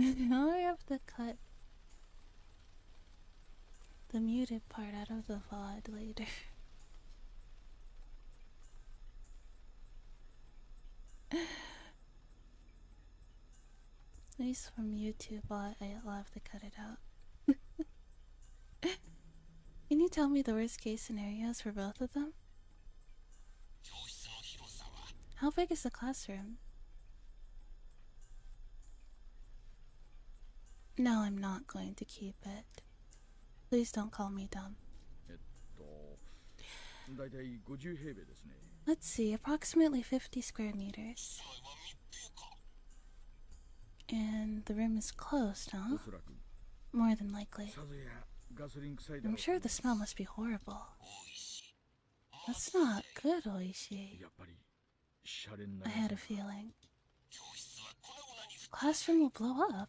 Now I have to cut the muted part out of the VOD later. At least from YouTube, I'll have to cut it out. Can you tell me the worst case scenarios for both of them? How big is the classroom? No, I'm not going to keep it. Please don't call me dumb. Let's see, approximately 50 square meters. And the room is closed, huh? More than likely. I'm sure the smell must be horrible. That's not good, Oishi. I had a feeling. Classroom will blow up.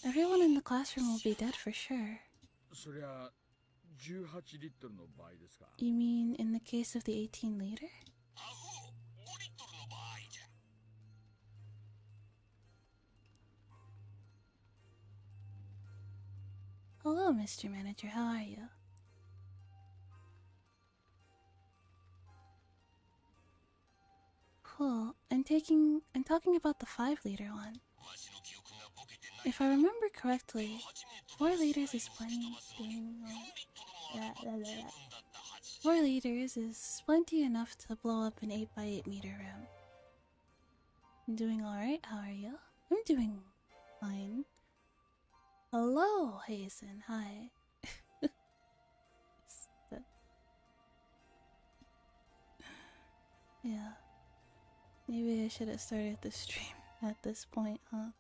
Everyone in the classroom will be dead for sure. You mean in the case of the 18-liter? Hello, Mr. Manager. How are you? Cool. I'm talking about the 5-liter one. If I remember correctly, 4 liters is plenty. 4 liters is plenty enough to blow up an 8x8 meter room. I'm doing alright. How are you? I'm doing fine. Hello, Hazen. Hi. Yeah. Maybe I should have started the stream at this point, huh?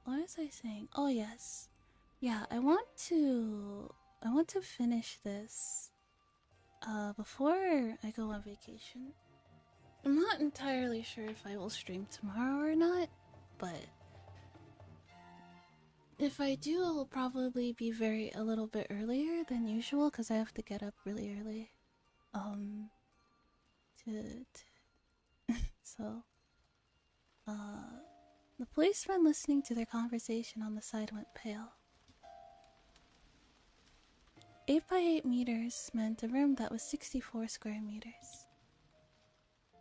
What was I saying? Oh yes. Yeah, I want to finish this before I go on vacation. I'm not entirely sure if I will stream tomorrow or not, but if I do, I'll probably be a little bit earlier than usual because I have to get up really early. So, the policeman listening to their conversation on the side went pale. 8x8 meters meant a room that was 64 square meters. I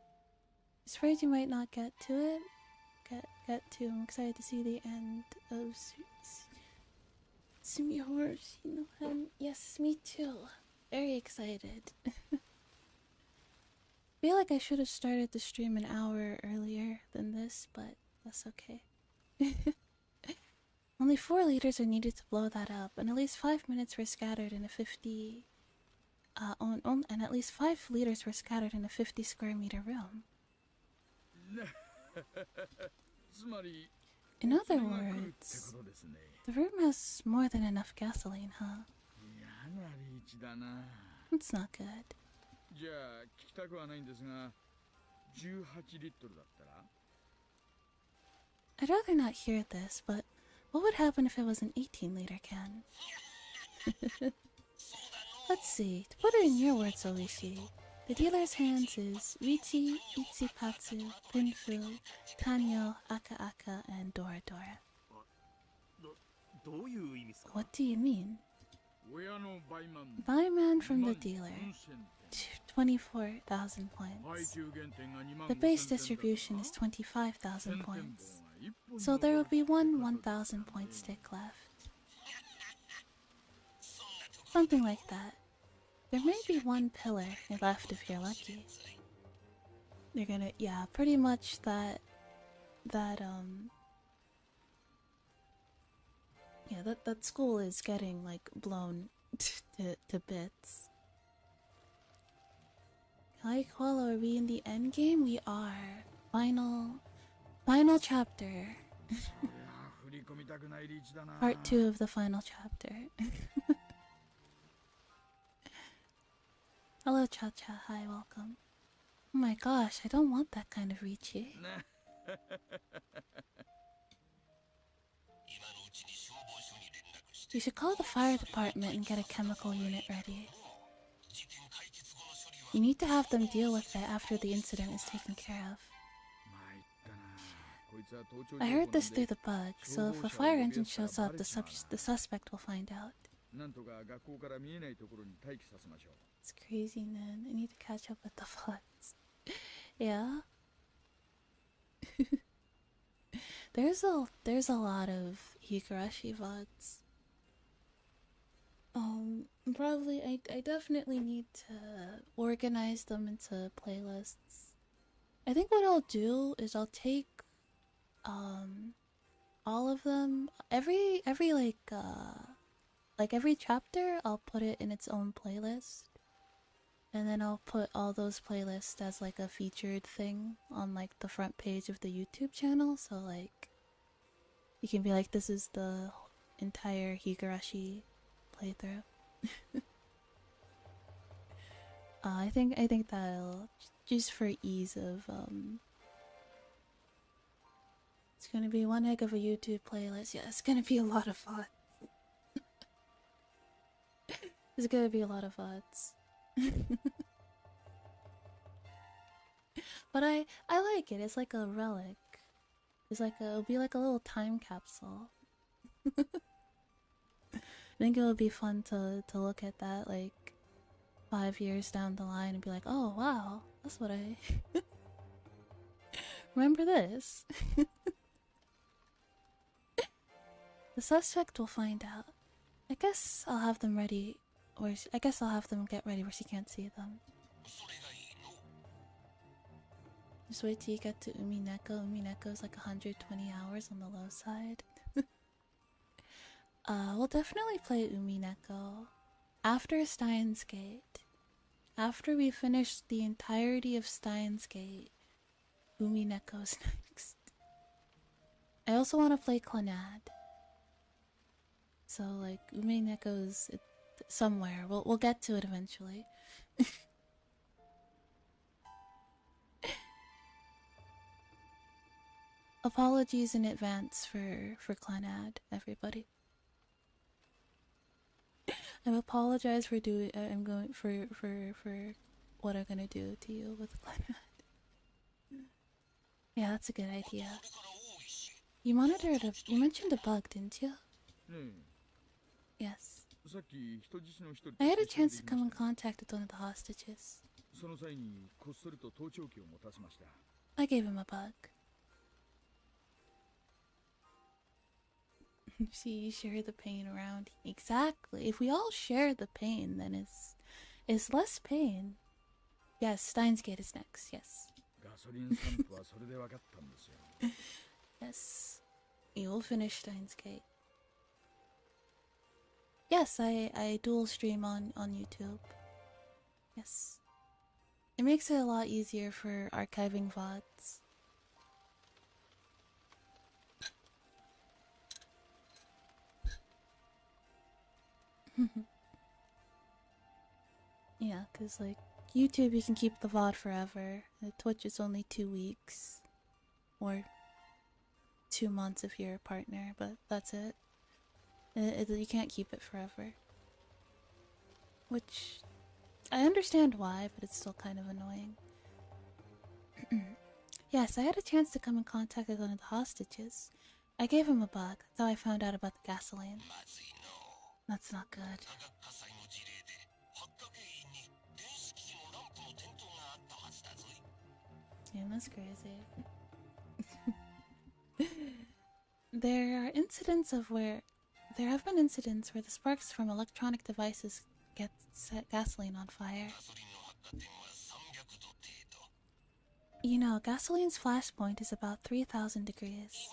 was afraid you might not get to it. Get to. I'm excited to see the end of Tusmihoroboshi no Hen. Yes, me too. Very excited. Feel like I should have started the stream an hour earlier than this, but that's okay. Only 4 liters are needed to blow that up, and at least 5 minutes were scattered in a 50. And at least 5 liters were scattered in a 50 square meter room. In other words, the room has more than enough gasoline, huh? It's not good. I'd rather not hear this, but what would happen if it was an 18-liter can? Let's see. To put it in your words, Oishi, the dealer's hands is Richi, Itsipatsu, Pinfu, Tanyo, Aka Aka, and Dora Dora. What do you mean? Buyman from the dealer. 24,000 points. The base distribution is 25,000 points. So there will be one 1,000 point stick left. Something like that. There may be one pillar left if you're lucky. They're gonna, yeah, pretty much that school is getting, like, blown to bits. Hi, Koala, are we in the end game? We are. Final chapter. Part 2 of the final chapter. Hello, Cha Cha. Hi, welcome. Oh my gosh, I don't want that kind of Richi. You should call the fire department and get a chemical unit ready. You need to have them deal with it after the incident is taken care of. I heard this through the bug, so if a fire engine shows up, the suspect will find out. It's crazy, man. I need to catch up with the VODs. Yeah? There's a lot of Higurashi VODs. Probably I definitely need to organize them into playlists. I think what I'll do is I'll take all of them, every every chapter I'll put it in its own playlist, and then I'll put all those playlists as like a featured thing on like the front page of the YouTube channel, so like you can be like, this is the entire Higurashi playthrough. I think that'll, just for ease of it's gonna be one heck of a YouTube playlist. Yeah, it's gonna be a lot of VODs. There's gonna be a lot of VODs. But I like it. It's like a relic. It's like it'll be like a little time capsule. I think it would be fun to look at that like 5 years down the line and be like, oh wow, that's what I remember this. The suspect will find out. I guess I'll have them ready, or I guess I'll have them get ready where she can't see them. Just wait till you get to Umineko. Umineko is like 120 hours on the low side. We'll definitely play Umineko after Steins Gate. After we finish the entirety of Steins Gate, Umineko's next. I also want to play Clannad. So like Umineko's somewhere. We'll get to it eventually. Apologies in advance for Clannad, everybody. I apologize for doing. I'm going for what I'm gonna do to you with Clannad. Yeah, that's a good idea. You mentioned a bug, didn't you? Yes. I had a chance to come in contact with one of the hostages. I gave him a bug. See, you share the pain around. Exactly. If we all share the pain, then it's less pain. Yes, Steins Gate is next. Yes. Yes. You will finish Steins Gate. Yes, I dual stream on YouTube. Yes. It makes it a lot easier for archiving VODs. Yeah, cause like YouTube you can keep the VOD forever. Twitch is only 2 weeks. Or 2 months if you're a partner, but that's it. You can't keep it forever. Which, I understand why, but it's still kind of annoying. Yes, I had a chance to come in contact with one of the hostages. I gave him a bug. That's how I found out about the gasoline. That's not good. Yeah, that's crazy. There have been incidents where the sparks from electronic devices set gasoline on fire. You know, gasoline's flash point is about 3,000 degrees.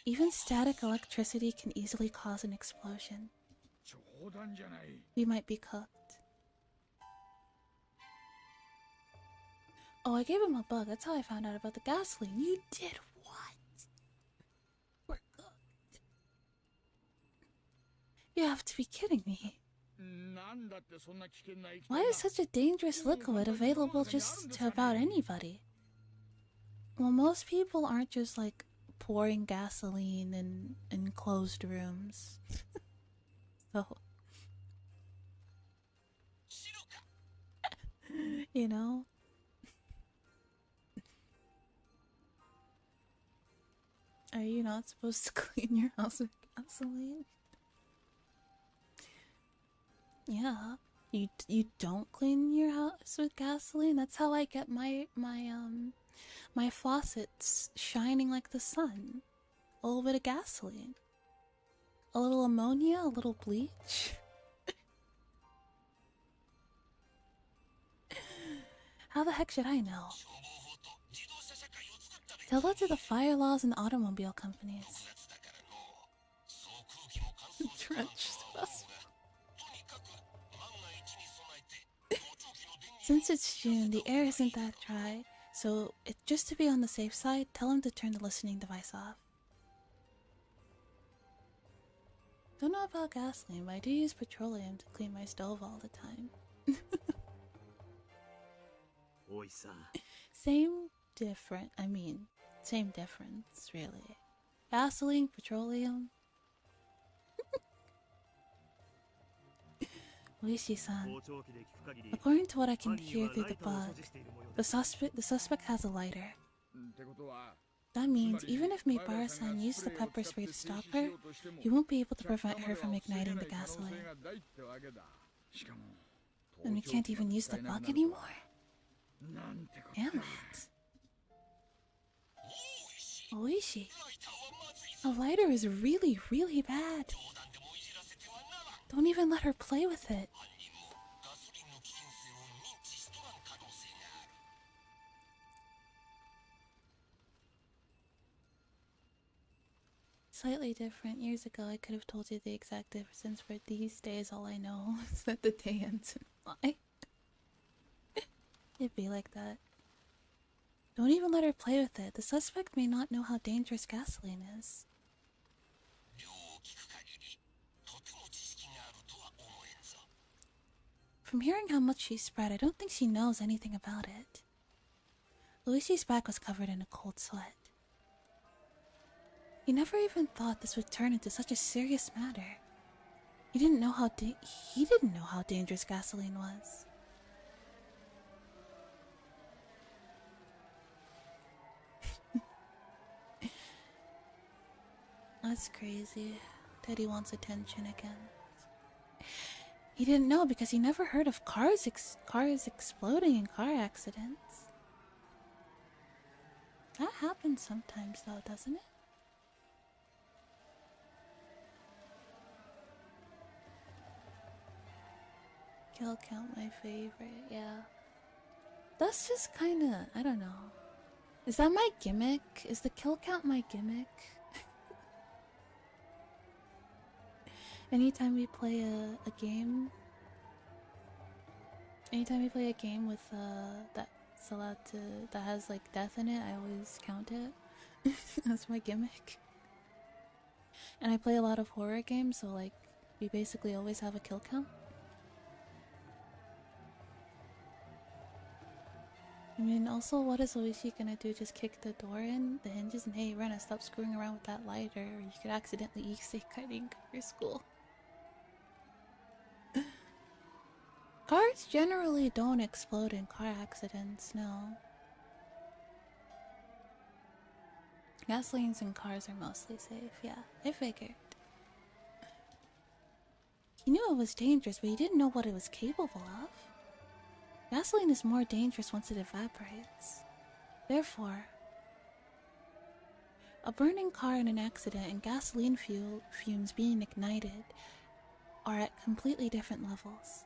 Even static electricity can easily cause an explosion. We might be cooked. Oh, I gave him a bug. That's how I found out about the gasoline. You did what? We're cooked. You have to be kidding me. Why is such a dangerous liquid available just to about anybody? Well, most people aren't just like pouring gasoline in enclosed rooms. So, you know? Are you not supposed to clean your house with gasoline? Yeah. You don't clean your house with gasoline? That's how I get my faucets shining like the sun. A little bit of gasoline. A little ammonia, a little bleach. How the heck should I know? Tell that to the fire laws and automobile companies. Trench stuff. Since it's June, the air isn't that dry, so just to be on the safe side, tell him to turn the listening device off. Don't know about gasoline, but I do use petroleum to clean my stove all the time. Same difference, really. Gasoline, petroleum. Oishi-san, according to what I can hear through the bug, the suspect has a lighter. That means even if Mibara-san used the pepper spray to stop her, he won't be able to prevent her from igniting the gasoline. And we can't even use the bug anymore? Damn it. Oishi, a lighter is really, really bad. Don't even let her play with it. Slightly different. Years ago, I could have told you the exact difference, but these days, all I know is that the day ends in Y. It'd be like that. Don't even let her play with it. The suspect may not know how dangerous gasoline is. From hearing how much she spread, I don't think she knows anything about it. Luishi's back was covered in a cold sweat. He never even thought this would turn into such a serious matter. He didn't know how dangerous gasoline was. That's crazy. Teddy wants attention again. He didn't know because he never heard of cars exploding in car accidents. That happens sometimes though, doesn't it? Kill count my favorite, yeah. That's just kinda, I don't know. Is that my gimmick? Is the kill count my gimmick? Anytime we play a game, with that's allowed to, that has like death in it, I always count it. That's my gimmick. And I play a lot of horror games, so like we basically always have a kill count. I mean, also, what is Oishi gonna do? Just kick the door in, the hinges, and hey, Rena, stop screwing around with that lighter, or you could accidentally isekai in your school. Cars generally don't explode in car accidents, no. Gasolines in cars are mostly safe, yeah, I figured. He knew it was dangerous, but he didn't know what it was capable of. Gasoline is more dangerous once it evaporates. Therefore, a burning car in an accident and gasoline fumes being ignited are at completely different levels.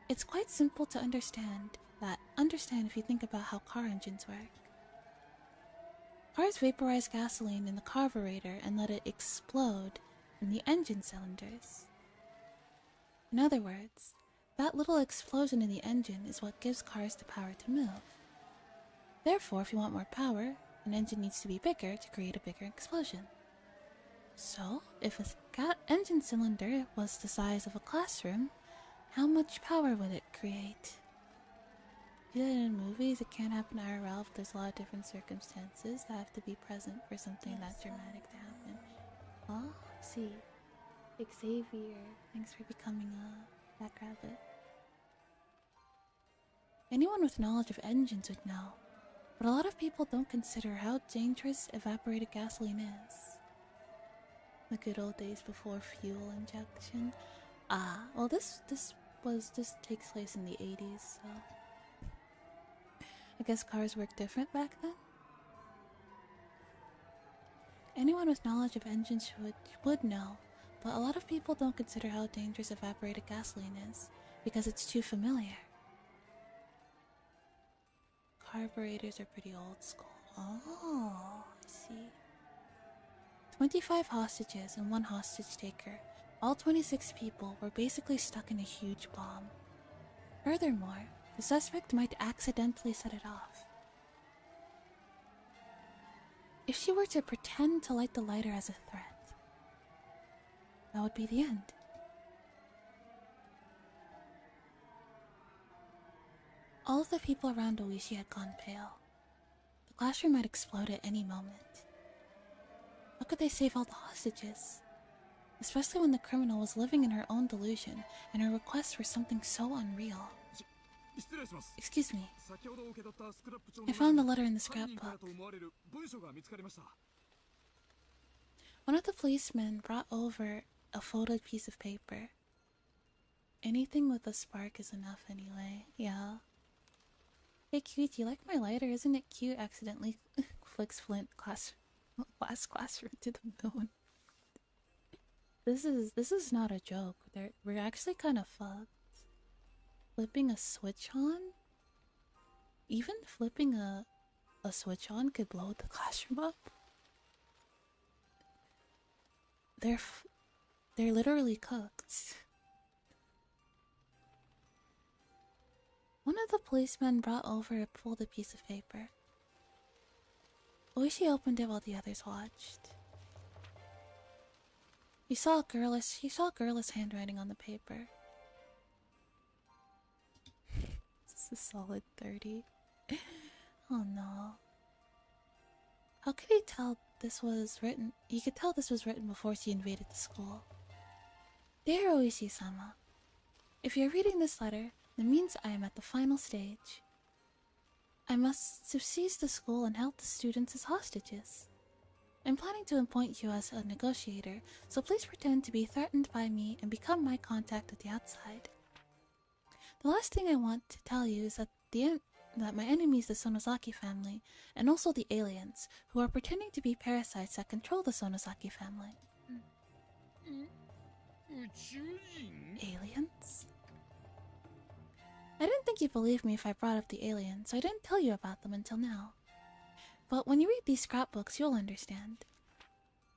It's quite simple to understand if you think about how car engines work. Cars vaporize gasoline in the carburetor and let it explode in the engine cylinders. In other words, that little explosion in the engine is what gives cars the power to move. Therefore, if you want more power, an engine needs to be bigger to create a bigger explosion. So, if an engine cylinder was the size of a classroom, how much power would it create? see that in movies. It can't happen IRL if there's a lot of different circumstances that have to be present for something that dramatic to happen. Oh, see. Xavier, thanks for becoming a black rabbit. Anyone with knowledge of engines would know, but a lot of people don't consider how dangerous evaporated gasoline is. The good old days before fuel injection. Ah, well this takes place in the 80s, so I guess cars worked different back then. Anyone with knowledge of engines would know, but a lot of people don't consider how dangerous evaporated gasoline is because it's too familiar. Carburetors are pretty old school. Oh, I see. 25 hostages and 1 hostage taker. All 26 people were basically stuck in a huge bomb. Furthermore, the suspect might accidentally set it off. If she were to pretend to light the lighter as a threat, that would be the end. All of the people around Oishi had gone pale. The classroom might explode at any moment. How could they save all the hostages? Especially when the criminal was living in her own delusion and her requests were something so unreal. Excuse me. I found the letter in the scrapbook. One of the policemen brought over a folded piece of paper. Anything with a spark is enough anyway. Yeah. Hey cute, do you like my lighter? Isn't it cute? Accidentally flicks Flint last classroom to the moon. This is not a joke. We're actually kind of fucked. Flipping a switch on? Even flipping a switch on could blow the classroom up. They're literally cooked. One of the policemen brought over a folded piece of paper. Oishi opened it while the others watched. He saw girlish handwriting on the paper. This is a solid 30. Oh no. How could he tell this was written? He could tell this was written before she invaded the school. Dear Oishi-sama, if you're reading this letter, that means I am at the final stage. I must seize the school and help the students as hostages. I'm planning to appoint you as a negotiator, so please pretend to be threatened by me and become my contact at the outside. The last thing I want to tell you is that my enemy is the Sonozaki family, and also the aliens, who are pretending to be parasites that control the Sonozaki family. Aliens? I didn't think you'd believe me if I brought up the aliens, so I didn't tell you about them until now. But when you read these scrapbooks, you'll understand.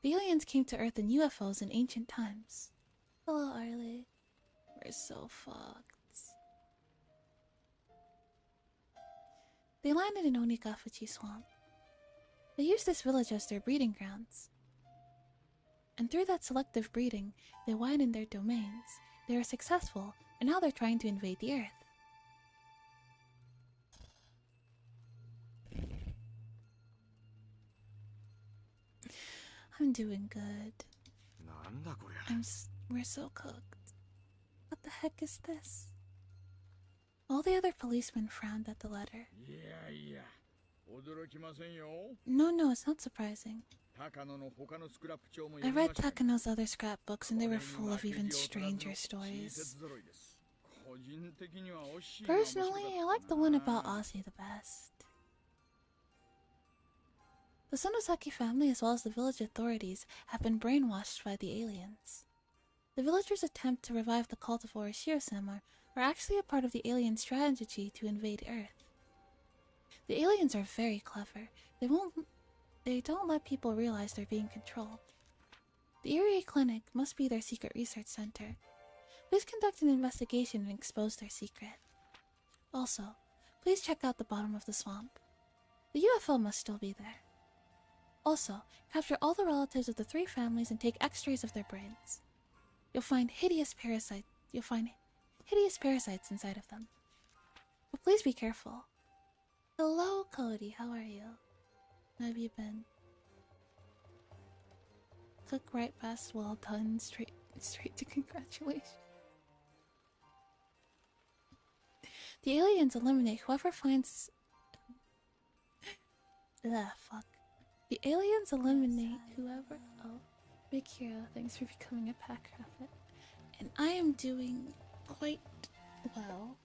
The aliens came to Earth in UFOs in ancient times. Hello, Arlie. We're so fucked. They landed in Onikafuchi Swamp. They used this village as their breeding grounds. And through that selective breeding, they widened their domains. They were successful, and now they're trying to invade the Earth. I'm doing good. We're so cooked. What the heck is this? All the other policemen frowned at the letter. No, it's not surprising. I read Takano's other scrapbooks and they were full of even stranger stories. Personally, I like the one about Ozzy the best. The Sonozaki family as well as the village authorities have been brainwashed by the aliens. The villagers' attempt to revive the cult of Orishiro-sama are actually a part of the alien strategy to invade Earth. The aliens are very clever. They don't let people realize they're being controlled. The Irie Clinic must be their secret research center. Please conduct an investigation and expose their secret. Also, please check out the bottom of the swamp. The UFO must still be there. Also, capture all the relatives of the 3 families and take X-rays of their brains. You'll find hideous parasites inside of them. But please be careful. Hello, Cody. How are you? How have you been? Click right past well done, straight to congratulations. The aliens eliminate whoever finds. Fuck. The aliens eliminate whoever. Oh, Big Hero, thanks for becoming a pack rabbit. And I am doing quite well,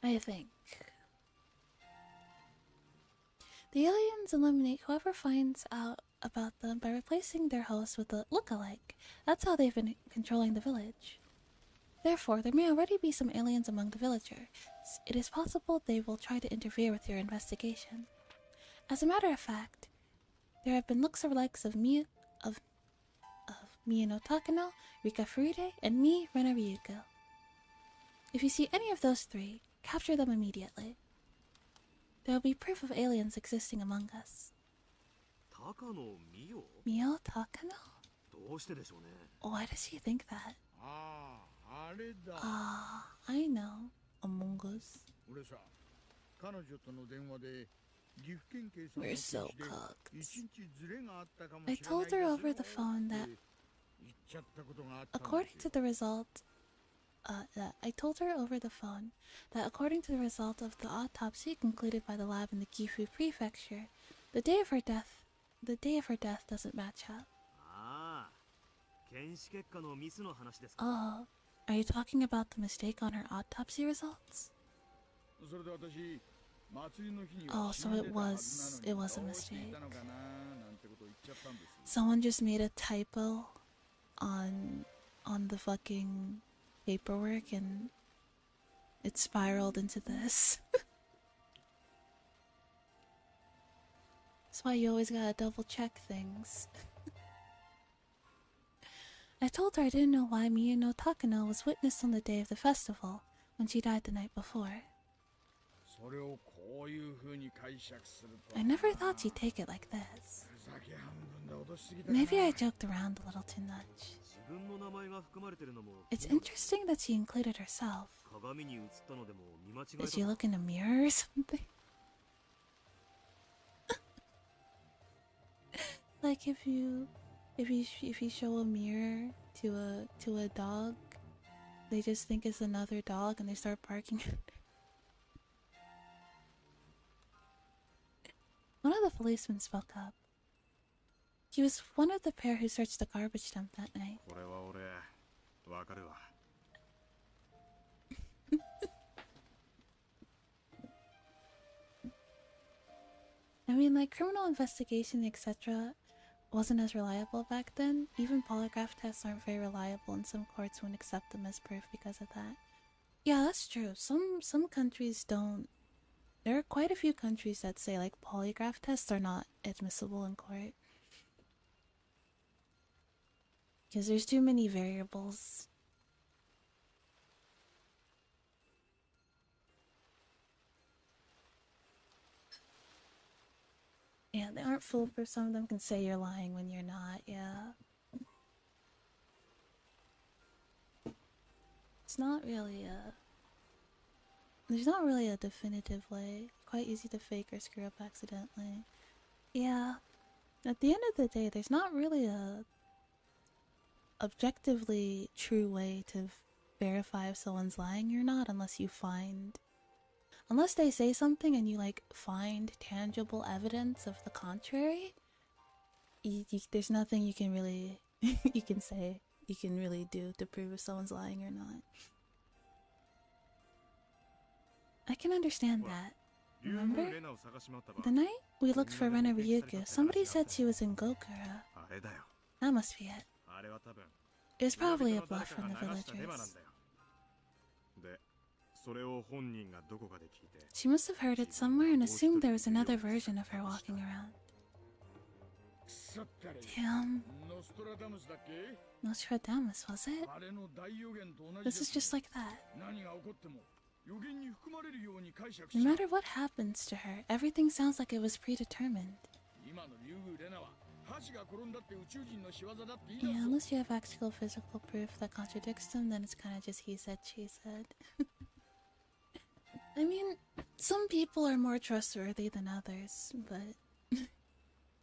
I think. The aliens eliminate whoever finds out about them by replacing their host with a look-alike. That's how they've been controlling the village. Therefore, there may already be some aliens among the villagers. It is possible they will try to interfere with your investigation. As a matter of fact, there have been looks-alikes of Mie no Takano, Rika Furude, and me, Rena Ryuko. If you see any of those three, capture them immediately. There will be proof of aliens existing among us. Mio Takano? Why does he think that? I know. Among Us. We're so cooked. I told her over the phone that according to the result of the autopsy concluded by the lab in the Gifu prefecture, the day of her death doesn't match up. Oh, are you talking about the mistake on her autopsy results? Oh, so it was a mistake. Someone just made a typo on the fucking paperwork and it spiraled into this. That's why you always gotta double check things. I told her I didn't know why Mie no Takano was witnessed on the day of the festival when she died the night before. I never thought she'd take it like this. Maybe I joked around a little too much. It's interesting that she included herself. Did she look in a mirror or something? Like if you show a mirror to a dog, they just think it's another dog and they start barking. One of the policemen spoke up. He was one of the pair who searched the garbage dump that night. I mean, like, criminal investigation, etc. wasn't as reliable back then. Even polygraph tests aren't very reliable and some courts won't accept them as proof because of that. Yeah, that's true. Some countries don't. There are quite a few countries that say, like, polygraph tests are not admissible in court. Because there's too many variables. Yeah, they aren't foolproof. Some of them can say you're lying when you're not, yeah. It's not really a... There's not really a definitive way. Quite easy to fake or screw up accidentally. Yeah. At the end of the day, there's not really a objectively true way to verify if someone's lying or not unless you find... Unless they say something and you, like, find tangible evidence of the contrary, there's nothing you can really... you can say, you can really do to prove if someone's lying or not. I can understand that. Remember? The night we looked for Rena Ryuko, somebody said she was in Gokura. That must be it. It was probably a bluff from the villagers. She must have heard it somewhere and assumed there was another version of her walking around. Damn. Nostradamus, was it? This is just like that. No matter what happens to her, everything sounds like it was predetermined. Yeah, unless you have actual physical proof that contradicts them, then it's kind of just he said, she said. I mean, some people are more trustworthy than others, but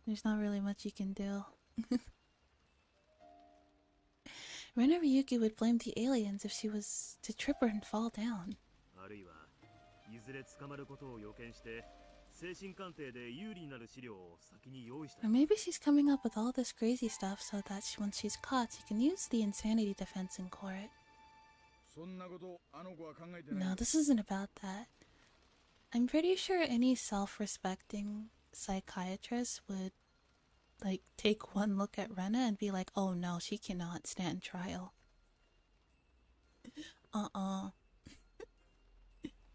there's not really much you can do. Ren Ryuki would blame the aliens if she was to trip her and fall down. Or maybe she's coming up with all this crazy stuff so that once she's caught, she can use the insanity defense in court. No, this isn't about that. I'm pretty sure any self-respecting psychiatrist would, like, take one look at Rena and be like, oh no, she cannot stand trial.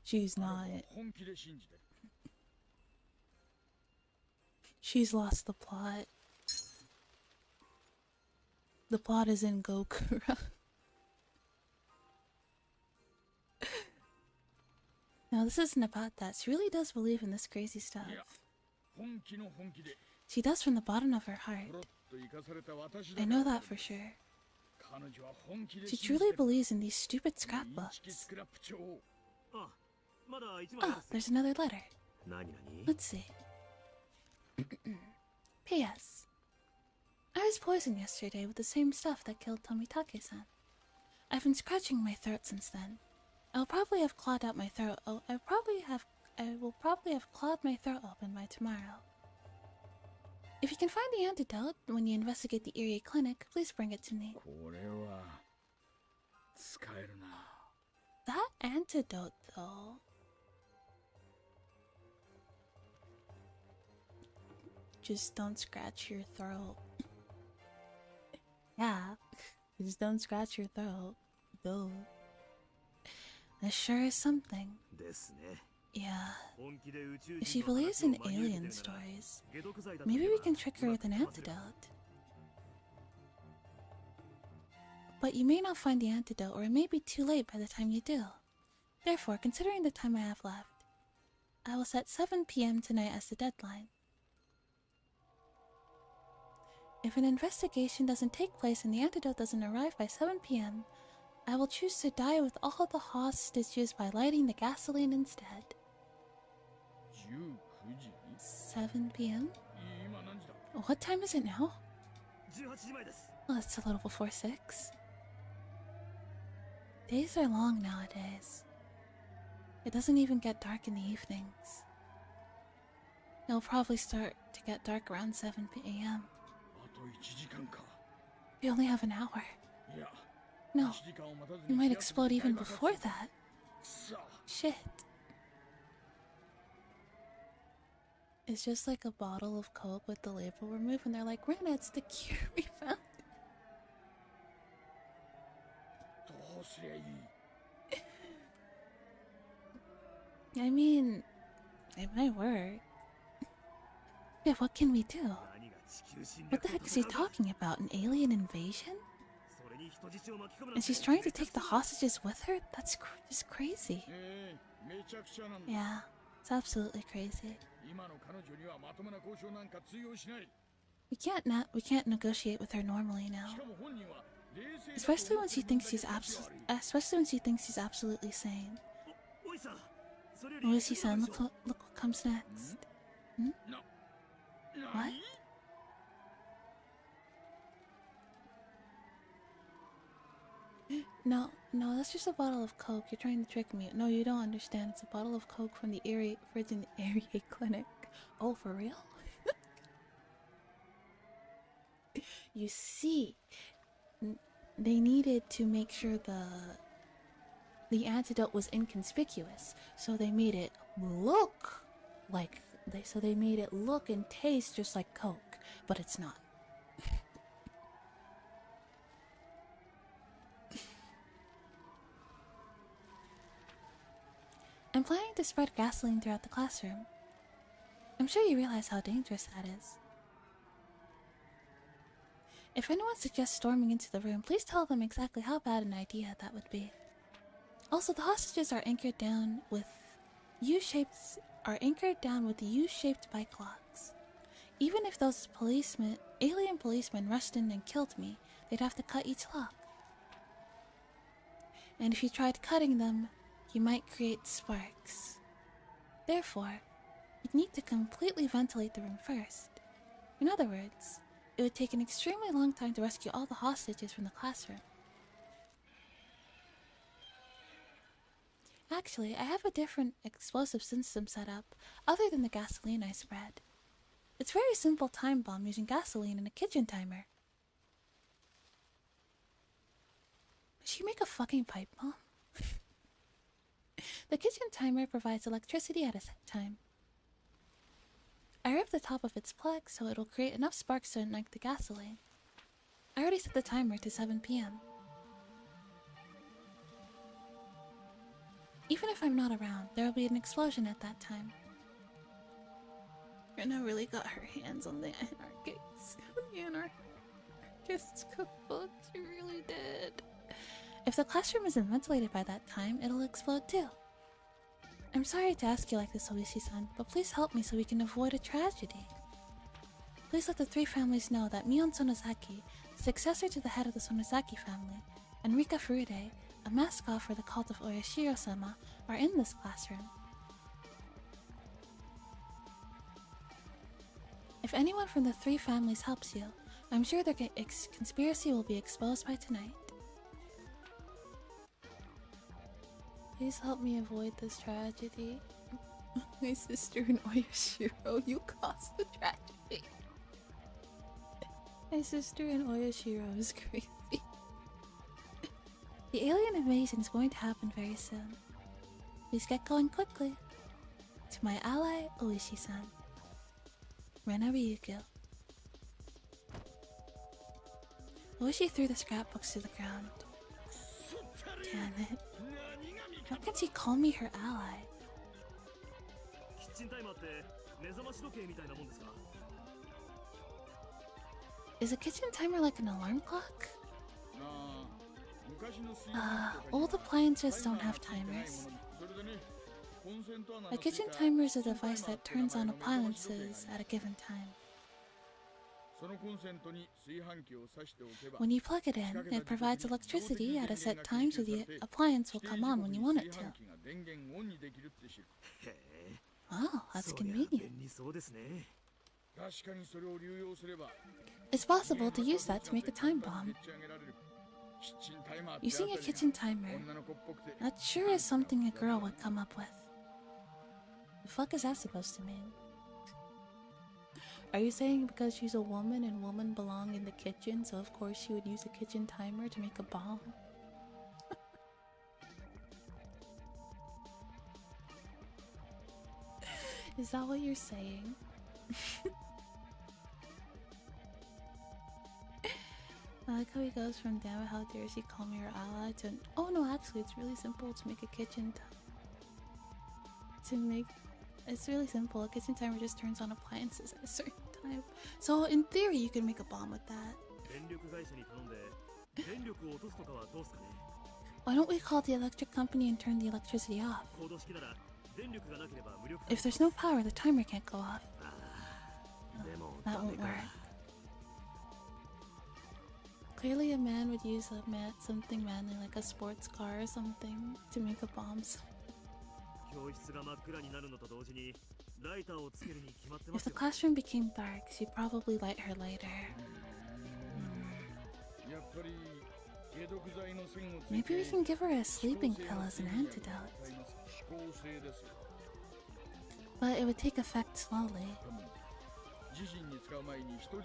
She's not. She's lost the plot. The plot is in Gokura. No, this isn't about that. She really does believe in this crazy stuff. She does from the bottom of her heart. I know that for sure. She truly believes in these stupid scrapbooks. Oh, there's another letter. Let's see. P.S. I was poisoned yesterday with the same stuff that killed Tomitake-san. I've been scratching my throat since then. I will probably have clawed out my throat. I will probably have clawed my throat open by tomorrow. If you can find the antidote when you investigate the area clinic, please bring it to me. That antidote, though. Just don't scratch your throat. Yeah, just don't scratch your throat. Duh. That sure is something. Yeah. If she believes in alien stories, maybe we can trick her with an antidote. But you may not find the antidote, or it may be too late by the time you do. Therefore, considering the time I have left, I will set 7 p.m. tonight as the deadline. If an investigation doesn't take place and the antidote doesn't arrive by 7 p.m., I will choose to die with all the hostages by lighting the gasoline instead. 7 p.m.? What time is it now? Oh, it's a little before 6. Days are long nowadays. It doesn't even get dark in the evenings. It'll probably start to get dark around 7 p.m. We only have an hour. No, you might explode even before that. Shit. It's just like a bottle of Coke with the label removed, and they're like, Rena, it's the cure we found. I mean, it might work. Yeah, what can we do? What the heck is he talking about? An alien invasion? And she's trying to take the hostages with her? That's just crazy. Yeah, it's absolutely crazy. We can't negotiate with her normally now. Especially when she thinks she's absolutely sane. Oishi-san, look what comes next. Hmm? What? No, that's just a bottle of Coke. You're trying to trick me. No, you don't understand. It's a bottle of Coke from the fridge in the area clinic. Oh, for real? You see, they needed to make sure the antidote was inconspicuous, so they made it look like they made it look and taste just like Coke, but it's not. I'm planning to spread gasoline throughout the classroom. I'm sure you realize how dangerous that is. If anyone suggests storming into the room, please tell them exactly how bad an idea that would be. Also, the hostages are anchored down with U-shaped bike locks. Even if those alien policemen rushed in and killed me, they'd have to cut each lock. And if you tried cutting them, you might create sparks. Therefore, you'd need to completely ventilate the room first. In other words, it would take an extremely long time to rescue all the hostages from the classroom. Actually, I have a different explosive system set up other than the gasoline I spread. It's a very simple time bomb using gasoline and a kitchen timer. Did she make a fucking pipe bomb? The kitchen timer provides electricity at a set time. I rip the top of its plug so it'll create enough sparks to ignite the gasoline. I already set the timer to 7 p.m. Even if I'm not around, there will be an explosion at that time. Rena really got her hands on the anarchist's cookbook. She really did. If the classroom isn't ventilated by that time, it'll explode too. I'm sorry to ask you like this, Oishi-san, but please help me so we can avoid a tragedy. Please let the 3 families know that Mion Sonozaki, the successor to the head of the Sonozaki family, and Rika Furude, a mascot for the cult of Oyashiro-sama, are in this classroom. If anyone from the 3 families helps you, I'm sure their conspiracy will be exposed by tonight. Please help me avoid this tragedy. My sister and Oyashiro, you caused the tragedy. My sister and Oyashiro is crazy. The alien invasion is going to happen very soon. Please get going quickly. To my ally, Oishi-san. Rena Ryukyu. Oishi threw the scrapbooks to the ground. Damn it. How can she call me her ally? Is a kitchen timer like an alarm clock? Old appliances don't have timers. A kitchen timer is a device that turns on appliances at a given time. When you plug it in, it provides electricity at a set time so the appliance will come on when you want it to. Oh, that's convenient. It's possible to use that to make a time bomb. Using a kitchen timer, that sure is something a girl would come up with. The fuck is that supposed to mean? Are you saying because she's a woman and women belong in the kitchen, so of course she would use a kitchen timer to make a bomb? Is that what you're saying? I like how he goes from damn it, how dare she call me her ally to oh no, actually it's really simple to make a kitchen it's really simple. A kitchen timer just turns on appliances at a certain time. So in theory you can make a bomb with that. Why don't we call the electric company and turn the electricity off? If there's no power, the timer can't go off. That won't work. Clearly a man would use something manly like a sports car or something to make a bomb. If the classroom became dark, she'd probably light her lighter. Maybe we can give her a sleeping pill as an antidote. But it would take effect slowly.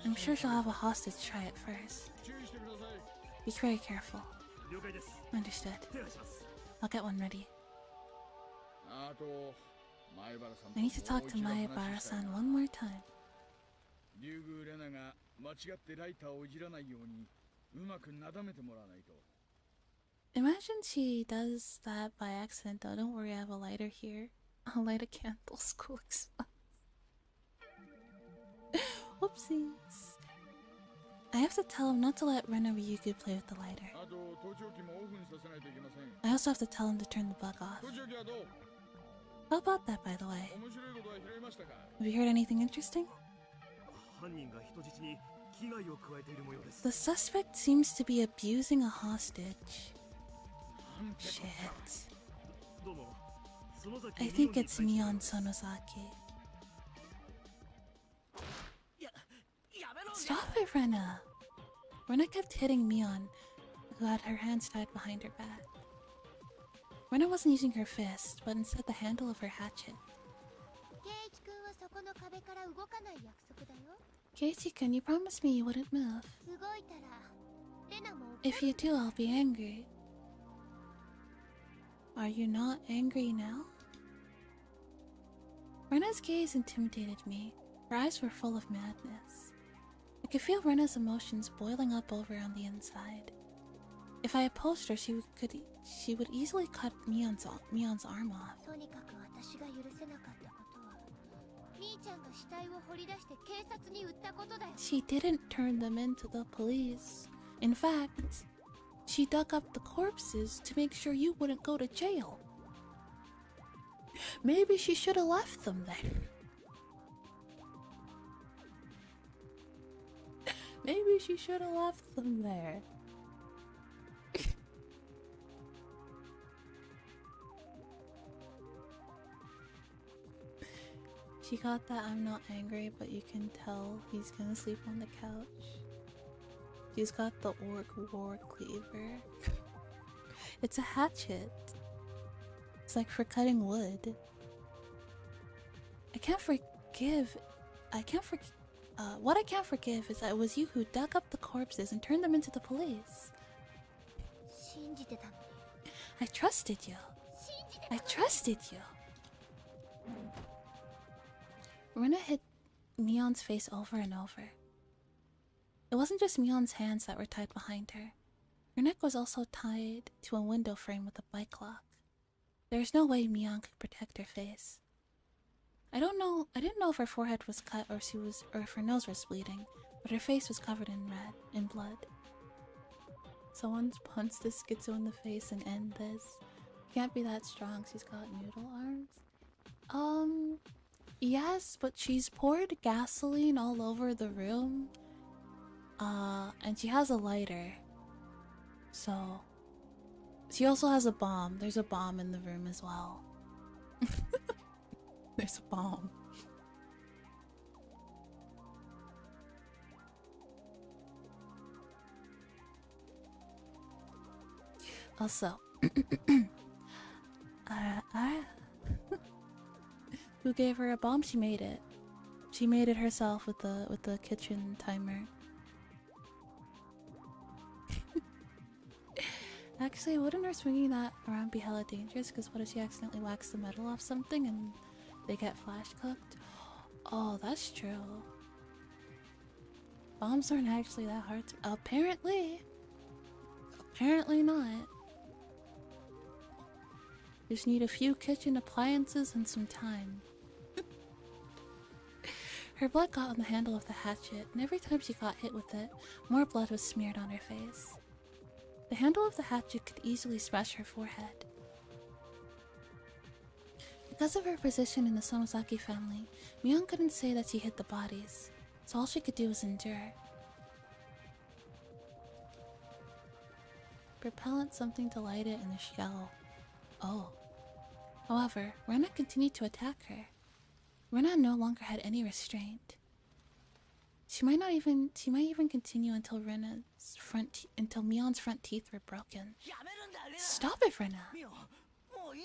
I'm sure she'll have a hostage try it first. Be very careful. Understood. I'll get one ready. I need to talk to Maebara-san one more time. Imagine she does that by accident though. Don't worry, I have a lighter here. I'll light a candle. School explodes. Whoopsies. I have to tell him not to let Rena Ryukyu play with the lighter. I also have to tell him to turn the bug off. How about that, by the way? Have you heard anything interesting? The suspect seems to be abusing a hostage. Shit. I think it's Mion Sonozaki. Stop it, Rena! Rena kept hitting Mion, who had her hands tied behind her back. Rena wasn't using her fist, but instead the handle of her hatchet. Keiichi-kun, you promised me you wouldn't move. If you do, I'll be angry. Are you not angry now? Rena's gaze intimidated me. Her eyes were full of madness. I could feel Rena's emotions boiling up over on the inside. If I opposed her, she would easily cut Mion's arm off. She didn't turn them into the police. In fact, she dug up the corpses to make sure you wouldn't go to jail. Maybe she should have left them there. Maybe she should have left them there. She got that I'm not angry, but you can tell he's gonna sleep on the couch. She's got the orc war cleaver. It's a hatchet. It's like for cutting wood. What I can't forgive is that it was you who dug up the corpses and turned them into the police. I trusted you. I trusted you. Rena hit Mion's face over and over. It wasn't just Mion's hands that were tied behind her. Her neck was also tied to a window frame with a bike lock. There was no way Mion could protect her face. I didn't know if her forehead was cut or if her nose was bleeding, but her face was covered in blood. Someone's punched the schizo in the face and end this. Can't be that strong, she's got noodle arms. Yes, but she's poured gasoline all over the room. And she has a lighter. So she also has a bomb. There's a bomb in the room as well. There's a bomb. Also, who gave her a bomb? She made it. She made it herself with the kitchen timer. Actually, wouldn't her swinging that around be hella dangerous? Because what if she accidentally whacks the metal off something and they get flash cooked? Oh, that's true. Bombs aren't actually that hard to— apparently. Apparently not. Just need a few kitchen appliances and some time. Her blood got on the handle of the hatchet, and every time she got hit with it, more blood was smeared on her face. The handle of the hatchet could easily smash her forehead. Because of her position in the Sonozaki family, Mion couldn't say that she hit the bodies, so all she could do was endure. Propellant something to light it in the shell. Oh. However, Rena continued to attack her. Rena no longer had any restraint. She might even continue until Mion's front teeth were broken. Stop it, Rena!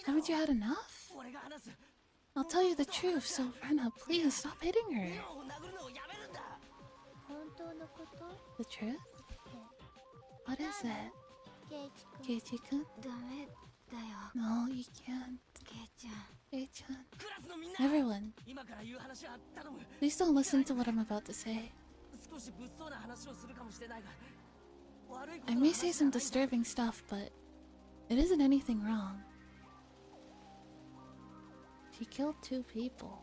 Haven't you had enough? I'll tell you the truth, so Rena, please stop hitting her. The truth? What is it? Keiichi-kun? No, you can't. Kei-chan. Everyone, please don't listen to what I'm about to say. I may say some disturbing stuff, but it isn't anything wrong. She killed 2 people.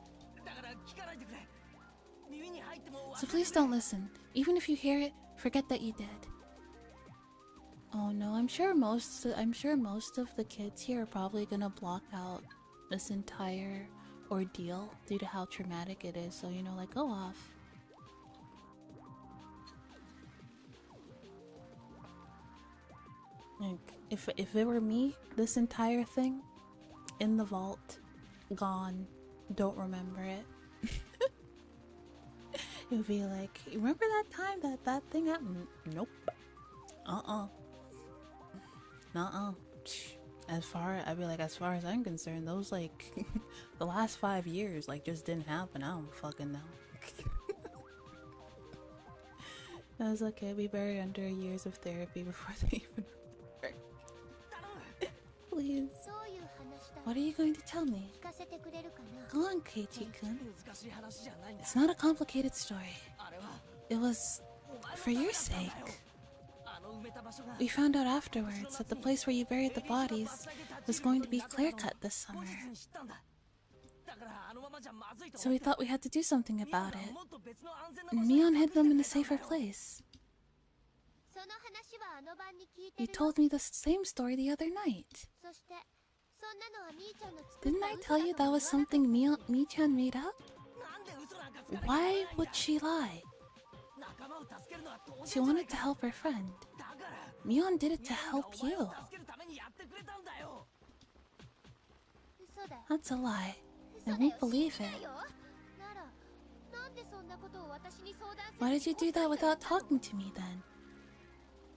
So please don't listen. Even if you hear it, forget that you did. Oh no, I'm sure most of the kids here are probably gonna block out this entire ordeal due to how traumatic it is, so like, go off. Like, if it were me, this entire thing, in the vault, gone, don't remember it. It would be like, remember that time that thing happened? Nope. Nuh-uh. I'd be like, as far as I'm concerned, those like the last 5 years like just didn't happen. I don't fucking know. I was okay, we buried under years of therapy before they even remember. Please. What are you going to tell me? Go on, Keiichi-kun. It's not a complicated story. It was for your sake. We found out afterwards that the place where you buried the bodies was going to be clear-cut this summer. So we thought we had to do something about it. Mion hid them in a safer place. You told me the same story the other night. Didn't I tell you that was something Mi-chan made up? Why would she lie? She wanted to help her friend. Mion did it to help you. That's a lie. I won't believe it. Why did you do that without talking to me then?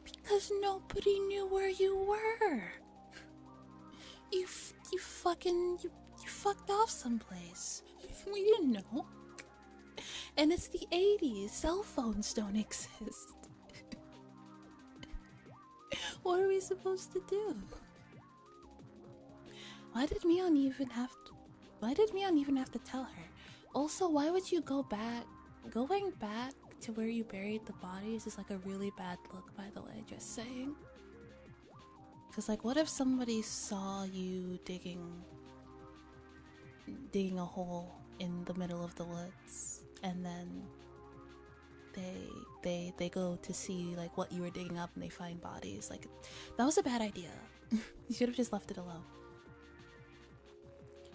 Because nobody knew where you were. You fucked off someplace. We didn't know. And it's the 80s. Cell phones don't exist. What are we supposed to do? Why did Mion even have to tell her? Also, why would you go back? Going back to where you buried the bodies is like a really bad look, by the way, just saying. Because like, what if somebody saw you digging a hole in the middle of the woods, and then they go to see like what you were digging up and they find bodies? Like, that was a bad idea. You should have just left it alone.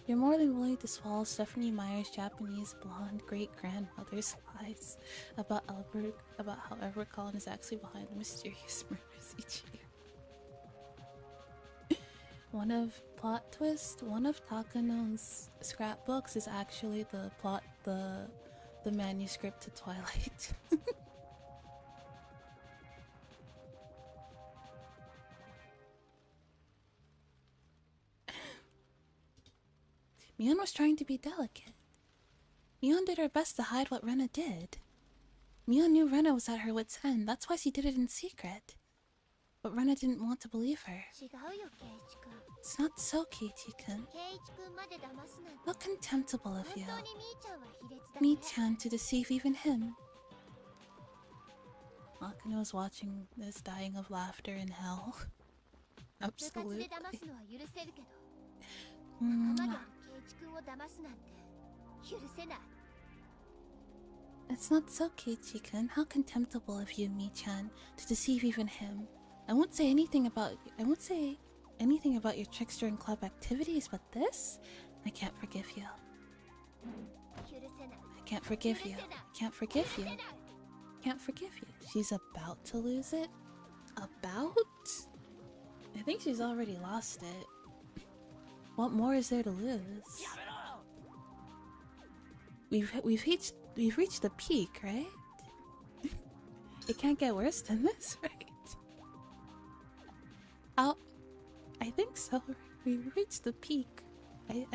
You're more than willing to swallow Stephanie Meyer's Japanese blonde great-grandmother's lies about how Albert Collin is actually behind the mysterious murders each year. One of Takano's scrapbooks is actually the manuscript to Twilight. Mion was trying to be delicate. Mion did her best to hide what Rena did. Mion knew Rena was at her wit's end, that's why she did it in secret. But Rena didn't want to believe her. It's not so, Keiichi-kun. How contemptible of you. Mi-chan to deceive even him. Akane was watching this, dying of laughter in hell. Absolutely. It's not so, Keiichi-kun. How contemptible of you, Mi-chan, to deceive even him. I won't say anything about your trickster and club activities, but this, I can't forgive you. I can't forgive you. I can't forgive you. Can't forgive you. She's about to lose it? About? I think she's already lost it. What more is there to lose? We've reached the peak, right? It can't get worse than this, right? I think so. We've reached the peak. I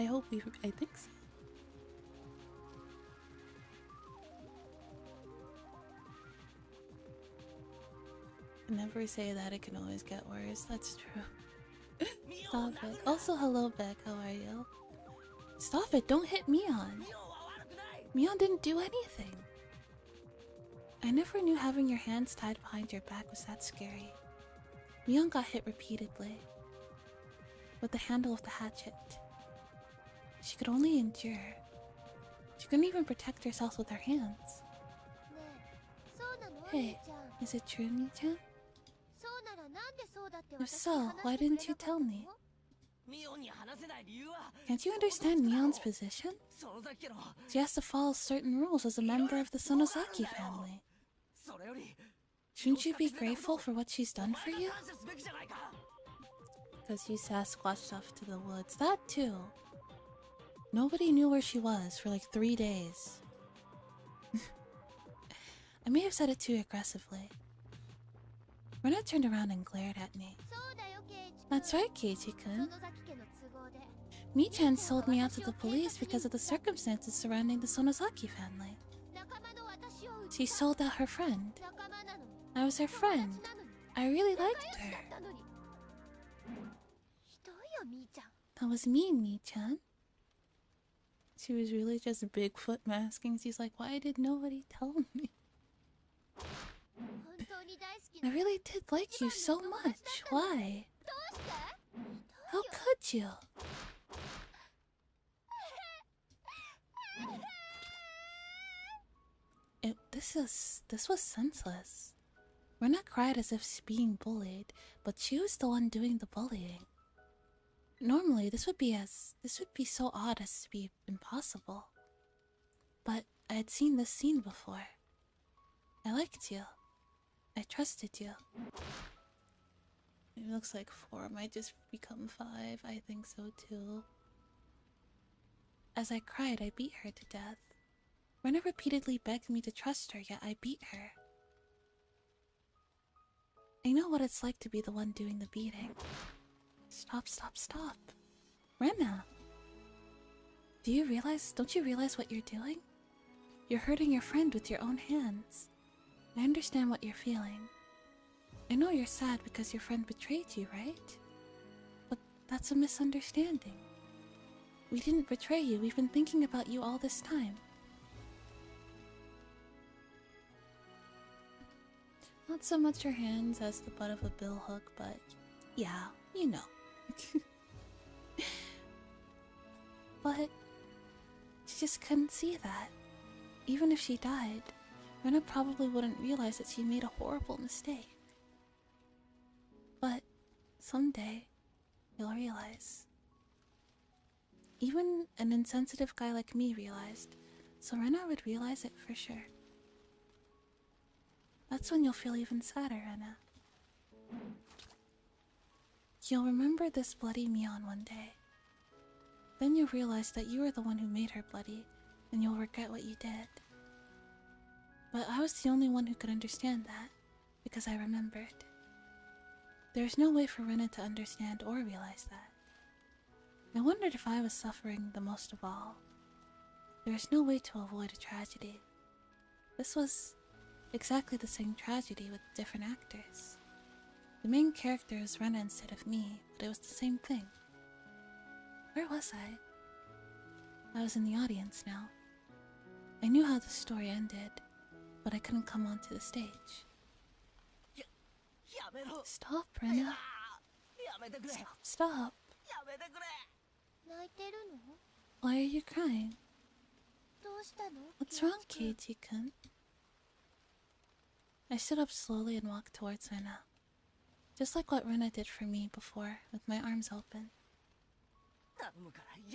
think so. Never say that, it can always get worse. That's true. Stop it. Also, hello, Beck. How are you? Stop it. Don't hit Mion. Mion didn't do anything. I never knew having your hands tied behind your back was that scary. Mion got hit repeatedly. With the handle of the hatchet. She could only endure. She couldn't even protect herself with her hands. Hey, is it true, Mi-chan? If so, why didn't you tell me? Can't you understand Mion's position? She has to follow certain rules as a member of the Sonozaki family. Shouldn't you be grateful for what she's done for you? because you Sasquatched off to the woods. That too. Nobody knew where she was for like 3 days. I may have said it too aggressively. Rena turned around and glared at me. That's right, Keiichi-kun. Mi-chan sold me out to the police because of the circumstances surrounding the Sonozaki family. She sold out her friend. I was her friend. I really liked her. That was mean, Mi-chan. She was really just Bigfoot masking. She's like, why did nobody tell me? I really did like you so much. Why? How could you? This was senseless. Rena cried as if she's being bullied, but she was the one doing the bullying. Normally, this would be so odd as to be impossible. But I had seen this scene before. I liked you. I trusted you. It looks like 4 might just become 5. I think so too. As I cried, I beat her to death. Rena repeatedly begged me to trust her, yet I beat her. I know what it's like to be the one doing the beating. Stop, stop, stop. Rena! Don't you realize what you're doing? You're hurting your friend with your own hands. I understand what you're feeling. I know you're sad because your friend betrayed you, right? But that's a misunderstanding. We didn't betray you. We've been thinking about you all this time. Not so much her hands as the butt of a billhook, but yeah, you know. But she just couldn't see that. Even if she died, Rena probably wouldn't realize that she made a horrible mistake. But someday, you'll realize. Even an insensitive guy like me realized, so Rena would realize it for sure. That's when you'll feel even sadder, Rena. You'll remember this bloody Mion one day. Then you'll realize that you were the one who made her bloody, and you'll regret what you did. But I was the only one who could understand that, because I remembered. There's no way for Rena to understand or realize that. I wondered if I was suffering the most of all. There is no way to avoid a tragedy. This was exactly the same tragedy with different actors. The main character is Rena instead of me, but it was the same thing. Where was I? I was in the audience now. I knew how the story ended, but I couldn't come onto the stage. Stop, Rena. Stop. Why are you crying? What's wrong, Keiichi-kun? I stood up slowly and walked towards Rena. Just like what Rena did for me before, with my arms open.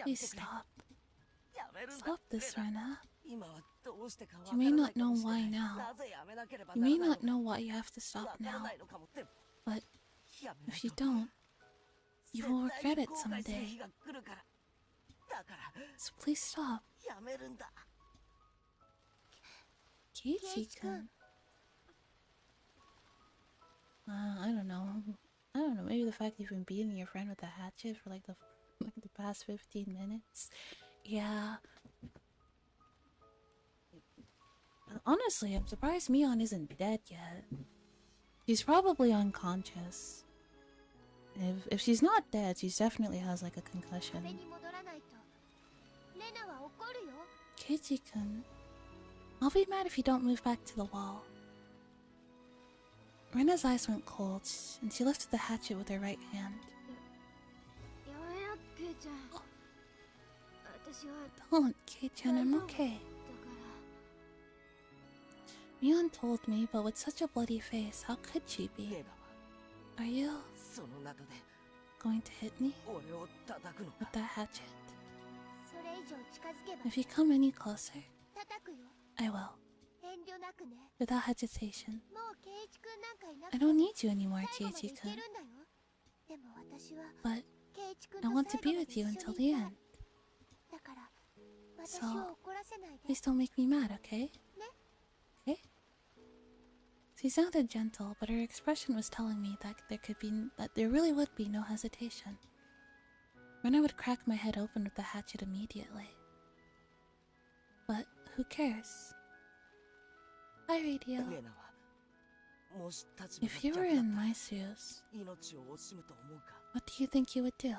Please stop. Stop this, Rena. You may not know why now. You may not know why you have to stop now. But if you don't, you will regret it someday. So please stop. Keiichi-kun. I don't know. Maybe the fact you've been beating your friend with a hatchet for like the past 15 minutes. Yeah. Honestly, I'm surprised Mion isn't dead yet. She's probably unconscious. If she's not dead, she definitely has like a concussion. Keiichi-kun, I'll be mad if you don't move back to the wall. Rena's eyes went cold, and she lifted the hatchet with her right hand. Oh. Don't, Kei-chan, I'm okay. Mion told me, but with such a bloody face, how could she be? Are you going to hit me with that hatchet? If you come any closer, I will. Without hesitation. I don't need you anymore, Keiichi-kun. But I want to be with you until the end. So, please don't make me mad, okay? Okay? She sounded gentle, but her expression was telling me that there really would be no hesitation. Rena would crack my head open with the hatchet immediately. But who cares? Hi, Radio. If you were in my shoes, what do you think you would do?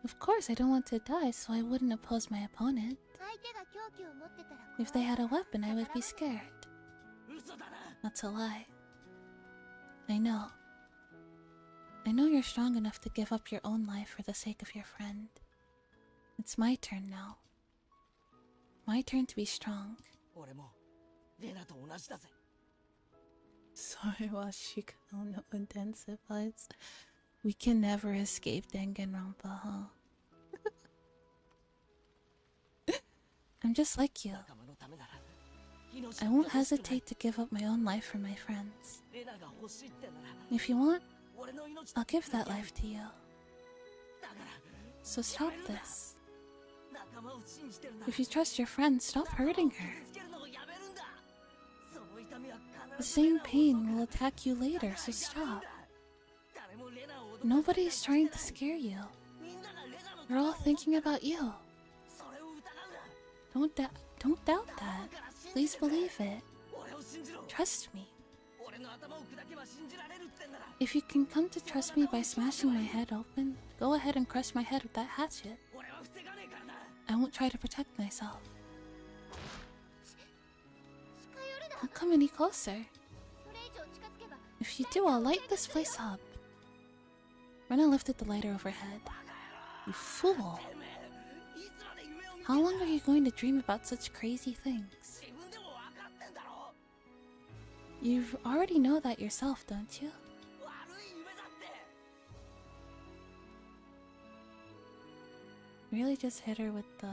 Of course, I don't want to die, so I wouldn't oppose my opponent. If they had a weapon, I would be scared. That's a lie. I know. I know you're strong enough to give up your own life for the sake of your friend. It's my turn now. My turn to be strong. Sorry, Washiko no intensifies. We can never escape Danganronpa, huh? I'm just like you. I won't hesitate to give up my own life for my friends. If you want, I'll give that life to you. So stop this. If you trust your friend, stop hurting her. The same pain will attack you later, so stop. Nobody's trying to scare you. They're all thinking about you. Don't doubt that. Please believe it. Trust me. If you can come to trust me by smashing my head open, go ahead and crush my head with that hatchet. I won't try to protect myself. Don't come any closer. If you do, I'll light this place up. Rena lifted the lighter overhead. You fool! How long are you going to dream about such crazy things? You already know that yourself, don't you? Really just hit her with the...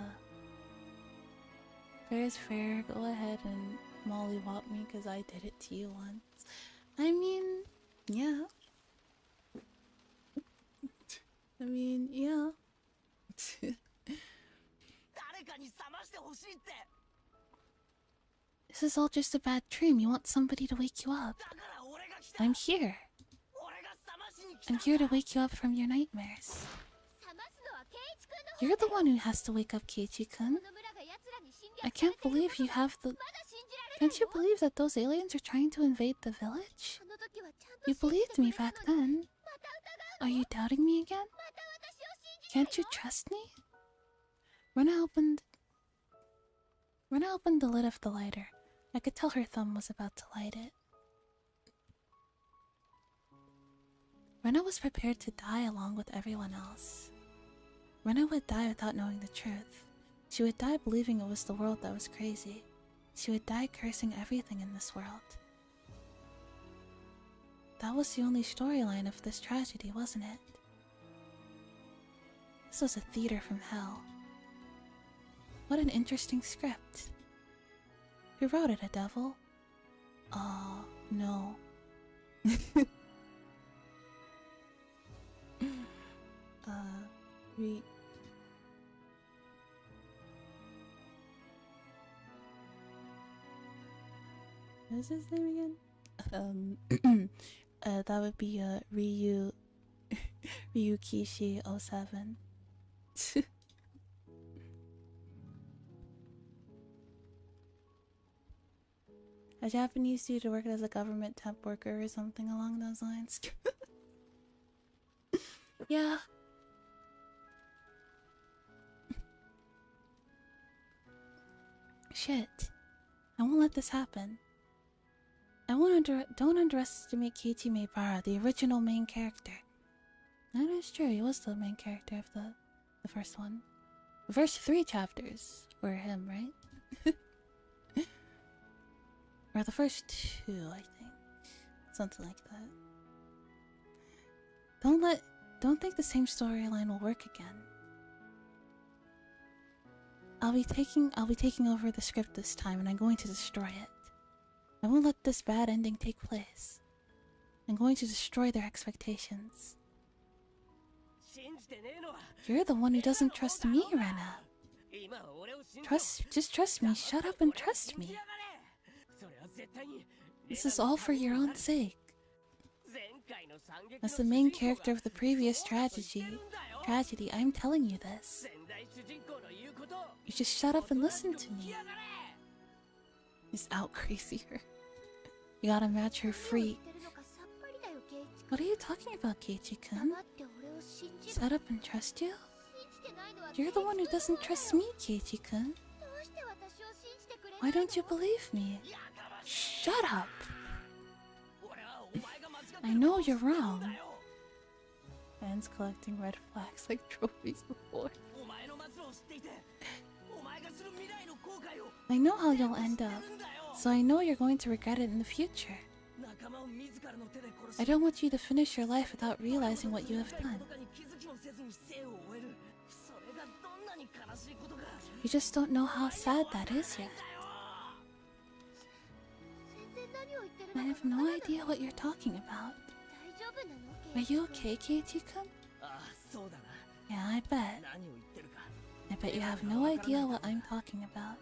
Fair is fair, go ahead and mollywop me because I did it to you once. I mean, yeah. Yeah. This is all just a bad dream. You want somebody to wake you up. I'm here. I'm here to wake you up from your nightmares. You're the one who has to wake up Keiichi-kun. I can't believe you have the... Can't you believe that those aliens are trying to invade the village? You believed me back then. Are you doubting me again? Can't you trust me? Rena opened the lid of the lighter. I could tell her thumb was about to light it. Rena was prepared to die along with everyone else. Rena would die without knowing the truth. She would die believing it was the world that was crazy. She would die cursing everything in this world. That was the only storyline of this tragedy, wasn't it? This was a theater from hell. What an interesting script. Who wrote it, a devil? Oh, no. What is his name again? That would be Ryukishi07. A Japanese dude who worked as a government temp worker or something along those lines. Yeah. Shit. I won't let this happen. Don't underestimate Keiichi Maebara, the original main character. That is true, he was the main character of the first one. The first 3 chapters were him, right? Or the first 2, I think. Something like that. Don't think the same storyline will work again. I'll be taking over the script this time and I'm going to destroy it. I won't let this bad ending take place. I'm going to destroy their expectations. You're the one who doesn't trust me, Rena. Just trust me. Shut up and trust me. This is all for your own sake. As the main character of the previous tragedy, I'm telling you this. You just shut up and listen to me. He's out crazier. You gotta match her freak. What are you talking about, Keiichi-kun? Shut up and trust you? You're the one who doesn't trust me, Keiichi-kun. Why don't you believe me? Shut up! I know you're wrong. Fans collecting red flags like trophies before. I know how you'll end up, so I know you're going to regret it in the future. I don't want you to finish your life without realizing what you have done. You just don't know how sad that is yet. I have no idea what you're talking about. Are you okay, Keiichi-kun? Yeah, I bet. I bet you have no idea what I'm talking about.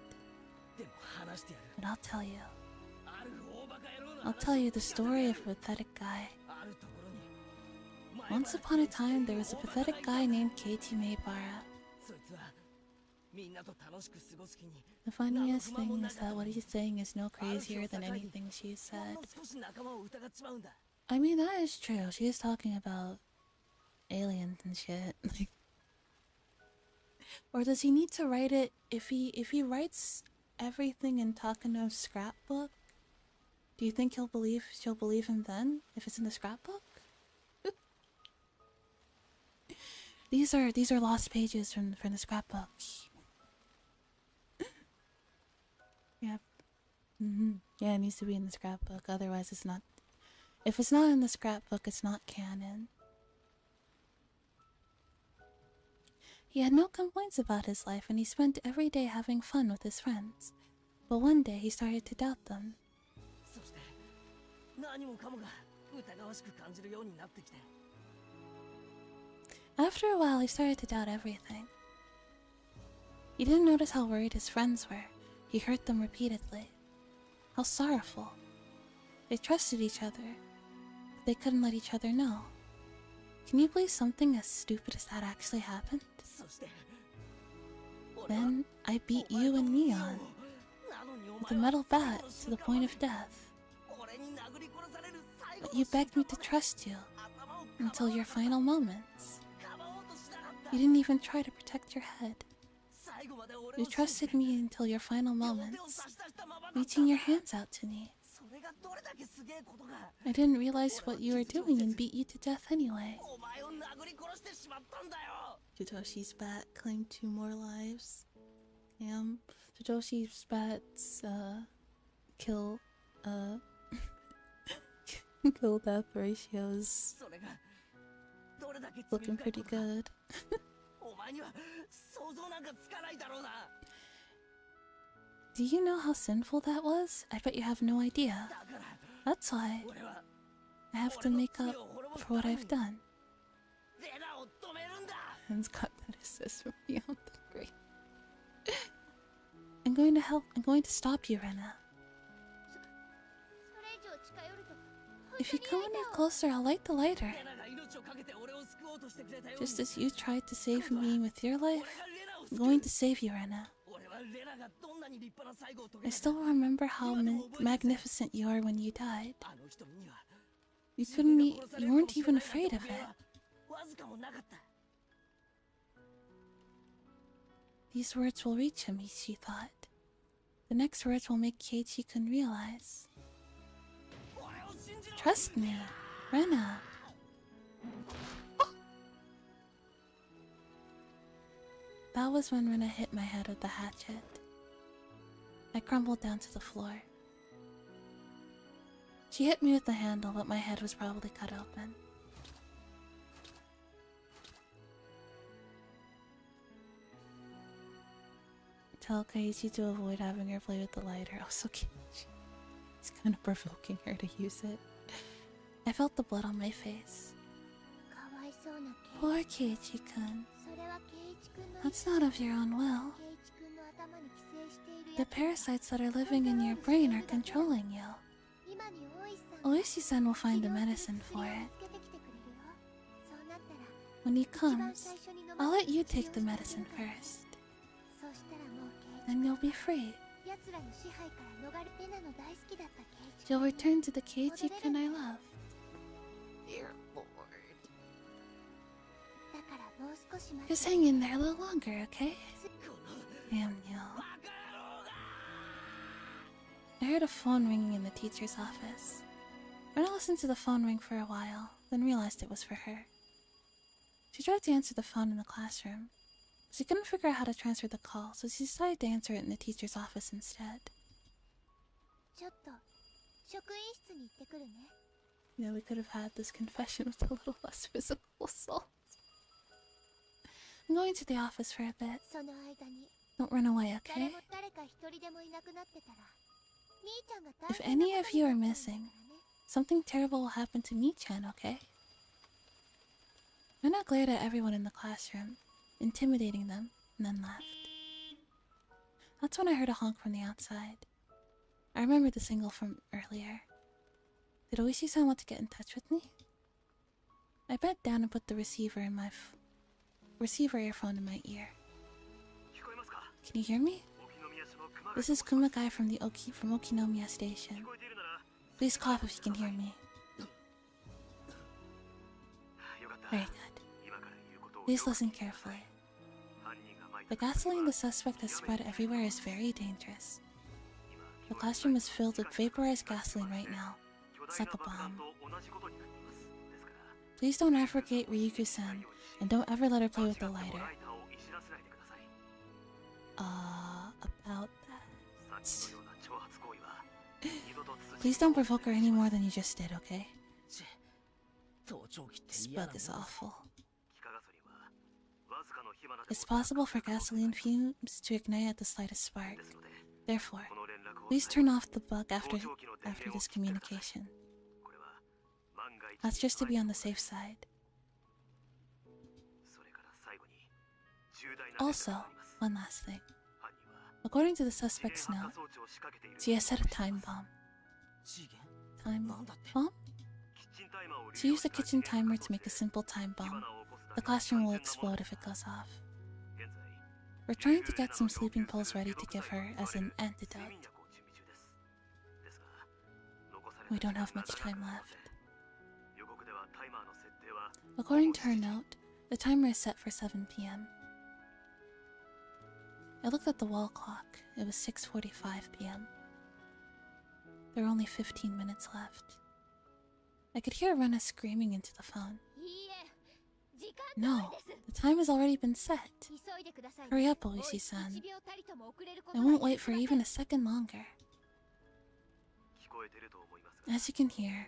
But I'll tell you. I'll tell you the story of a pathetic guy. Once upon a time, there was a pathetic guy named Keiichi Maebara. The funniest thing is that what he's saying is no crazier than anything she said. I mean, that is true. She is talking about aliens and shit. Or does he need to write it if he writes everything in Takano's scrapbook? Do you think she'll believe him then if it's in the scrapbook? These are lost pages from the scrapbook. Yep. Yeah, it needs to be in the scrapbook. Otherwise, it's not. If it's not in the scrapbook, it's not canon. He had no complaints about his life, and he spent every day having fun with his friends. But one day, he started to doubt them. After a while, he started to doubt everything. He didn't notice how worried his friends were. He hurt them repeatedly. How sorrowful. They trusted each other, but they couldn't let each other know. Can you believe something as stupid as that actually happened? Then I beat you and Neon with a metal bat to the point of death. But you begged me to trust you until your final moments. You didn't even try to protect your head. You trusted me until your final moments, reaching your hands out to me. I didn't realize what you were doing and beat you to death anyway. Satoshi's bat claimed 2 more lives. Damn. Satoshi's bat's kill death ratios looking pretty good. Do you know how sinful that was? I bet you have no idea. That's why I have to make up for what I've done. And Scott that assist from beyond the grave. I'm going to help. I'm going to stop you, Rena. If you come any closer, I'll light the lighter. Just as you tried to save me with your life, I'm going to save you, Rena. I still remember how magnificent you are when you died. You weren't even afraid of it. These words will reach him, she thought. The next words will make Keiichi-kun realize. Trust me, Rena. Oh! That was when Rena hit my head with the hatchet. I crumbled down to the floor. She hit me with the handle, but my head was probably cut open. Tell Keiichi to avoid having her play with the lighter. Oh, so cute. It's kind of provoking her to use it. I felt the blood on my face. Poor Keiichi-kun. That's not of your own will. The parasites that are living in your brain are controlling you. Oishi-san will find the medicine for it. When he comes, I'll let you take the medicine first. Then you'll be free. You'll return to the Keiichi-kun I love. Dear Lord. Just hang in there a little longer, okay? Damn you. I heard a phone ringing in the teacher's office. Rena listened to the phone ring for a while, then realized it was for her. She tried to answer the phone in the classroom. She couldn't figure out how to transfer the call, so she decided to answer it in the teacher's office instead. Yeah, we could have had this confession with a little less physical assault. I'm going to the office for a bit. Don't run away, okay? If any of you are missing, something terrible will happen to Mi-chan, okay? Rena glared at everyone in the classroom, intimidating them, and then left. That's when I heard a honk from the outside. I remembered the signal from earlier. Did Oishi-san want to get in touch with me? I bent down and put the receiver earphone in my ear. Can you hear me? This is Kumagai from Okinomiya Station. Please cough if you can hear me. Very good. Please listen carefully. The gasoline the suspect has spread everywhere is very dangerous. The classroom is filled with vaporized gasoline right now. It's like a bomb. Please don't abrogate Ryuku-san, and don't ever let her play with the lighter. About that. Please don't provoke her any more than you just did, okay? This bug is awful. It's possible for gasoline fumes to ignite at the slightest spark. Therefore, please turn off the bug after this communication. That's just to be on the safe side. Also, one last thing. According to the suspect's note, she has set a time bomb. Time bomb? She used a kitchen timer to make a simple time bomb. The classroom will explode if it goes off. We're trying to get some sleeping pills ready to give her as an antidote. We don't have much time left. According to her note, the timer is set for 7 p.m. I looked at the wall clock. It was 6:45 p.m. There were only 15 minutes left. I could hear Rena screaming into the phone. No, the time has already been set. Hurry up, Oishi-san. I won't wait for even a second longer. As you can hear,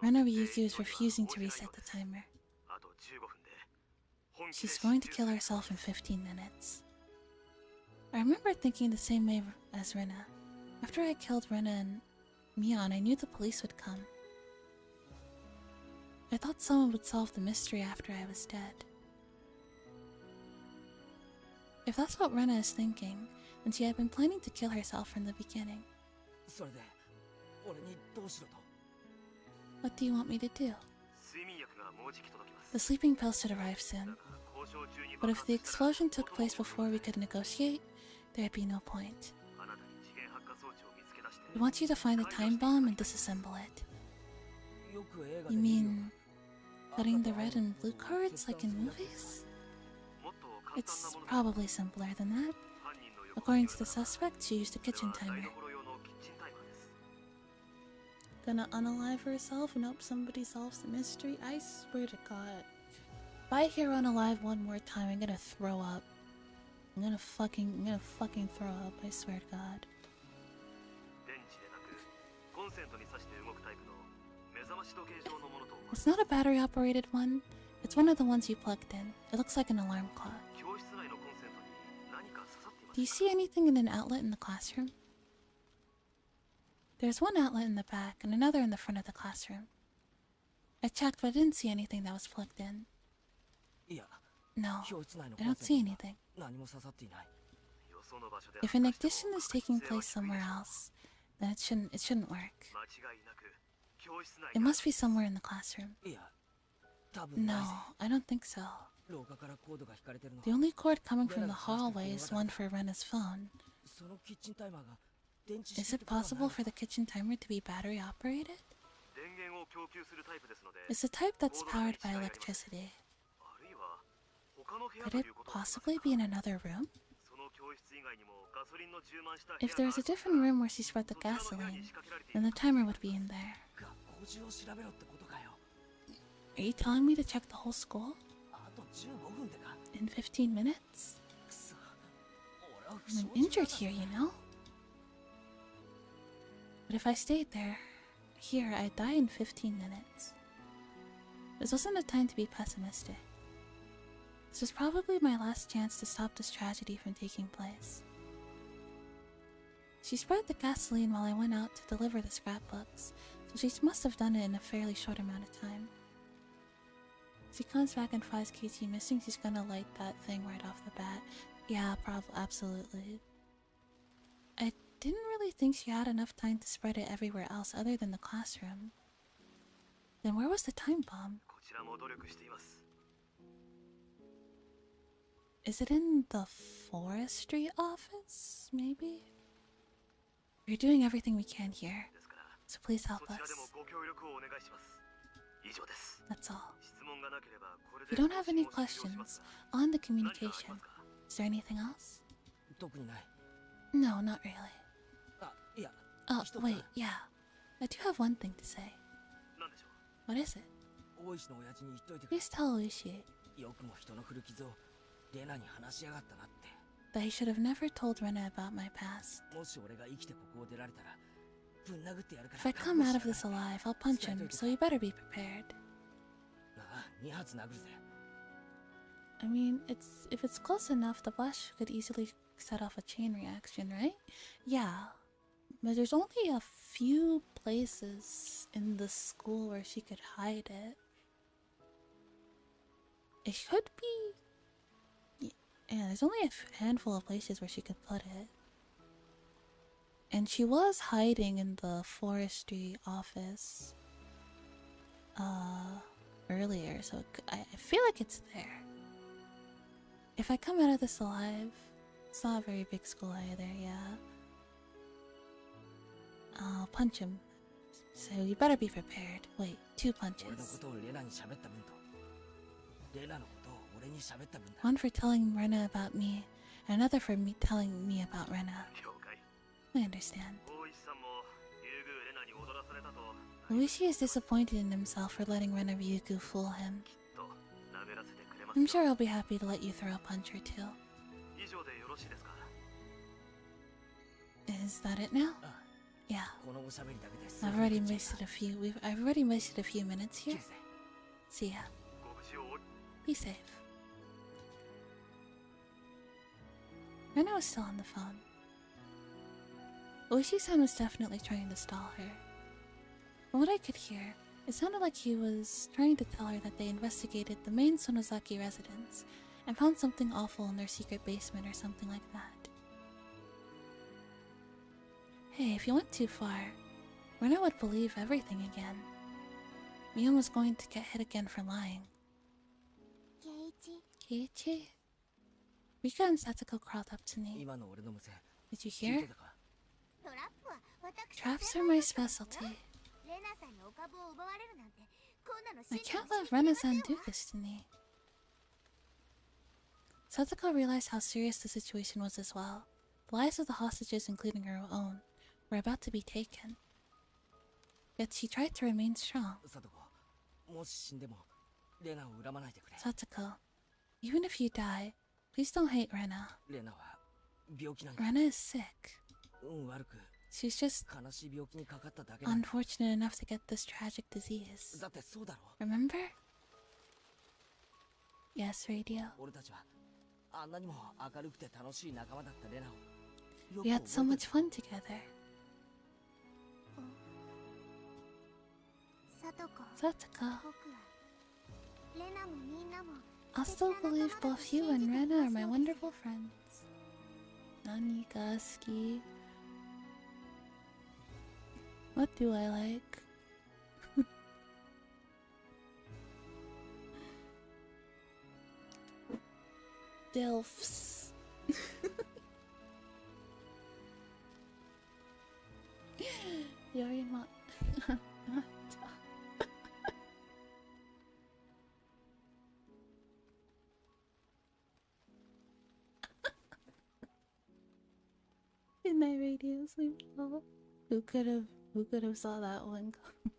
Rena Ryugu is refusing to reset the timer. She's going to kill herself in 15 minutes. I remember thinking the same way as Rena. After I killed Rena and Mion, I knew the police would come. I thought someone would solve the mystery after I was dead. If that's what Rena is thinking, then she had been planning to kill herself from the beginning. What do you want me to do? The sleeping pills should arrive soon. But if the explosion took place before we could negotiate, there'd be no point. We want you to find the time bomb and disassemble it. You mean cutting the red and blue cards like in movies? It's probably simpler than that. According to the suspect, she used a kitchen timer. Gonna unalive herself and hope somebody solves the mystery? I swear to God. If I hear unalive one more time, I'm gonna throw up. I'm gonna fucking throw up, I swear to God. It's not a battery-operated one. It's one of the ones you plugged in. It looks like an alarm clock. Do you see anything in an outlet in the classroom? There's one outlet in the back and another in the front of the classroom. I checked, but I didn't see anything that was plugged in. No, I don't see anything. If an ignition is taking place somewhere else, then it shouldn't work. It must be somewhere in the classroom. No, I don't think so. The only cord coming from the hallway is one for Rena's phone. Is it possible for the kitchen timer to be battery operated? It's a type that's powered by electricity. Could it possibly be in another room? If there's a different room where she spread the gasoline, then the timer would be in there. Are you telling me to check the whole school? In 15 minutes? I'm injured here, you know? But if I stayed here, I'd die in 15 minutes. This wasn't a time to be pessimistic. This was probably my last chance to stop this tragedy from taking place. She spread the gasoline while I went out to deliver the scrapbooks, so she must have done it in a fairly short amount of time. If she comes back and finds KT missing, she's gonna light that thing right off the bat. Yeah, absolutely. I didn't really think she had enough time to spread it everywhere else other than the classroom. Then where was the time bomb? Is it in the forestry office, maybe? We're doing everything we can here, so please help us. That's all. If you don't have any questions, on the communication, is there anything else? No, not really. Oh, wait, yeah. I do have one thing to say. What is it? Please tell Oishi that he should have never told Rena about my past. If I come out of this alive, I'll punch him, so you better be prepared. I mean, if it's close enough, the blast could easily set off a chain reaction, right? Yeah, but there's only a few places in the school where she could hide it. It could be... Yeah, there's only a handful of places where she could put it. And she was hiding in the forestry office earlier, so I feel like it's there. If I come out of this alive, it's not a very big school either, yeah. I'll punch him, so you better be prepared. Wait, 2 punches. One for telling Rena about me, and another for telling me about Rena. I understand. Oishi is disappointed in himself for letting Rena Ryugu fool him. I'm sure he'll be happy to let you throw a punch or two. Is that it now? Yeah. I've already wasted a few minutes here. See ya. Be safe. Rena was still on the phone. Oishi-san was definitely trying to stall her. From what I could hear, it sounded like he was trying to tell her that they investigated the main Sonozaki residence and found something awful in their secret basement or something like that. Hey, if you went too far, Rena would believe everything again. Mion was going to get hit again for lying. Keiichi? Rika and Satsuko crawled up to me. Did you hear? Traps are my specialty. I can't let Rena-san do this to me. Satsuko realized how serious the situation was as well. The lives of the hostages, including her own, were about to be taken. Yet she tried to remain strong. Satsuko, even if you die, please don't hate Rena. Rena is sick. She's just unfortunate enough to get this tragic disease. Remember? Yes, radio. We had so much fun together. Satoko. I'll still believe both you and Rena are my wonderful friends. Nanigaski. What do I like? Delphs. Yorima. In my radio sleep. Who could have saw that one come?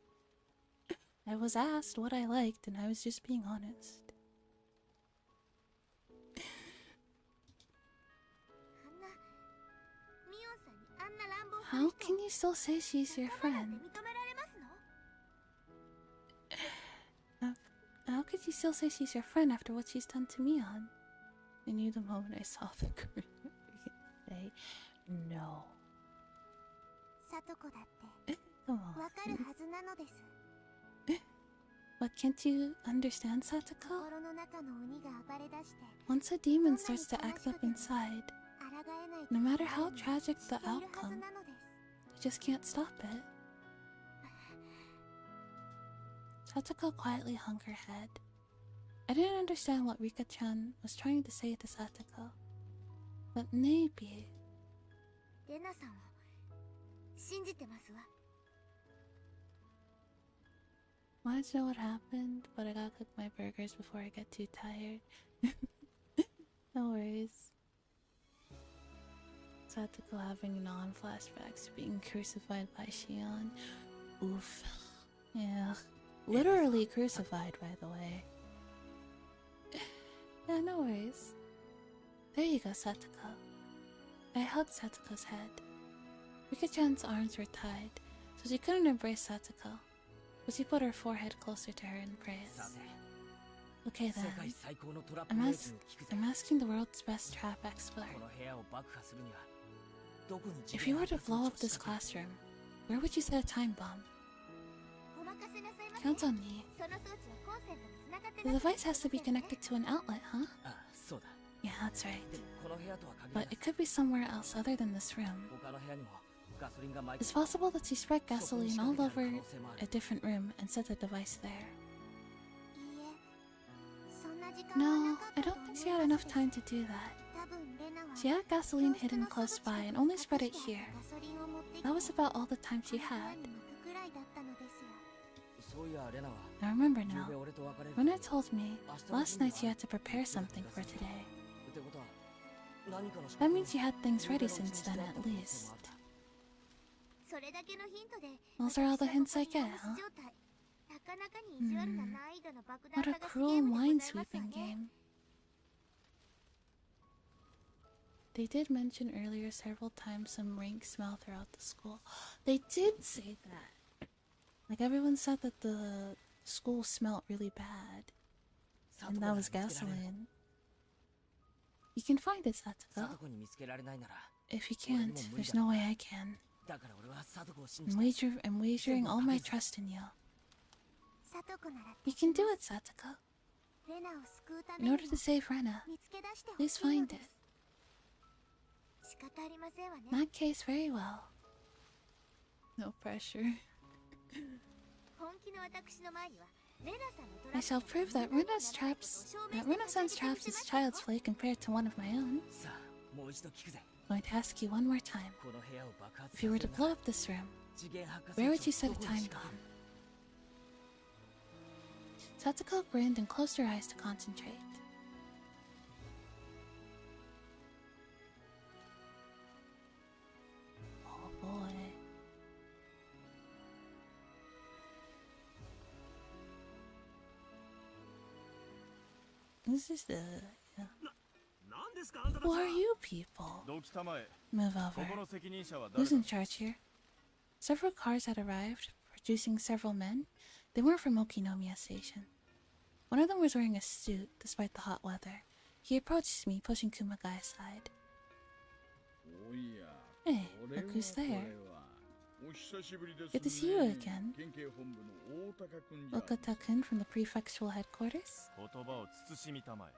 I was asked what I liked and I was just being honest. How can you still say she's your friend? How could you still say she's your friend after what she's done to me on? I knew the moment I saw the Korean say no. Come on. What, can't you understand, Satoko? Once a demon starts to act up inside, no matter how tragic the outcome, you just can't stop it. Satoko quietly hung her head. I didn't understand what Rika-chan was trying to say to Satoko, but maybe... Wanted to know what happened, but I gotta cook my burgers before I get too tired. No worries. Satoko having non-flashbacks to being crucified by Shion. Oof. Yeah. Literally crucified, by the way. Yeah, no worries. There you go, Satoko. I hugged Satoko's head. Rika-chan's arms were tied, so she couldn't embrace Satoko, but she put her forehead closer to her in praise. Okay then, I'm asking the world's best trap expert. If you were to blow up this classroom, where would you set a time bomb? Count on me. The device has to be connected to an outlet, huh? Yeah, that's right. But it could be somewhere else other than this room. It's possible that she spread gasoline all over a different room and set the device there. No, I don't think she had enough time to do that. She had gasoline hidden close by and only spread it here. That was about all the time she had. I remember now. Rena told me last night she had to prepare something for today. That means she had things ready since then, at least. Those are all the hints I get, huh? What a cruel minesweeping game. They did mention earlier several times some rank smell throughout the school. They did say that. Like, everyone said that the school smelled really bad. And that was gasoline. You can find it, Satoko. If you can't, there's no way I can. I'm wagering all my trust in you. You can do it, Satoko. In order to save Rena, please find it. In that case, very well. No pressure. I shall prove that Rena-san's traps is child's play compared to one of my own. I'm going to ask you one more time. If you were to blow up this room, where would you set a time bomb? Satoko grinned and closed her eyes to concentrate. Oh boy. This is the... Who are you people? Move over. Who's in charge here? Several cars had arrived, producing several men. They weren't from Okinomiya Station. One of them was wearing a suit, despite the hot weather. He approached me, pushing Kumagai aside. Hey, look who's there. Good to see you again. Okata-kun from the prefectural headquarters?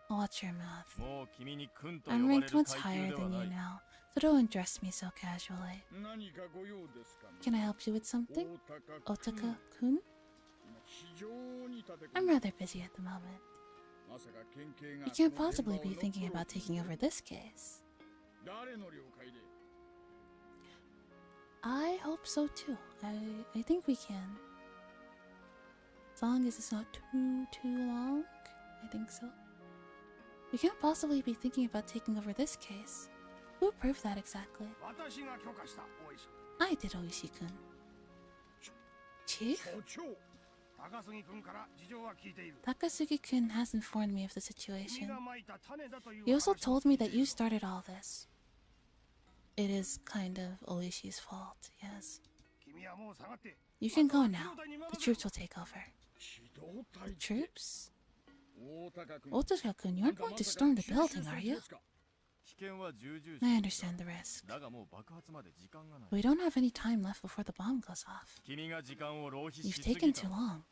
Watch your mouth. I'm ranked much higher than you now, so don't address me so casually. Can I help you with something? Otaka-kun? I'm rather busy at the moment. You can't possibly be thinking about taking over this case. I hope so too. I think we can. As long as it's not too long, I think so. We can't possibly be thinking about taking over this case. Who approved that exactly? I did, Oishi-kun. Chief? Takasugi-kun has informed me of the situation. He also told me that you started all this. It is kind of Oishi's fault, yes. You can go now. The troops will take over. The troops? Otaka-kun, you aren't going to storm the building, are you? I understand the risk. We don't have any time left before the bomb goes off. You've taken too long.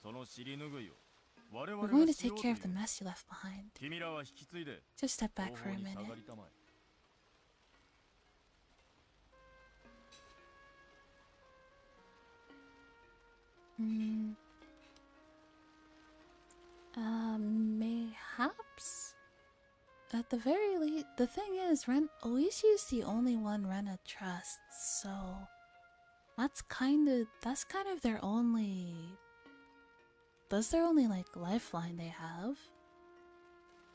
We're going to take care of the mess you left behind. Just step back for a minute. Mayhaps? At the very least, the thing is, Oishi is the only one Rena trusts, so that's kind of their only, like lifeline they have.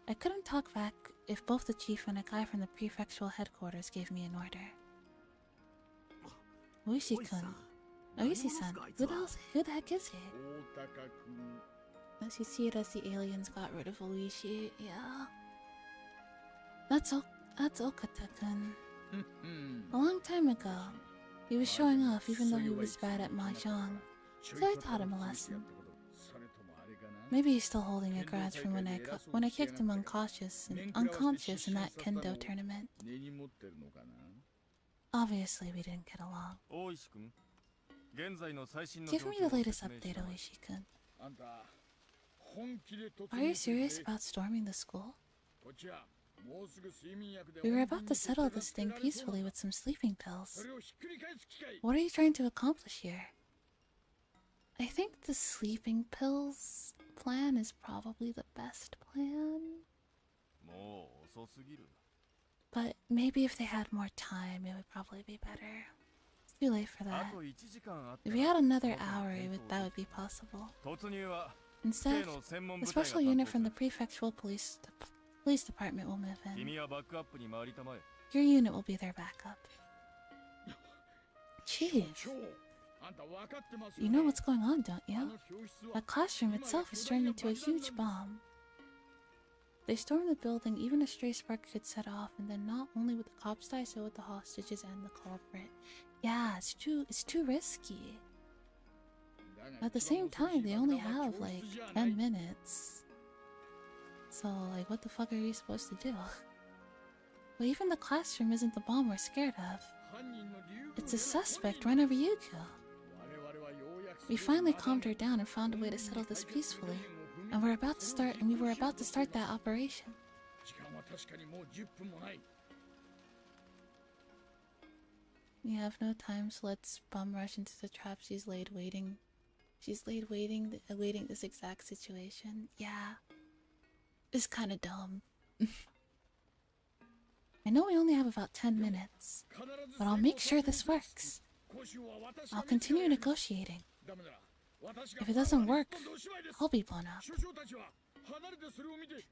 I couldn't talk back if both the chief and a guy from the prefectural headquarters gave me an order. Oishi-kun. Oishi-san, who the heck is he? As you see it as the aliens got rid of Oishi, yeah. That's Okata-kun. A long time ago, he was showing off even though he was bad at mahjong, so I taught him a lesson. Maybe he's still holding a grudge from when I kicked him unconscious in that kendo tournament. Obviously, we didn't get along. Give me the latest update, Oishi-kun. Are you serious about storming the school? We were about to settle this thing peacefully with some sleeping pills. What are you trying to accomplish here? I think the sleeping pills plan is probably the best plan. But maybe if they had more time, it would probably be better. It's too late for that. If we had another hour, that would be possible. Instead, the special unit from the prefectural police department will move in. Your unit will be their backup. Chief, you know what's going on, don't you? That classroom itself is turned into a huge bomb. They stormed the building, even a stray spark could set off, and then not only would the cops die, so would the hostages and the culprit. Yeah, it's too risky. At the same time, they only have like 10 minutes. So, like, what the fuck are we supposed to do? Well, even the classroom isn't the bomb we're scared of. It's a suspect, Rena Ryuko. We finally calmed her down and found a way to settle this peacefully. And we were about to start that operation. We have no time, so let's bum rush into the trap she's laid waiting. She's laid waiting, awaiting this exact situation. Yeah. It's kinda dumb. I know we only have about 10 minutes, but I'll make sure this works. I'll continue negotiating. If it doesn't work, I'll be blown up.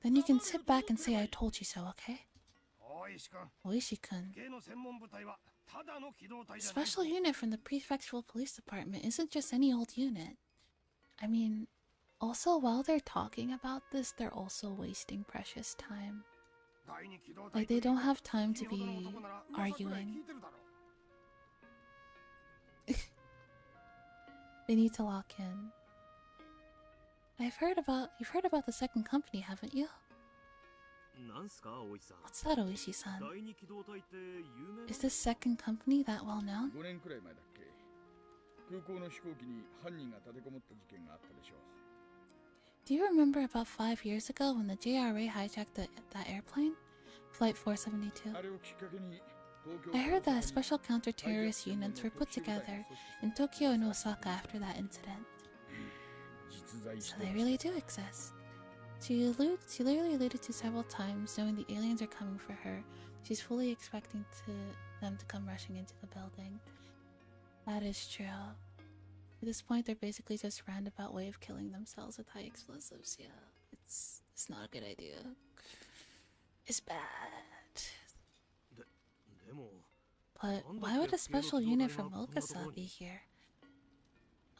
Then you can sit back and say I told you so, okay? Oishi-kun. The special unit from the prefectural police department isn't just any old unit. I mean, also while they're talking about this, they're also wasting precious time. Like, they don't have time to be arguing. They need to lock in. You've heard about the second company, haven't you? What's that, Oishi-san? Is this second company that well known? Do you remember about 5 years ago when the JRA hijacked that airplane? Flight 472. I heard that special counter-terrorist units were put together in Tokyo and Osaka after that incident. So they really do exist. She literally alluded to several times, knowing the aliens are coming for her. She's fully expecting them to come rushing into the building. That is true. At this point, they're basically just a roundabout way of killing themselves with high explosives. Yeah, it's not a good idea. It's bad. But why would a special unit from Okasa be here?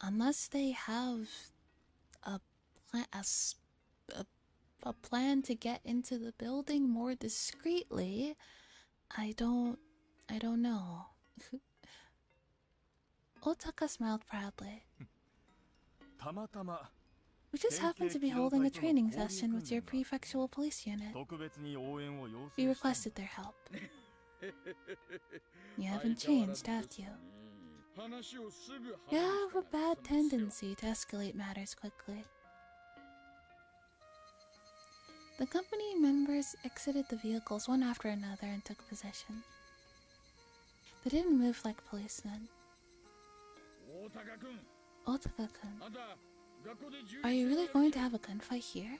Unless they have a plan to get into the building more discreetly, I don't know. Otaka smiled proudly. We just happened to be holding a training session with your prefectural police unit. We requested their help. You haven't changed, have you? You have a bad tendency to escalate matters quickly. The company members exited the vehicles one after another and took position. They didn't move like policemen. Otaka-kun, are you really going to have a gunfight here?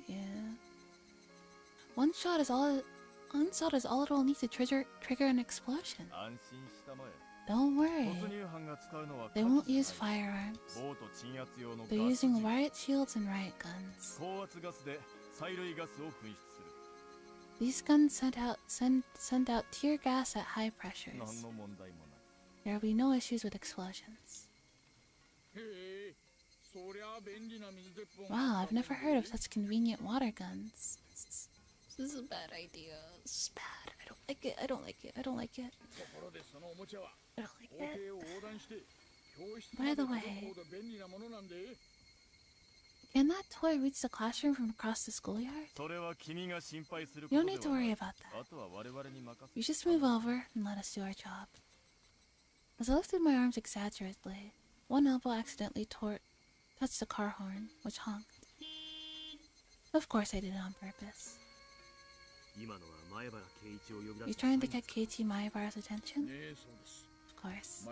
Yeah. One shot is all it'll need to trigger an explosion. Don't worry. They won't use firearms. They're using riot shields and riot guns. These guns send out tear gas at high pressures. There will be no issues with explosions. Wow, I've never heard of such convenient water guns. This is a bad idea. This is bad. I don't like it. I don't like it. I don't like it. I don't like it. By the way, can that toy reach the classroom from across the schoolyard? You don't need to worry about that. You just move over and let us do our job. As I lifted my arms exaggerately, one elbow accidentally touched the car horn, which honked. Of course I did it on purpose. You're trying to get Keiichi Maebara's attention? Of course.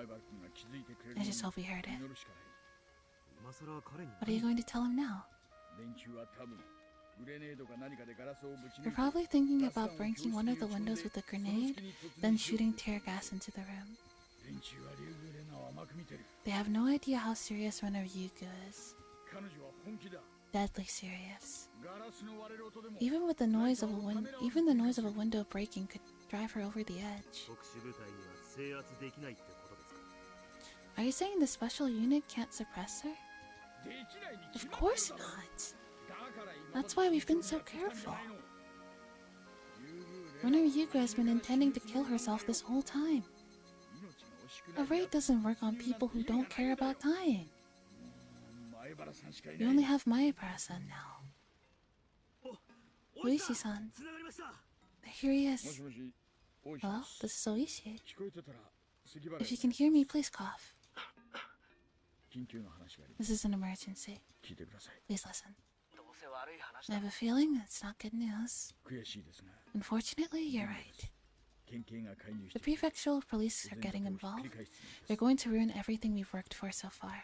I just hope he heard it. What are you going to tell him now? You're probably thinking about breaking one of the windows with a grenade, then shooting tear gas into the room. They have no idea how serious Runner Ryugu is. Deadly serious. Even the noise of a window breaking could drive her over the edge. Are you saying the special unit can't suppress her? Of course not. That's why we've been so careful. Runner Ryugu has been intending to kill herself this whole time. A raid doesn't work on people who don't care about dying. We only have Maebara-san now. Oishi-san. Here he is. Hello, this is Oishi. If you can hear me, please cough. This is an emergency. Please listen. I have a feeling it's not good news. Unfortunately, you're right. The prefectural police are getting involved. They're going to ruin everything we've worked for so far.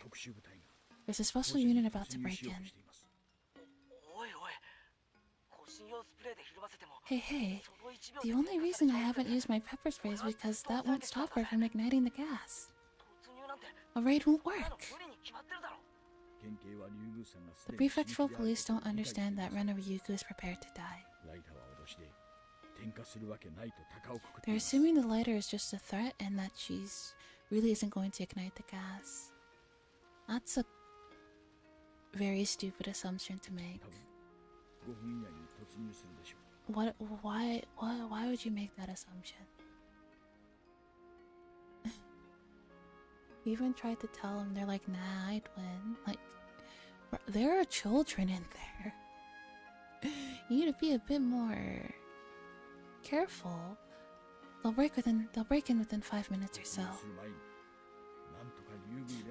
There's a special unit about to break in. Hey, the only reason I haven't used my pepper spray is because that won't stop her from igniting the gas. A raid won't work. The prefectural police don't understand that Runner Ryugu is prepared to die. They're assuming the lighter is just a threat and that she's really isn't going to ignite the gas. That's a very stupid assumption to make. Why would you make that assumption? We even tried to tell them, they're like, nah, I'd win. Like, there are children in there. You need to be a bit more careful. They'll break in within 5 minutes or so.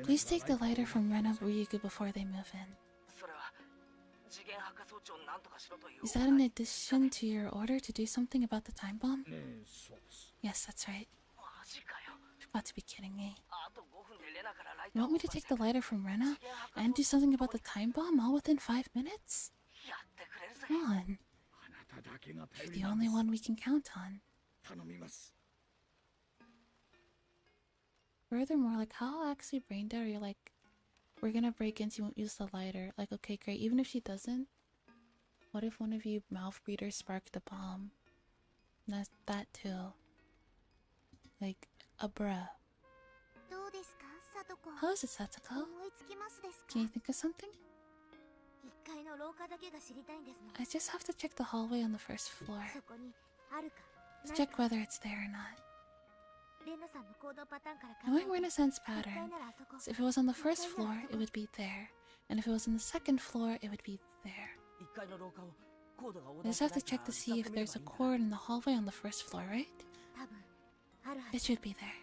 Please take the lighter from Rena Ryugu before they move in. Is that in addition to your order to do something about the time bomb? Yes, that's right. You've got to be kidding me. You want me to take the lighter from Rena and do something about the time bomb all within 5 minutes? Come on. You're the only one we can count on. Furthermore, like, how actually brain dead are you? Like, we're gonna break in, so you won't use the lighter. Like, okay, great. Even if she doesn't, what if one of you mouth breathers sparked the bomb? That's that too. Like, a bruh. How is it, Satoko? Can you think of something? I just have to check the hallway on the first floor. To check whether it's there or not. Knowing Renaissance pattern, so if it was on the first floor, it would be there. And if it was on the second floor, it would be there. I just have to check to see if there's a cord in the hallway on the first floor, right? It should be there.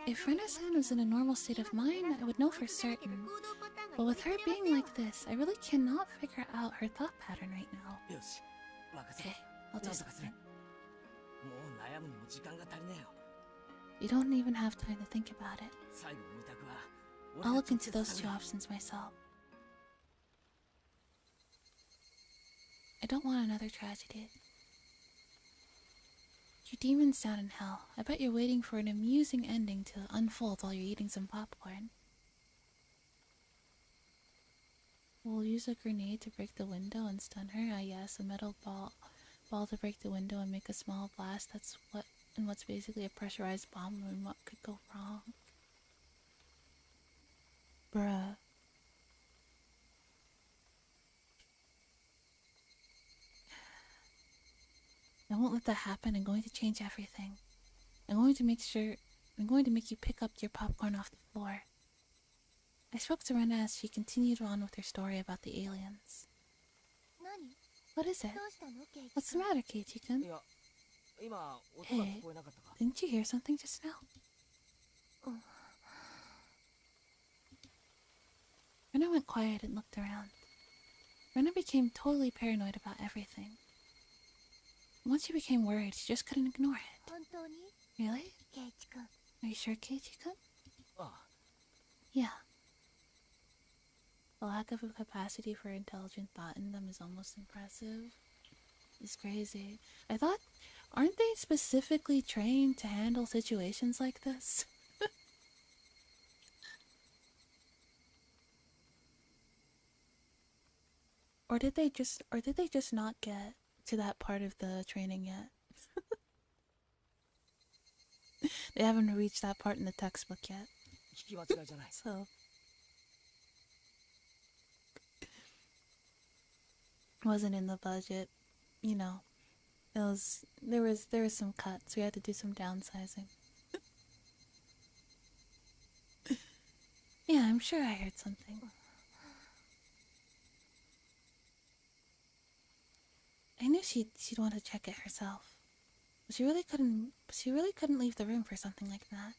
If Rena-san was in a normal state of mind, I would know for certain. But with her being like this, I really cannot figure out her thought pattern right now. Okay, I'll do something. You don't even have time to think about it. I'll look into those two options myself. I don't want another tragedy. You demons down in hell. I bet you're waiting for an amusing ending to unfold while you're eating some popcorn. We'll use a grenade to break the window and stun her. Ah yes, a metal ball to break the window and make a small blast. That's what's basically a pressurized bomb. And what could go wrong? Bruh. I won't let that happen. I'm going to change everything. I'm going to make you pick up your popcorn off the floor. I spoke to Rena as she continued on with her story about the aliens. What is it? What's the matter, Keiichi-kun? Hey, didn't you hear something just now? Rena went quiet and looked around. Rena became totally paranoid about everything. Once she became worried, she just couldn't ignore it. Really? Are you sure, Keiichi-kun? Yeah. The lack of a capacity for intelligent thought in them is almost impressive. It's crazy. I thought, aren't they specifically trained to handle situations like this? Or did they just not get to that part of the training yet? They haven't reached that part in the textbook yet. So wasn't in the budget, you know. There was some cuts. We had to do some downsizing. Yeah, I'm sure I heard something. I knew she'd want to check it herself. But she really couldn't leave the room for something like that.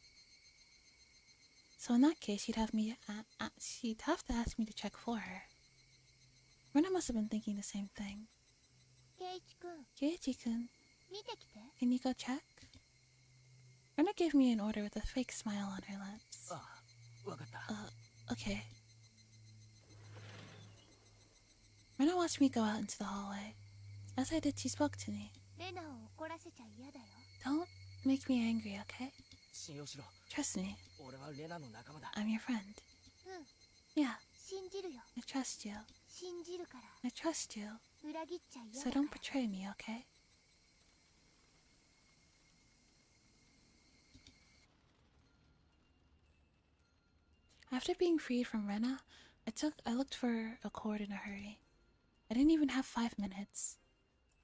So in that case, she'd have to ask me to check for her. Rena must have been thinking the same thing. Keiichi-kun, can you go check? Rena gave me an order with a fake smile on her lips. Okay. Rena watched me go out into the hallway. As I did, she spoke to me. Don't make me angry, okay? Trust me. I'm your friend. Yeah. I trust you. I trust you. So don't betray me, okay? After being freed from Rena, I looked for a cord in a hurry. I didn't even have 5 minutes.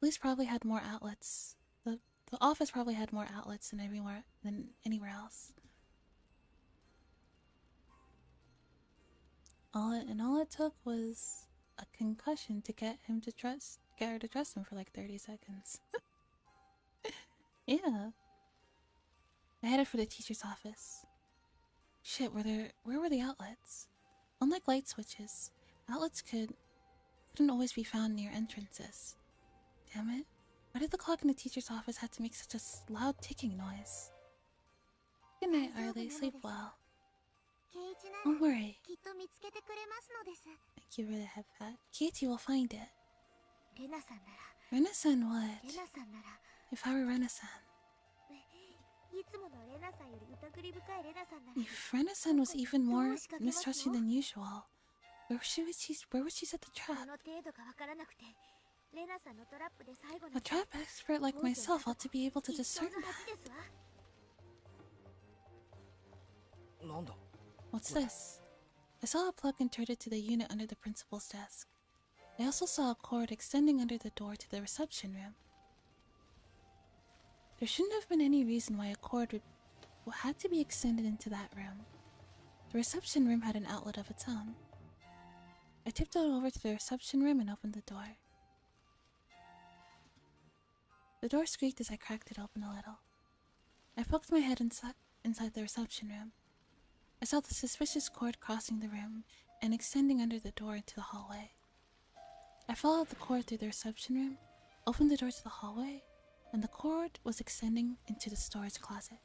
Police probably had more outlets. The office probably had more outlets than anywhere else. All it took was a concussion to get her to trust him for like 30 seconds. Yeah. I headed for the teacher's office. Shit, where were the outlets? Unlike light switches, outlets couldn't always be found near entrances. Damn it. Why did the clock in the teacher's office have to make such a loud ticking noise? Good night, Arlie. Sleep well. Don't worry. Thank you for the head pat. Katie will find it. Rena-san would. If I were Rena-san. If Rena-san was even more mistrusting than usual, where would she set the trap? A trap expert like myself ought to be able to discern that. What's this? I saw a plug inserted to the unit under the principal's desk. I also saw a cord extending under the door to the reception room. There shouldn't have been any reason why a cord had to be extended into that room. The reception room had an outlet of its own. I tiptoed over to the reception room and opened the door. The door squeaked as I cracked it open a little. I poked my head inside the reception room. I saw the suspicious cord crossing the room and extending under the door into the hallway. I followed the cord through the reception room, opened the door to the hallway, and the cord was extending into the storage closet.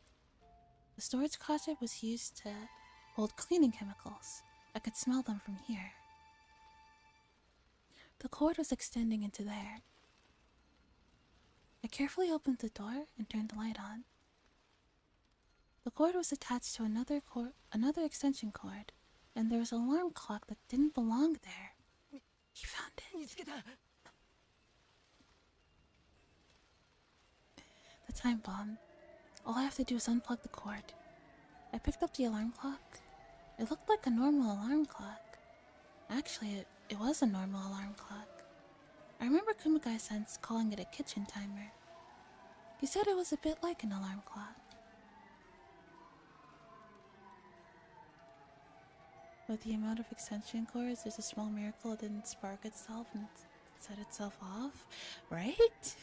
The storage closet was used to hold cleaning chemicals. I could smell them from here. The cord was extending into there. I carefully opened the door and turned the light on. The cord was attached to another extension cord, and there was an alarm clock that didn't belong there. He found it. The time bomb. All I have to do is unplug the cord. I picked up the alarm clock. It looked like a normal alarm clock. Actually, it was a normal alarm clock. I remember Kumagai-san calling it a kitchen timer. He said it was a bit like an alarm clock. With the amount of extension cords, there's a small miracle it didn't spark itself and set itself off, right?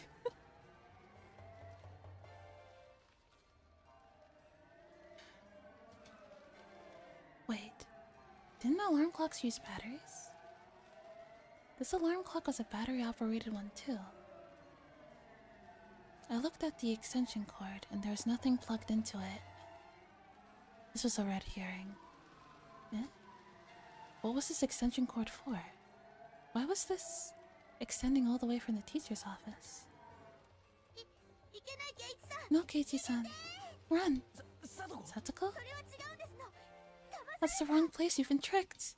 Wait, didn't alarm clocks use batteries? This alarm clock was a battery-operated one too. I looked at the extension cord and there was nothing plugged into it. This was a red herring. Eh? What was this extension cord for? Why was this extending all the way from the teacher's office? No, Keiichi-san. Run! Satoko? That's the wrong place, you've been tricked!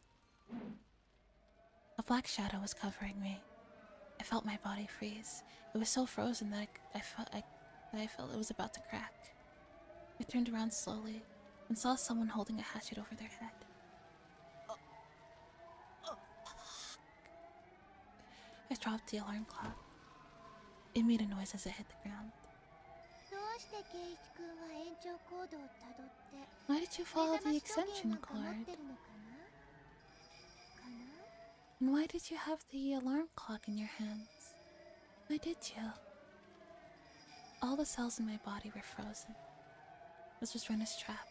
A black shadow was covering me. I felt my body freeze. It was so frozen that I felt it was about to crack. I turned around slowly and saw someone holding a hatchet over their head. I dropped the alarm clock. It made a noise as it hit the ground. Why did you follow the extension cord? And why did you have the alarm clock in your hands? Why did you? All the cells in my body were frozen. This was Rena's trap.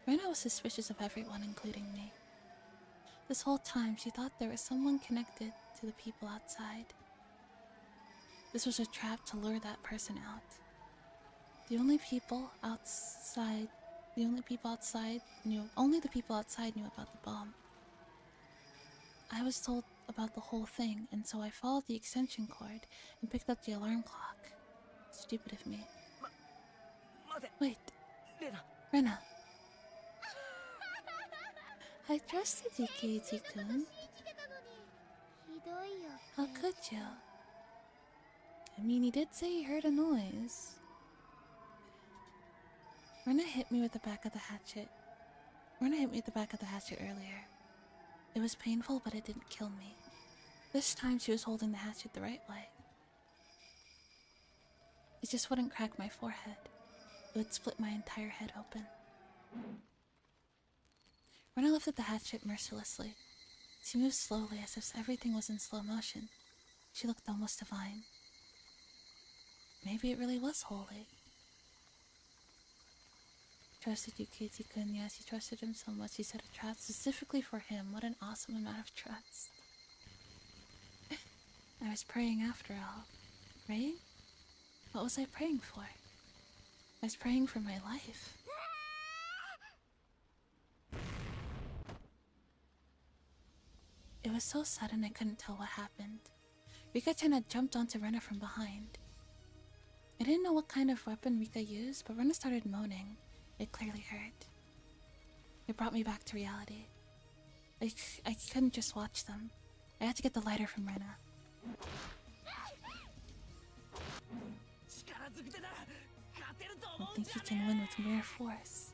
Rena was suspicious of everyone, including me. This whole time, she thought there was someone connected to the people outside. This was a trap to lure that person out. Only the people outside knew about the bomb. I was told about the whole thing, and so I followed the extension cord and picked up the alarm clock. Stupid of me. Wait, Rena. I trusted you, Keiichi-kun. How could you? I mean, he did say he heard a noise. Rena hit me with the back of the hatchet. Earlier. It was painful, but it didn't kill me. This time she was holding the hatchet the right way. It just wouldn't crack my forehead. It would split my entire head open. Rena lifted the hatchet mercilessly. She moved slowly as if everything was in slow motion. She looked almost divine. Maybe it really was holy. Trusted you, Katie-kun. Yes, you trusted him so much. He set a trap specifically for him. What an awesome amount of trust. I was praying after all. Praying? What was I praying for? I was praying for my life. It was so sudden I couldn't tell what happened. Rika-chan had jumped onto Rena from behind. I didn't know what kind of weapon Rika used, but Rena started moaning. It clearly hurt. It brought me back to reality. I couldn't just watch them. I had to get the lighter from Rena. I don't think he can win with mere force.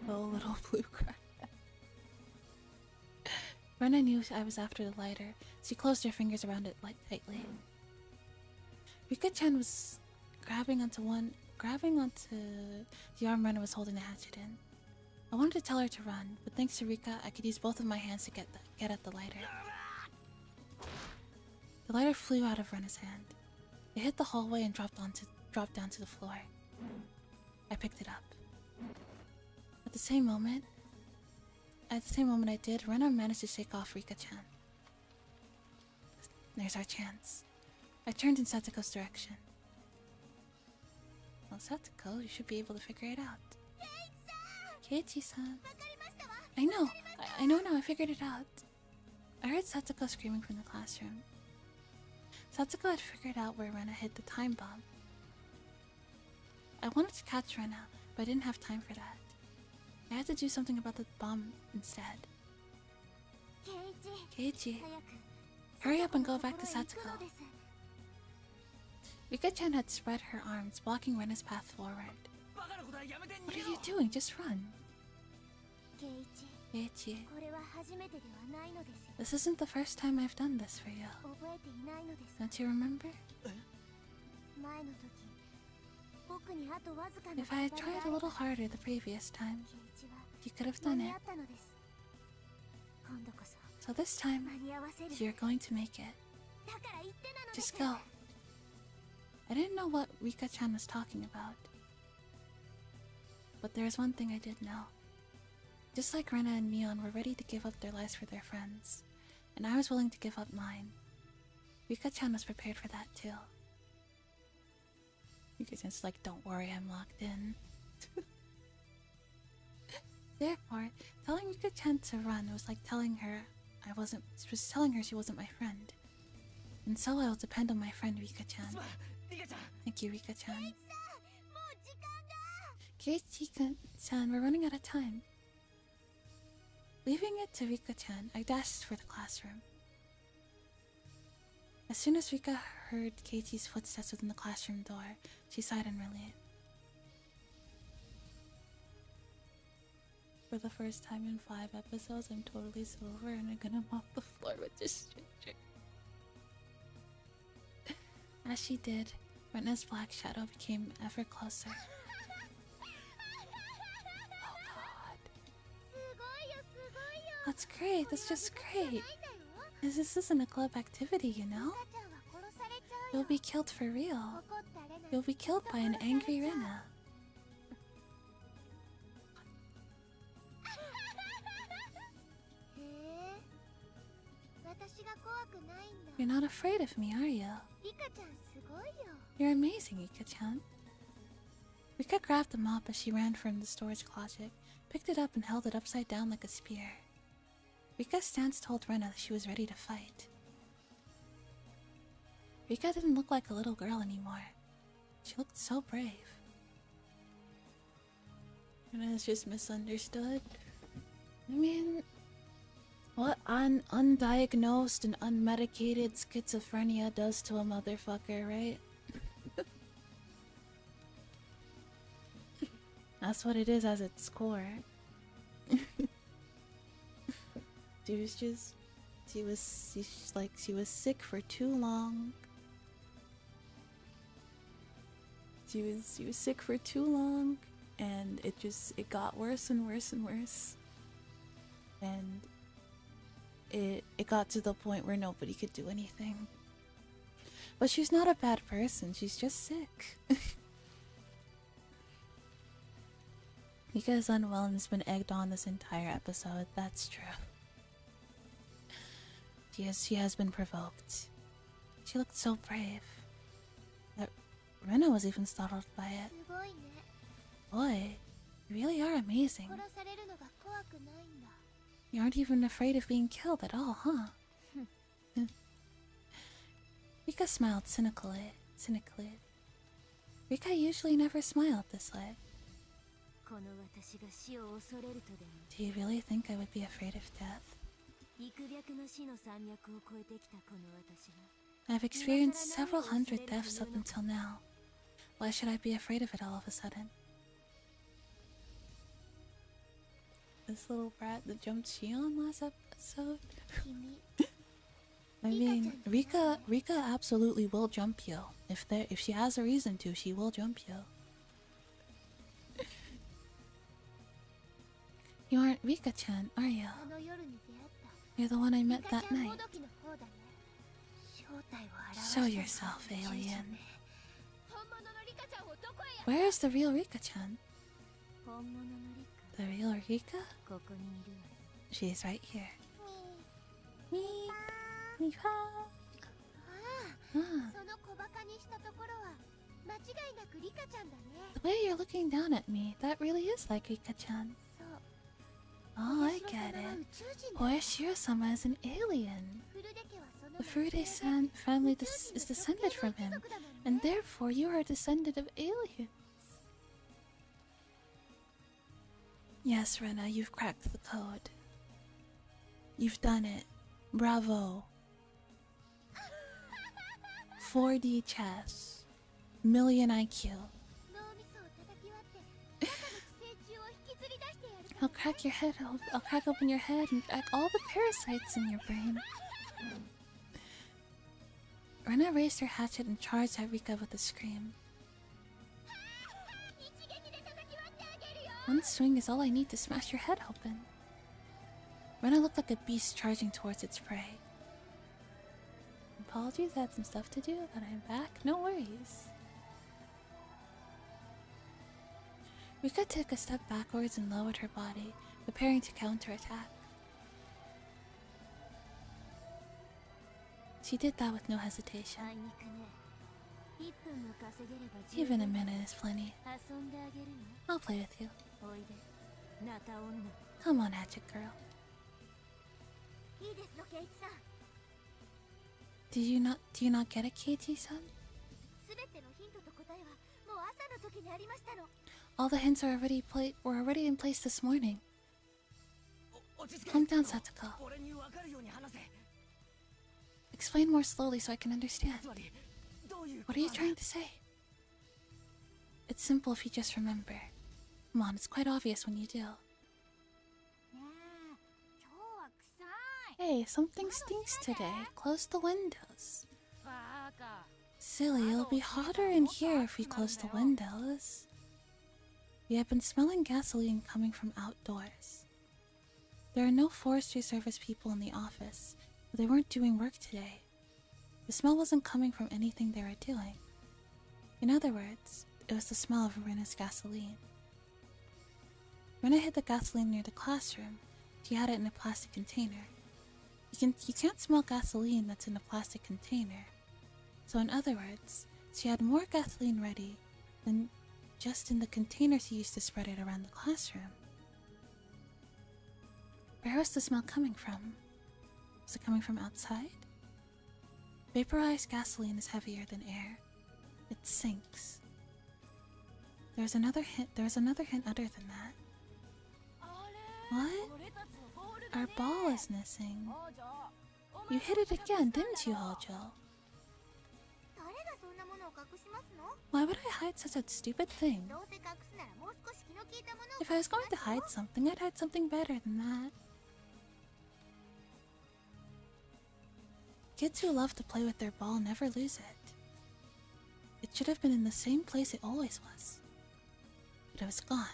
Oh, little blue crack. Rena knew I was after the lighter. She closed her fingers around it tightly. Rika-chan was grabbing onto the arm Rena was holding the hatchet in. I wanted to tell her to run, but thanks to Rika, I could use both of my hands to get at the lighter. The lighter flew out of Rena's hand. It hit the hallway and dropped down to the floor. I picked it up. At the same moment I did, Rena managed to shake off Rika-chan. There's our chance. I turned in Satoko's direction. Well, Satoko, you should be able to figure it out. Keiichi-san. I know now, I figured it out. I heard Satoko screaming from the classroom. Satoko had figured out where Rena hid the time bomb. I wanted to catch Rena, but I didn't have time for that. I had to do something about the bomb instead. Keiichi, hurry up and go back to Satoko. Rika-chan had spread her arms, blocking Rena's path forward. What are you doing? Just run. Keiichi, this isn't the first time I've done this for you. Don't you remember? If I had tried a little harder the previous time, you could have done it. So this time, you're going to make it. Just go. I didn't know what Rika-chan was talking about. But there was one thing I did know. Just like Rena and Neon were ready to give up their lives for their friends, and I was willing to give up mine. Rika-chan was prepared for that too. Rika-chan's like, don't worry, I'm locked in. Therefore, telling Rika-chan to run was like telling her she wasn't my friend. And so I will depend on my friend Rika-chan. Thank you, Rika-chan. Keiichi-chan, we're running out of time. Leaving it to Rika-chan, I dashed for the classroom. As soon as Rika heard Keiichi's footsteps within the classroom door, she sighed in relief. For the first time in 5 episodes, I'm totally sober and I'm gonna mop the floor with this ginger. As she did, Rena's black shadow became ever closer. Oh god. That's great, that's just great. This isn't a club activity, you know? You'll be killed for real. You'll be killed by an angry Rena. You're not afraid of me, are you? You're amazing, Rika-chan. Rika grabbed the mop as she ran from the storage closet, picked it up and held it upside down like a spear. Rika's stance told Rena that she was ready to fight. Rika didn't look like a little girl anymore. She looked so brave. Rena is just misunderstood. I mean, what undiagnosed and unmedicated schizophrenia does to a motherfucker, right? That's what it is as its core. She was sick for too long. She was sick for too long, and it got worse and worse and worse. And it got to the point where nobody could do anything. But she's not a bad person, she's just sick. Mika is unwell and has been egged on this entire episode, that's true. She has been provoked. She looked so brave. Rena was even startled by it. Boy, you really are amazing. You aren't even afraid of being killed at all, huh? Rika smiled cynically. Rika usually never smiled this way. Do you really think I would be afraid of death? I've experienced several hundred deaths up until now. Why should I be afraid of it all of a sudden? This little brat that jumped Shion last episode? I mean, Rika absolutely will jump you. If she has a reason to, she will jump you. You aren't Rika-chan, are you? You're the one I met that night. Show yourself, alien. Where is the real Rika-chan? The real Rika? She's right here. Me. The way you're looking down at me, that really is like Rika-chan. Oh, I get it. Oeshiro-sama is an alien. The Furude family is descended from him, and therefore you are a descendant of aliens. Yes, Rena, you've cracked the code. You've done it. Bravo. 4D chess. Million IQ. I'll crack your head. I'll crack open your head and crack all the parasites in your brain. Rena raised her hatchet and charged at Rika with a scream. One swing is all I need to smash your head open. Rena looked like a beast charging towards its prey. Apologies, I had some stuff to do, but I'm back. No worries. Rika took a step backwards and lowered her body, preparing to counterattack. She did that with no hesitation. Even a minute is plenty. I'll play with you. Come on, Hatchet Girl. Do you not get it, KT-san? All the hints are were already in place this morning. Calm down, Satsuko. Explain more slowly so I can understand. What are you trying to say? It's simple if you just remember. Come on, it's quite obvious when you do. Hey, something stinks today. Close the windows. Silly, it'll be hotter in here if we close the windows. We have been smelling gasoline coming from outdoors. There are no forestry service people in the office, but they weren't doing work today. The smell wasn't coming from anything they were doing. In other words, it was the smell of Rena's gasoline. Rena hid the gasoline near the classroom. She had it in a plastic container. You can't smell gasoline that's in a plastic container. So in other words, she had more gasoline ready than just in the container she used to spread it around the classroom. Where was the smell coming from? Was it coming from outside? Vaporized gasoline is heavier than air. It sinks. There's another hint other than that. What? Our ball is missing. You hit it again, didn't you, Hojo? Why would I hide such a stupid thing? If I was going to hide something, I'd hide something better than that. Kids who love to play with their ball never lose it. It should have been in the same place it always was. But it was gone.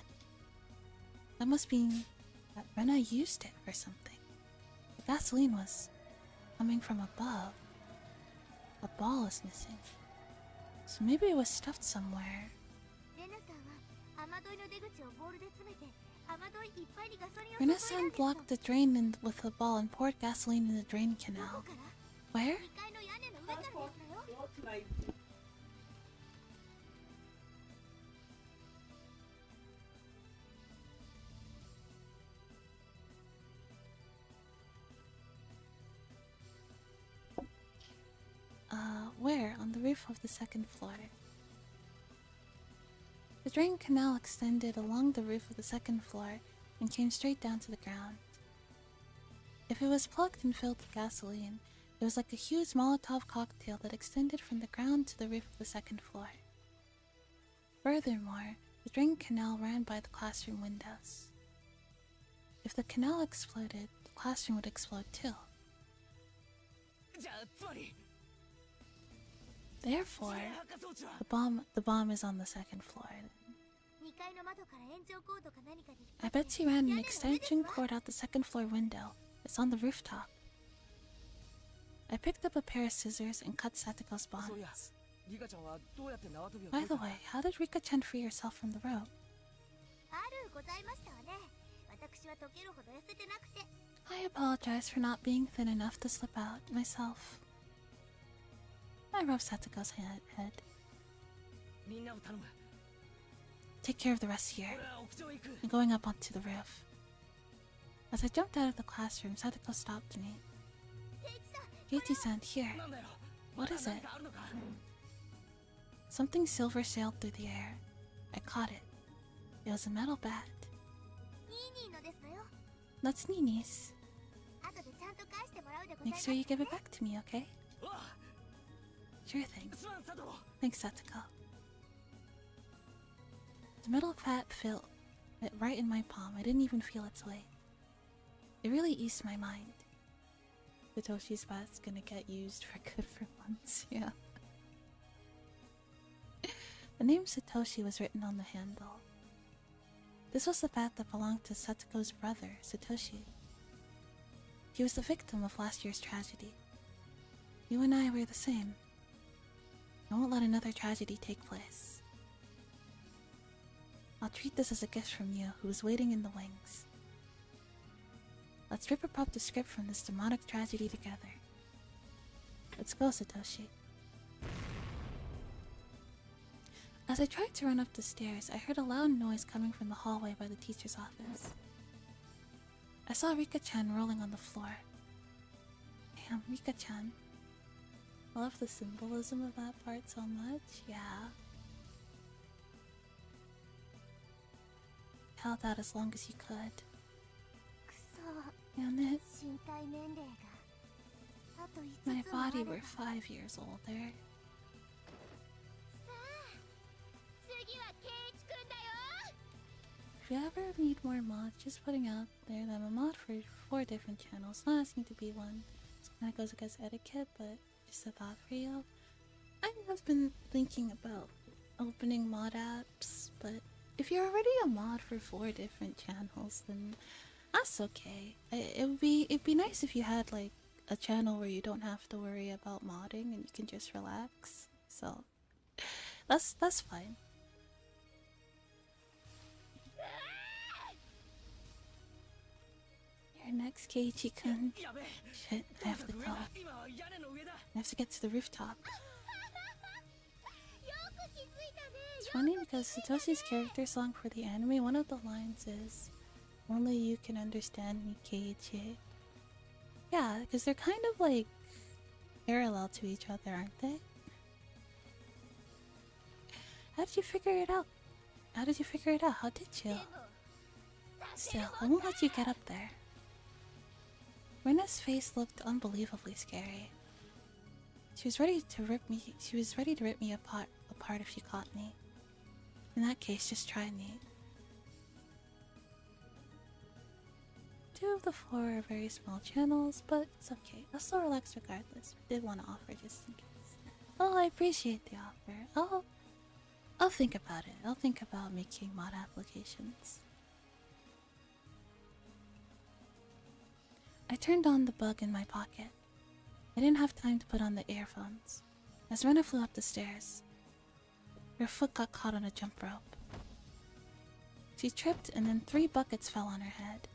That must mean that Rena used it for something. The gasoline was coming from above. A ball is missing. So maybe it was stuffed somewhere. Rena-san blocked the drain with a ball and poured gasoline in the drain canal. Where? Where? On the roof of the second floor. The drain canal extended along the roof of the second floor and came straight down to the ground. If it was plugged and filled with gasoline, it was like a huge Molotov cocktail that extended from the ground to the roof of the second floor. Furthermore, the drain canal ran by the classroom windows. If the canal exploded, the classroom would explode too. Therefore, the bomb is on the second floor. I bet she ran an extension cord out the second floor window. It's on the rooftop. I picked up a pair of scissors and cut Satoko's bonds. By the way, how did Rika-chan free herself from the rope? I apologize for not being thin enough to slip out myself. I rubbed Satoko's head. Take care of the rest here. I'm going up onto the roof. As I jumped out of the classroom, Satoko stopped me. Keiichi-san, here. What is it? Something silver sailed through the air. I caught it. It was a metal bat. That's Nini's. Make sure you give it back to me, okay? Sure thing. Thanks, Satoko. The metal bat fit right in my palm. I didn't even feel its weight. It really eased my mind. Satoshi's bat's gonna get used for good for months, yeah. The name Satoshi was written on the handle. This was the bat that belonged to Satoko's brother, Satoshi. He was the victim of last year's tragedy. You and I were the same. I won't let another tragedy take place. I'll treat this as a gift from you, who is waiting in the wings. Let's rip apart the script from this demonic tragedy together. Let's go, Satoshi. As I tried to run up the stairs, I heard a loud noise coming from the hallway by the teacher's office. I saw Rika-chan rolling on the floor. Damn, Rika-chan. I love the symbolism of that part so much, yeah. Held out as long as you could. Damn it. My body were 5 years older. If you ever need more mods, just putting out there that I'm a mod for 4 different channels. Not asking to be one. It kind of goes against etiquette, but just a thought for you. I have been thinking about opening mod apps, but if you're already a mod for 4 different channels, then that's okay. It'd be nice if you had like a channel where you don't have to worry about modding and you can just relax. So that's fine. You're next, Keiichi-kun. Shit, I have to go. I have to get to the rooftop. It's funny because Satoshi's character song for the anime, one of the lines is, "Only you can understand me, Keiichi." Yeah, because they're kind of like parallel to each other, aren't they? How did you figure it out? How did you? Still, I won't let you get up there. Rena's face looked unbelievably scary. She was ready to rip me apart if she caught me. In that case, just try me. 2 of the 4 are very small channels, but it's okay. I'll still relax regardless. I did want to offer just in case. Oh, I appreciate the offer. I'll think about it. I'll think about making mod applications. I turned on the bug in my pocket. I didn't have time to put on the earphones. As Rena flew up the stairs, her foot got caught on a jump rope. She tripped and then 3 buckets fell on her head.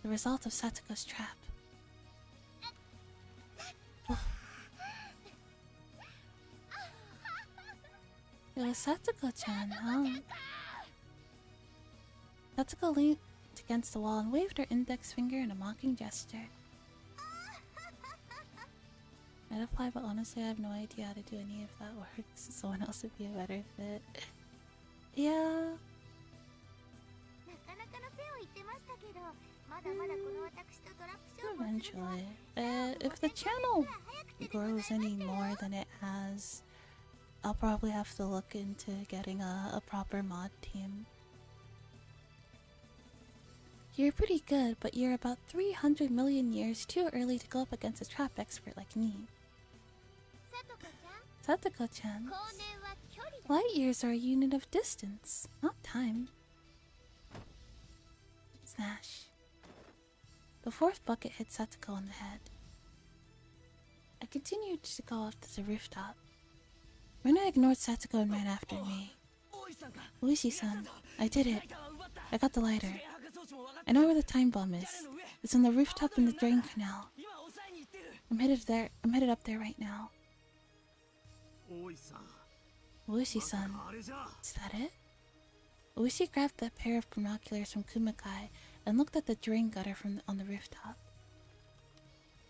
The result of Satoko's trap. It was Satoko-chan, huh? Satoko leaned against the wall and waved her index finger in a mocking gesture. I'd apply, but honestly I have no idea how to do any of that works. Someone else would be a better fit. Yeah. Eventually. If the channel grows any more than it has, I'll probably have to look into getting a proper mod team. You're pretty good, but you're about 300 million years too early to go up against a trap expert like me. Satoko-chan. Light years are a unit of distance, not time. Snash. The 4th bucket hit Satoko on the head. I continued to go up to the rooftop. Rena ignored Satoko and ran after me. Oishi-san, I did it. I got the lighter. I know where the time bomb is. It's on the rooftop in the drain canal. I'm headed up there right now. Oishi-san, is that it? Oishi grabbed a pair of binoculars from Kumakai and looked at the drain gutter on the rooftop.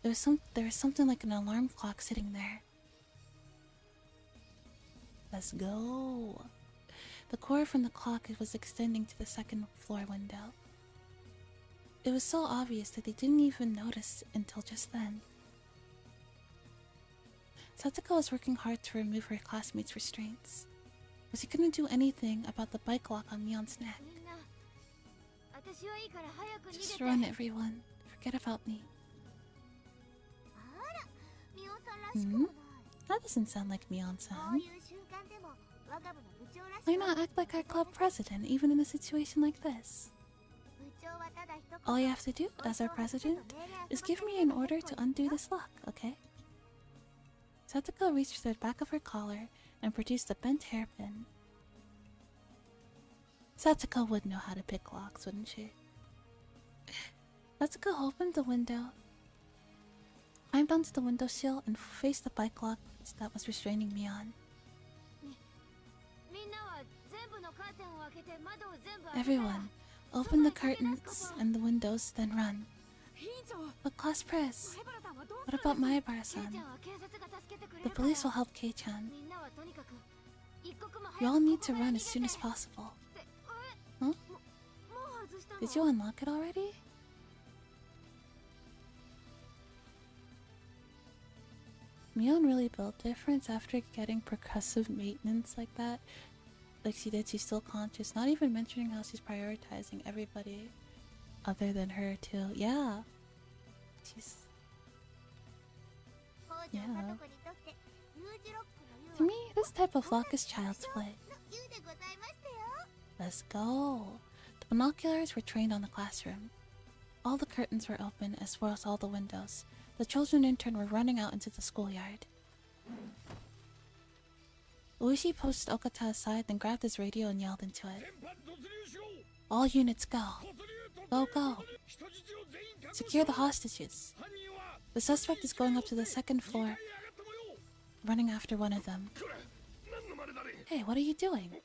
There was something like an alarm clock sitting there. Let's go. The cord from the clock was extending to the 2nd floor window. It was so obvious that they didn't even notice until just then. Satoko was working hard to remove her classmates' restraints, but she couldn't do anything about the bike lock on Mion's neck. Just run, everyone. Forget about me. Hmm? That doesn't sound like Mion-san. Why not act like our club president, even in a situation like this? All you have to do, as our president, is give me an order to undo this lock, okay? Satoko reached for the back of her collar and produced a bent hairpin. Satoko would know how to pick locks, wouldn't she? Satoko opened the window, climbed onto the windowsill, and faced the bike lock that was restraining Mion. Everyone, open the curtains and the windows, then run. But class press, what about Maebara-san? The police will help Kei-chan. You all need to run as soon as possible. Huh? Did you unlock it already? Mion really built difference after getting progressive maintenance like that. Like she did, she's still conscious, not even mentioning how she's prioritizing everybody other than her too. Yeah. Yeah. To me, this type of lock is child's play. Let's go. The binoculars were trained on the classroom. All the curtains were open as well as all the windows. The children in turn were running out into the schoolyard. Ueshi pushed Okata aside, then grabbed his radio and yelled into it. All units go. Go, go. Secure the hostages. The suspect is going up to the 2nd floor, running after one of them. Hey, what are you doing?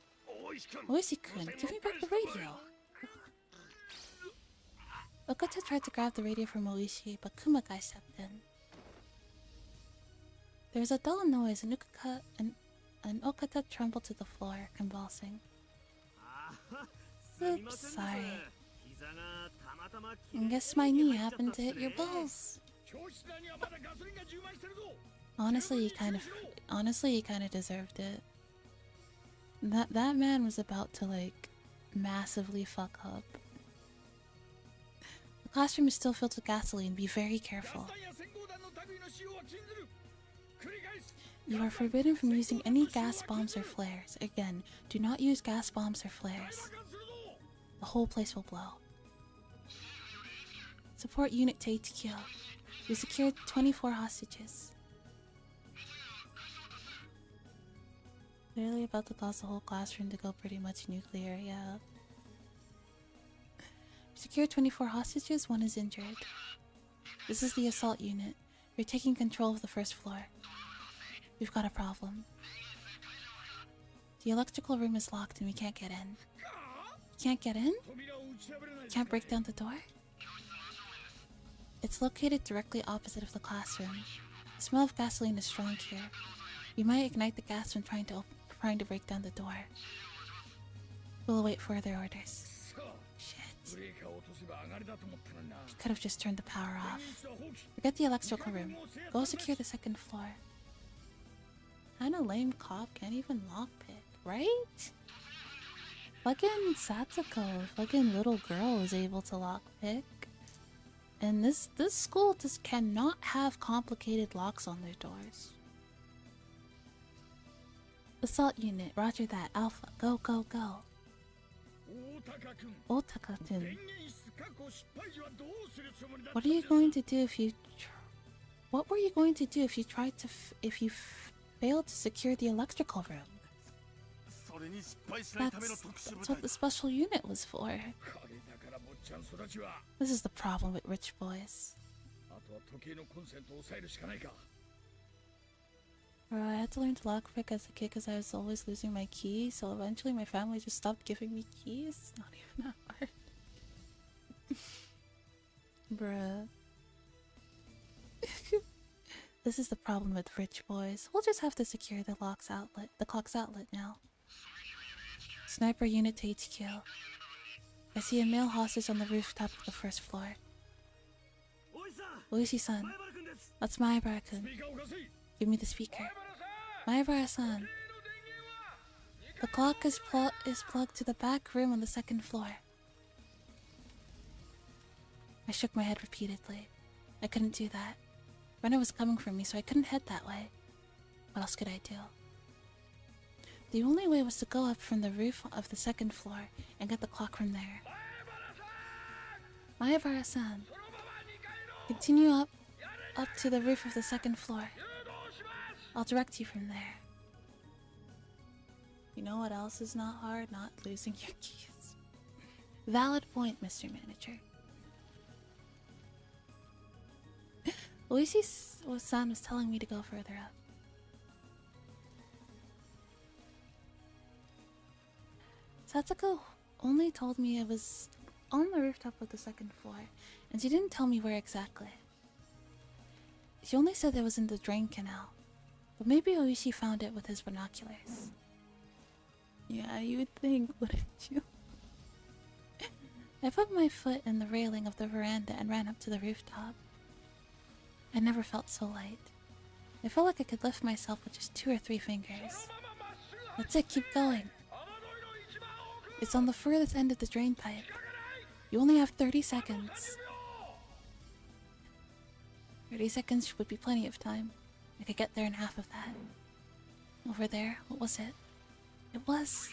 Ueshi-kun, give me back the radio. Okata tried to grab the radio from Ueshi, but Kumagai stepped in. There was a dull noise and Okata trembled to the floor, convulsing. Oops, sorry. I guess my knee happened to hit your balls. Honestly, he kind of deserved it. That man was about to, like, massively fuck up. The classroom is still filled with gasoline. Be very careful. You are forbidden from using any gas bombs or flares. Again, do not use gas bombs or flares. The whole place will blow. Support unit to HQ. We secured 24 hostages. Clearly about to cause the whole classroom to go pretty much nuclear, yeah. We secured 24 hostages, 1 is injured. This is the assault unit. We're taking control of the first floor. We've got a problem. The electrical room is locked and we can't get in. Can't get in? Can't break down the door? It's located directly opposite of the classroom. The smell of gasoline is strong here. We might ignite the gas when trying to break down the door. We'll await further orders. Shit. You could have just turned the power off. Forget the electrical room. Go secure the second floor. Kinda lame cop can't even lockpick, right? Fucking Satsuko, fucking little girl, is able to lockpick. And this school just cannot have complicated locks on their doors. Assault unit, roger that. Alpha, go, go, go. Otaka-kun. What are you going to do if you... What were you going to do if you tried to... if you failed to secure the electrical room? That's what the special unit was for. This is the problem with rich boys. Bro, I had to learn to lockpick as a kid because I was always losing my key, so eventually my family just stopped giving me keys. It's not even that hard. Bruh. This is the problem with rich boys. We'll just have to secure the clock's outlet now. Sniper unit to HQ. I see a male hostage on the rooftop of the first floor. Oishi-san. That's Maebara-kun. Give me the speaker. Maebara-san. The clock is plugged to the back room on the second floor. I shook my head repeatedly. I couldn't do that. Renner was coming for me, so I couldn't head that way. What else could I do? The only way was to go up from the roof of the second floor and get the clock from there. Maebara-san. Continue up to the roof of the second floor. I'll direct you from there. You know what else is not hard? Not losing your keys. Valid point, Mr. Manager. Oishi-san was telling me to go further up. Satsuko only told me it was on the rooftop of the second floor, and she didn't tell me where exactly. She only said it was in the drain canal, but maybe Oishi found it with his binoculars. Yeah, you would think, wouldn't you? I put my foot in the railing of the veranda and ran up to the rooftop. I never felt so light. I felt like I could lift myself with just 2 or 3 fingers. That's it, keep going. It's on the furthest end of the drain pipe. You only have 30 seconds. 30 seconds would be plenty of time. I could get there in half of that. Over there, what was it? It was...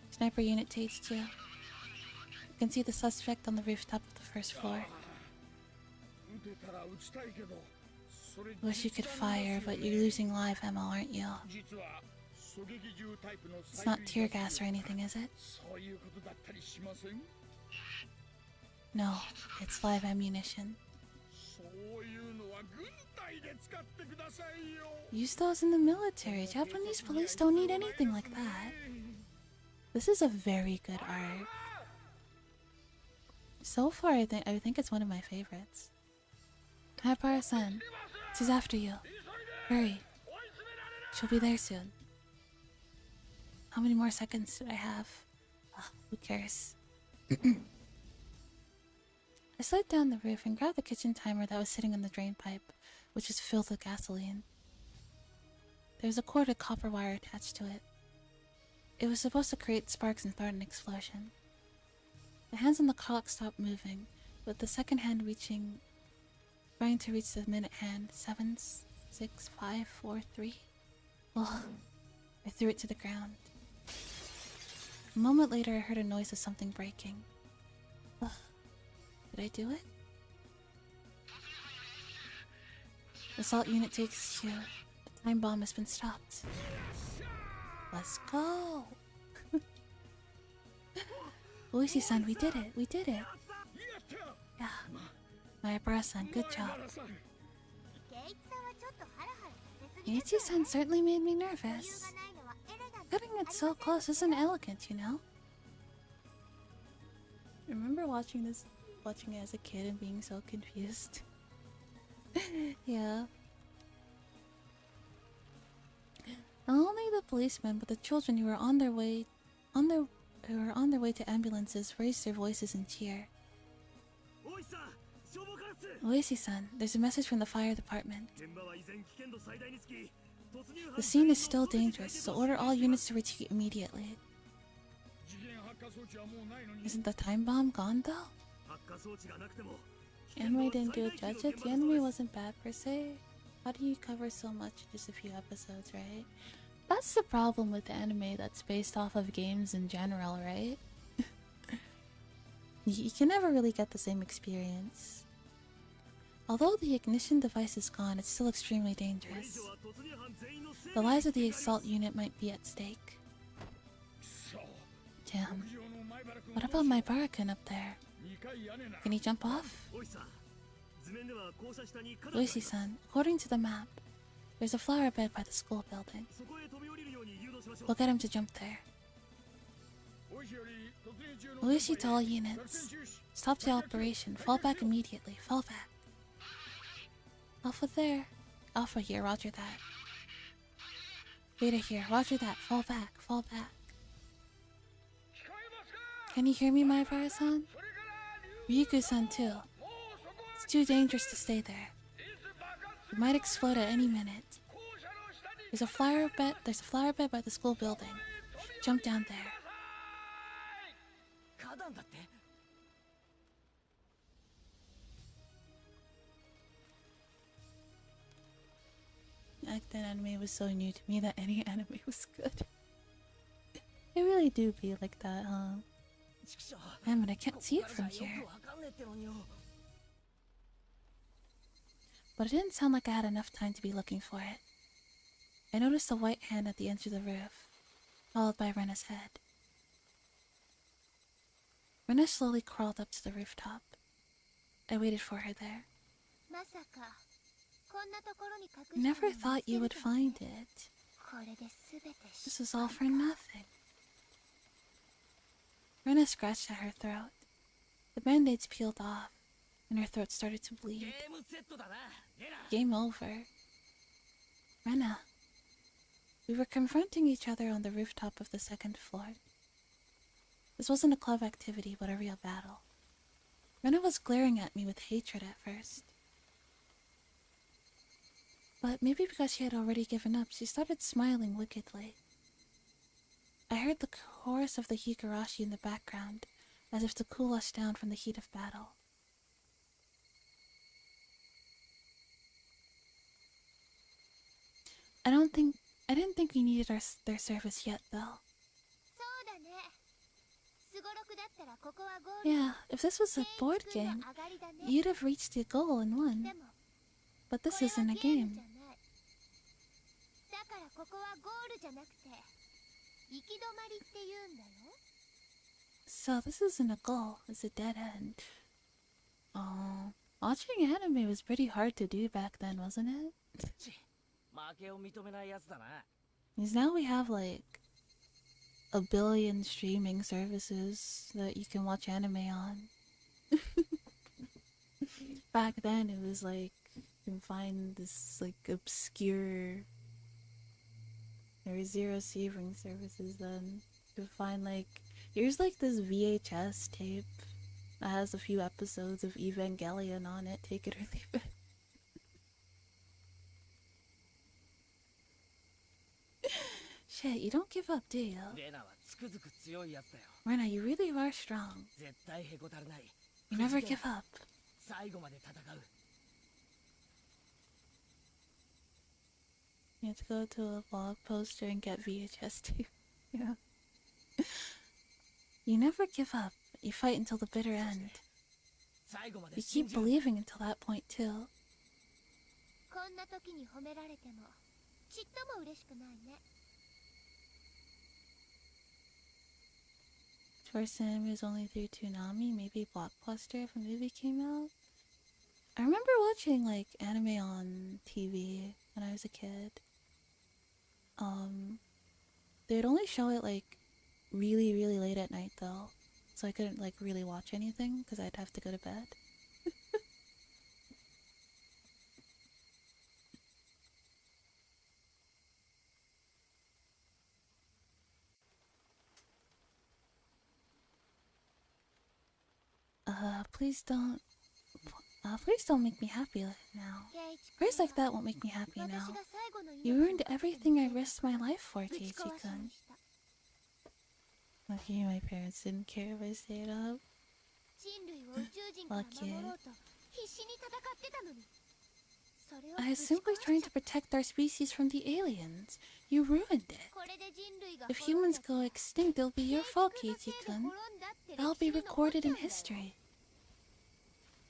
Sniper unit to HQ. You can see the suspect on the rooftop of the first floor. Wish you could fire, but you're losing live ammo, aren't you? It's not tear gas or anything, is it? No, it's live ammunition. Use those in the military. Japanese police don't need anything like that. This is a very good arc. So far, I think it's one of my favorites. Maebara-san, she's after you. Hurry. She'll be there soon. How many more seconds do I have? Who cares? I slid down the roof and grabbed the kitchen timer that was sitting in the drain pipe, which was filled with gasoline. There was a corded copper wire attached to it. It was supposed to create sparks and start an explosion. The hands on the clock stopped moving, with the second hand trying to reach the minute hand. 7, 6, 5, 4, 3. Ugh. I threw it to the ground. A moment later, I heard a noise of something breaking. Ugh. Did I do it? Assault unit takes you. The time bomb has been stopped. Let's go! Oishi-san, we did it! We did it! Yeah. Nyalpaca-san, good job. Eiichi-san certainly made me nervous. Cutting it so close isn't elegant, you know? I remember watching it as a kid and being so confused. Yeah. Not only the policemen, but the children who were on their way to ambulances raised their voices in cheer. Oishi-san, there's a message from the fire department. The scene is still dangerous, so order all units to retreat immediately. Isn't the time bomb gone though? Anime didn't do it judge it. The anime wasn't bad per se. How do you cover so much in just a few episodes, right? That's the problem with anime that's based off of games in general, right? You can never really get the same experience. Although the ignition device is gone, it's still extremely dangerous. The lives of the assault unit might be at stake. Damn. What about my Barakan up there? Can he jump off? Oishi-san, according to the map, there's a flower bed by the school building. We'll get him to jump there. Oishi to all units. Stop the operation. Fall back immediately. Fall back. Alpha there. Alpha here. Roger that. Beta here. Roger that. Fall back. Fall back. Can you hear me, my Bara-san? Ryugu-san too. It's too dangerous to stay there. It might explode at any minute. There's a flower bed by the school building. Jump down there. Back then anime was so new to me that any anime was good. They really do be like that, huh? Man, but I can't see it from here. But it didn't sound like I had enough time to be looking for it. I noticed a white hand at the edge of the roof, followed by Rena's head. Rena slowly crawled up to the rooftop. I waited for her there. I never thought you would find it. This is all for nothing. Rena scratched at her throat. The band-aids peeled off, and her throat started to bleed. Game over. Rena. We were confronting each other on the rooftop of the second floor. This wasn't a club activity, but a real battle. Rena was glaring at me with hatred at first. But maybe because she had already given up, she started smiling wickedly. I heard the chorus of the Higurashi in the background, as if to cool us down from the heat of battle. I didn't think we needed their service yet, though. Yeah, if this was a board game, you'd have reached the goal and won. But this isn't a game. So this isn't a goal, it's a dead end. Oh, watching anime was pretty hard to do back then, wasn't it? Because now we have like 1 billion streaming services that you can watch anime on. Back then it was like, you can find this like obscure... There were 0 streaming services then. You can find like, here's like this VHS tape that has a few episodes of Evangelion on it, take it or leave it. Shit, you don't give up, do you? Rena, you really are strong. You never give up. You have to go to a blog poster and get VHS tape. Yeah. You never give up. You fight until the bitter end. You keep believing until that point, too. First anime was only through Toonami, maybe Blockbuster if a movie came out. I remember watching like anime on TV when I was a kid. They'd only show it like really, really late at night though, so I couldn't like really watch anything because I'd have to go to bed. Please don't make me happy now. Words like that won't make me happy now. You ruined everything I risked my life for, Keiichi-kun. Lucky my parents didn't care if I stayed up. Lucky. I was simply trying to protect our species from the aliens. You ruined it. If humans go extinct, it'll be your fault, Keiichi-kun. That'll be recorded in history.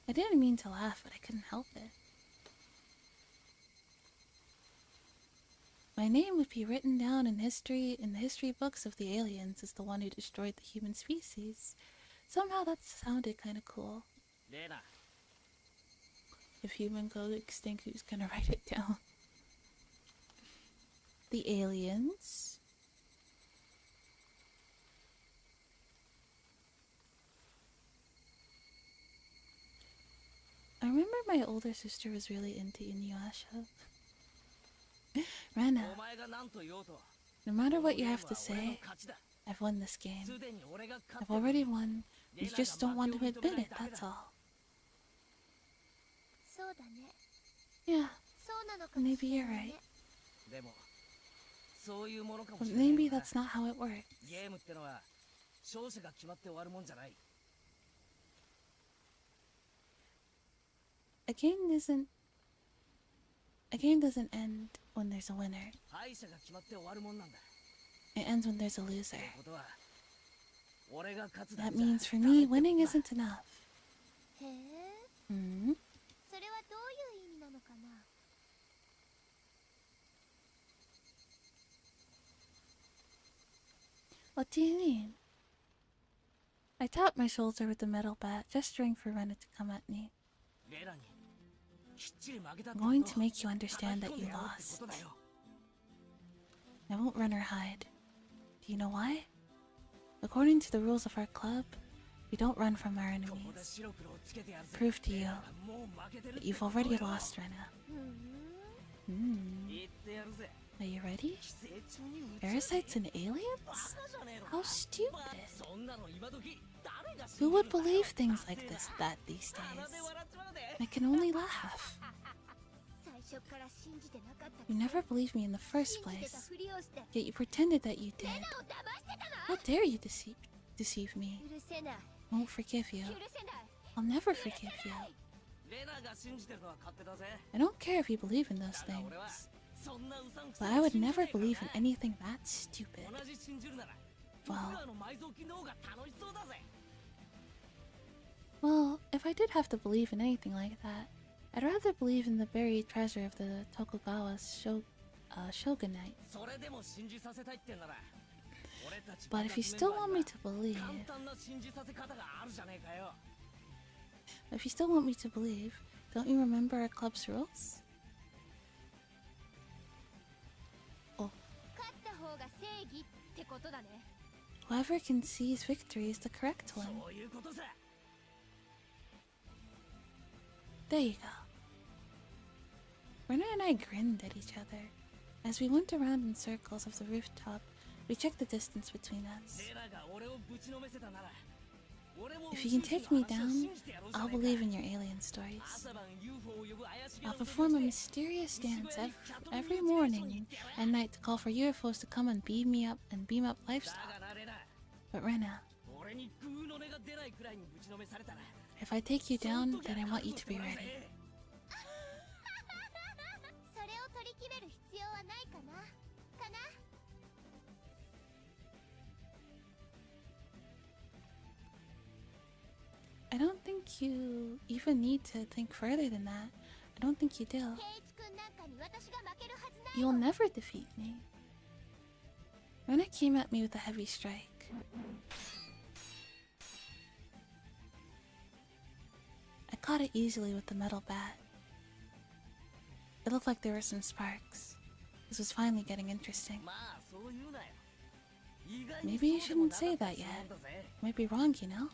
I didn't mean to laugh, but I couldn't help it. My name would be written down in the history books of the aliens as the one who destroyed the human species. Somehow that sounded kind of cool. If humans go extinct, who's gonna write it down? The aliens? I remember my older sister was really into Inuyasha. Rena, no matter what you have to say, I've won this game. I've already won. You just don't want to admit it, that's all. Yeah, maybe you're right. But maybe that's not how it works. A game doesn't end when there's a winner. It ends when there's a loser. That means for me, winning isn't enough. Hmm? What do you mean? I tapped my shoulder with the metal bat, gesturing for Rena to come at me. I'm going to make you understand that you lost. I won't run or hide. Do you know why? According to the rules of our club, we don't run from our enemies. Prove to you that you've already lost, Rena. Are you ready? Parasites and aliens? How stupid. Who would believe things like that these days? I can only laugh. You never believed me in the first place, yet you pretended that you did. How dare you deceive me? I won't forgive you. I'll never forgive you. I don't care if you believe in those things, but I would never believe in anything that stupid. Well, if I did have to believe in anything like that, I'd rather believe in the buried treasure of the Tokugawa shogunate. But if you still want me to believe... don't you remember our club's rules? Oh. Whoever concedes victory is the correct one. There you go. Rena and I grinned at each other. As we went around in circles of the rooftop, we checked the distance between us. If you can take me down, I'll believe in your alien stories. I'll perform a mysterious dance every morning and night to call for UFOs to come and beam up livestock. But Rena, if I take you down, then I want you to be ready. I don't think you even need to think further than that. I don't think you do. You'll never defeat me. Rena came at me with a heavy strike. I caught it easily with the metal bat. It looked like there were some sparks. This was finally getting interesting. Maybe you shouldn't say that yet. Might be wrong, you know?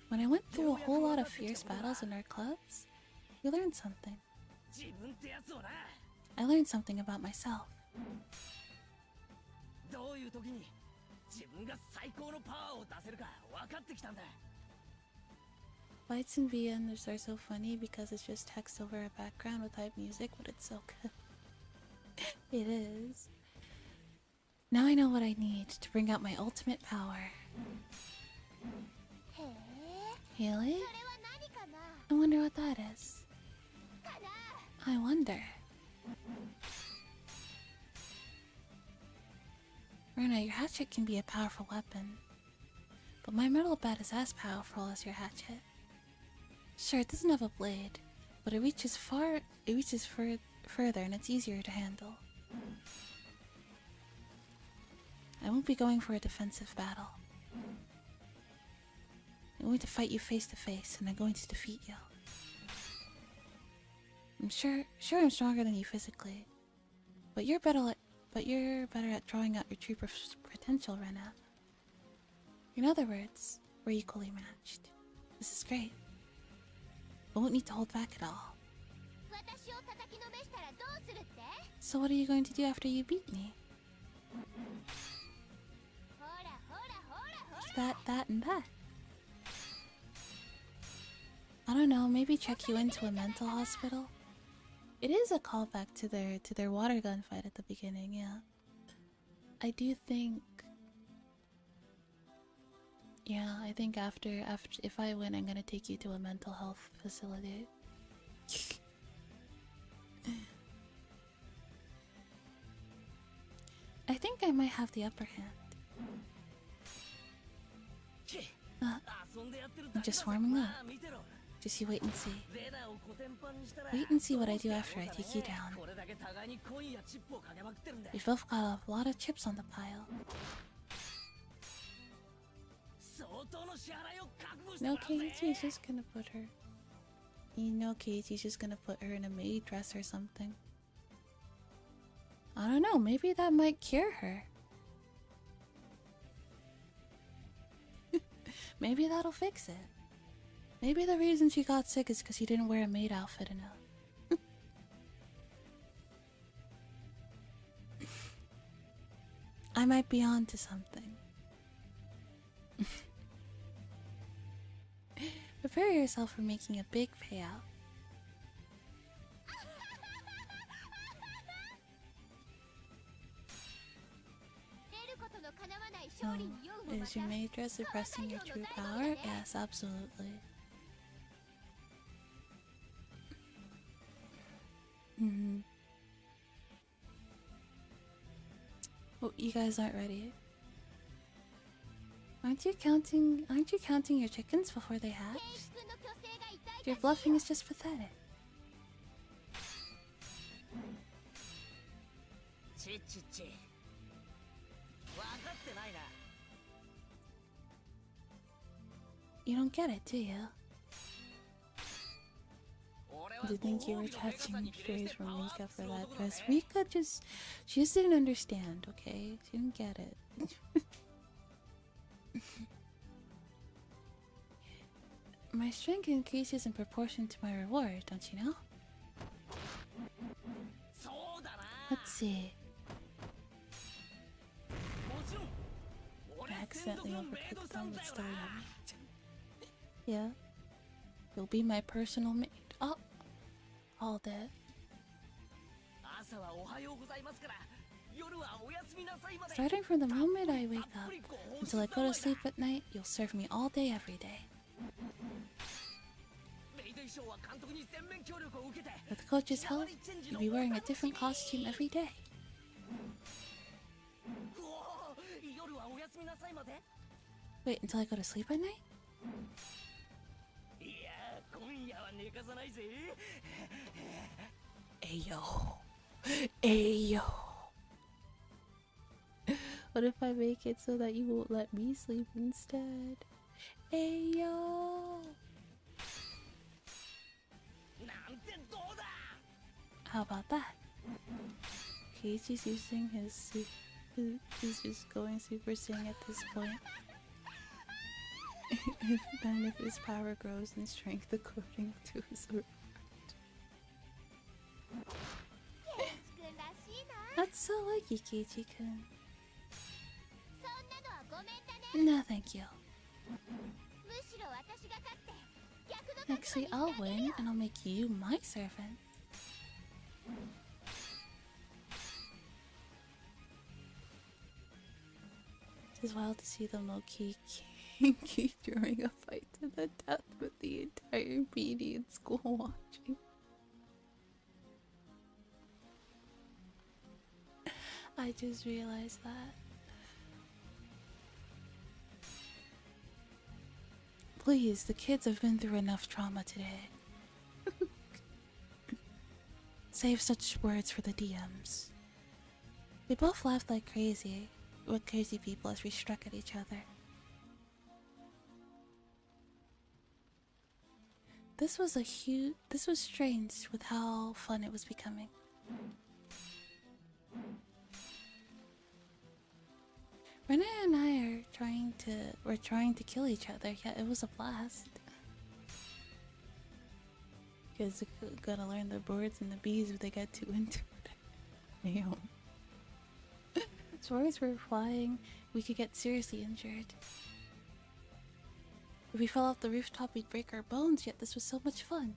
When I went through a whole lot of fierce battles in our clubs, we learned something. I learned something about myself. Fights in VNs are so funny because it's just text over a background with hype music, but it's so good. It is. Now I know what I need to bring out my ultimate power. Really? I wonder what that is. I wonder. Rena, your hatchet can be a powerful weapon, but my metal bat is as powerful as your hatchet. Sure, it doesn't have a blade, but it reaches further and it's easier to handle. I won't be going for a defensive battle. I'm going to fight you face to face, and I'm going to defeat you. I'm sure I'm stronger than you physically, but you're better at drawing out your true potential, Rena. In other words, we're equally matched. This is great. I won't need to hold back at all. So what are you going to do after you beat me? That, and that. I don't know, maybe check you into a mental hospital? It is a callback to their water gun fight at the beginning, yeah. I do think... Yeah, I think after if I win, I'm gonna take you to a mental health facility. I think I might have the upper hand. I'm just warming up. Just you wait and see. Wait and see what I do after I take you down. We've both got a lot of chips on the pile. No, Keiichi's just gonna put her... You know Keiichi's just gonna put her in a maid dress or something. I don't know, maybe that might cure her. Maybe that'll fix it. Maybe the reason she got sick is because she didn't wear a maid outfit enough. I might be on to something. Prepare yourself for making a big payout. Oh, is your maid dress suppressing your true power? Yes, absolutely. Oh, you guys aren't ready. Aren't you counting your chickens before they hatch? Your bluffing is just pathetic. You don't get it, do you? Do you think you were catching strays from Rika for that dress? Rika she just didn't understand, okay? She didn't get it. My strength increases in proportion to my reward, don't you know? Let's see. I accidentally overcooked them with star yummy. Yeah. You'll be my personal maid. Oh! All dead. Starting from the moment I wake up until I go to sleep at night, you'll serve me all day, every day. With the coach's help, you'll be wearing a different costume every day. Wait, until I go to sleep at night? Ayo. Ayo. What if I make it so that you won't let me sleep instead? Ayo. How about that? Keiichi's using he's just going Super Saiyan at this point. And if his power grows in strength according to his reward. That's so lucky, Keiichi-kun. No, thank you. Actually, I'll win and I'll make you my servant. It is wild to see them low-key keep during a fight to the death with the entire PD in school watching. I just realized that. Please, the kids have been through enough trauma today. Save such words for the DMs. We both laughed like crazy, with crazy people as we struck at each other. This was strange with how fun it was becoming. Rena and I we're trying to kill each other, yet it was a blast. Kids are gonna learn the birds and the bees if they get too into it. Damn. Swords were flying, we could get seriously injured. If we fell off the rooftop, we'd break our bones, yet this was so much fun.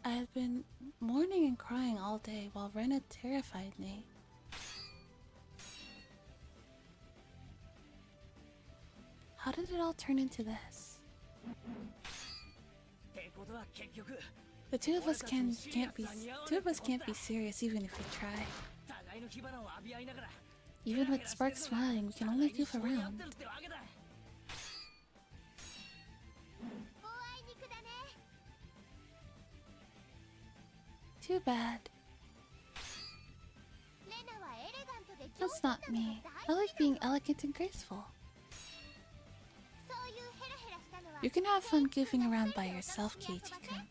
I had been mourning and crying all day while Rena terrified me. How did it all turn into this? The two of us can't be serious even if we try. Even with Spark smiling, we can only goof around. Too bad. That's not me. I like being elegant and graceful. You can have fun goofing around by yourself, Keiichi-kun.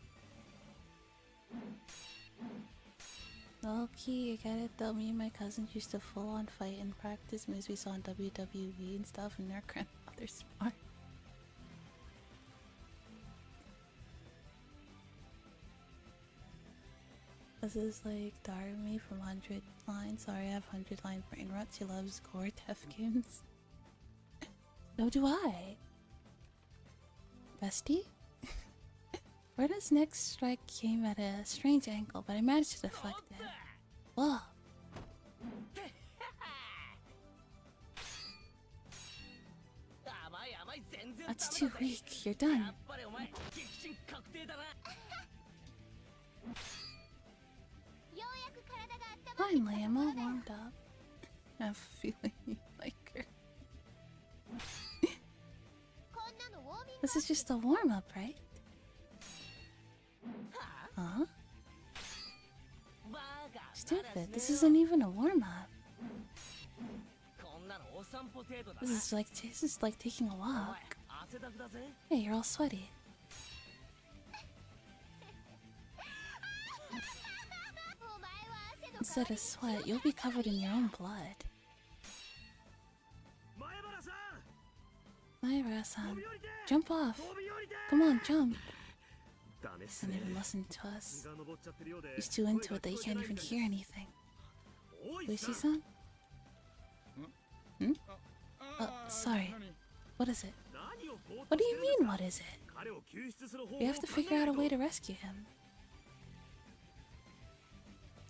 Low-key, I get it though. Me and my cousins used to full-on fight and practice moves we saw on WWE and stuff in our grandmother's spot. This is like Darumi from 100 Line. Sorry, I have 100 Line brain rot. She loves gore Tef games. So do I. Bestie? Rena's next strike came at a strange angle, but I managed to deflect it. Whoa. That's too weak. You're done. Finally, I'm all warmed up. I have a feeling you like her. This is just a warm-up, right? Huh? Stupid, this isn't even a warm-up. This is like taking a walk. Hey, you're all sweaty. Instead of sweat, you'll be covered in your own blood. Maibara-san, jump off! Come on, jump! He doesn't even listen to us. He's too into it that he can't even hear anything. Lucy-san? Hmm? Sorry. What is it? What do you mean, what is it? We have to figure out a way to rescue him.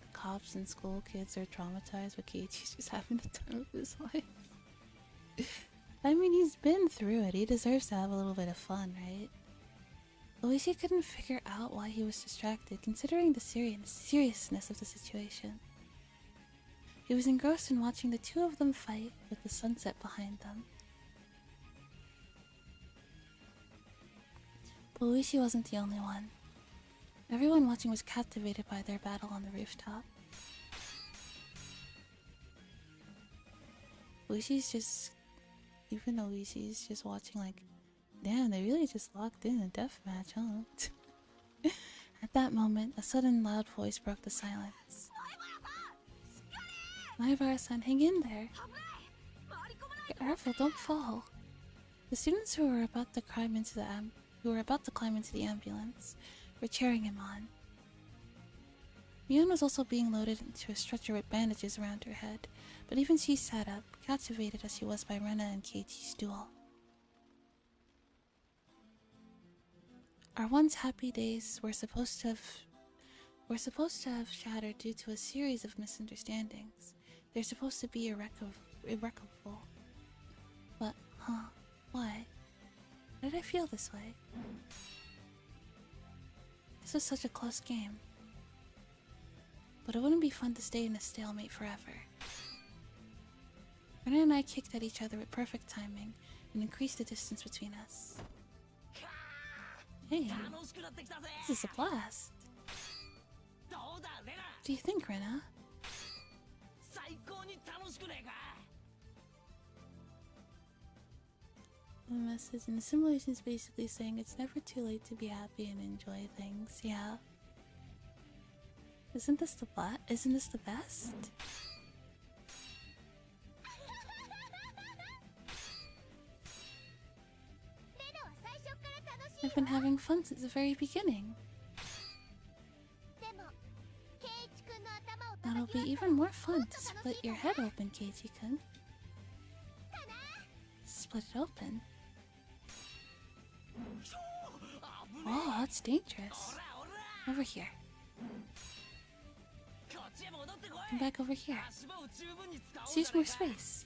The cops and school kids are traumatized, but Keiichi's just having the time of his life. I mean, he's been through it. He deserves to have a little bit of fun, right? Luigi couldn't figure out why he was distracted, considering the seriousness of the situation. He was engrossed in watching the two of them fight with the sunset behind them. But Uishi wasn't the only one. Everyone watching was captivated by their battle on the rooftop. Even though Uishi's just watching like, damn, they really just locked in a deathmatch, huh? At that moment, a sudden loud voice broke the silence. Nyalpaca-san, hang in there. Be careful, don't fall. The students who were about to climb into the ambulance were cheering him on. Mion was also being loaded into a stretcher with bandages around her head, but even she sat up, captivated as she was by Rena and Keiichi's duel. Our once happy days were supposed to have shattered due to a series of misunderstandings. They're supposed to be irrecoverable. But, why? Why did I feel this way? This was such a close game. But it wouldn't be fun to stay in a stalemate forever. Rena and I kicked at each other with perfect timing and increased the distance between us. Hey, this is a blast. What do you think, Rena? The message in the simulation is basically saying it's never too late to be happy and enjoy things, yeah. Isn't this the best? I've been having fun since the very beginning. Now it'll be even more fun to split your head open, Keiichi-kun. Split it open. Oh, that's dangerous. Over here. Come back over here. Let's use more space.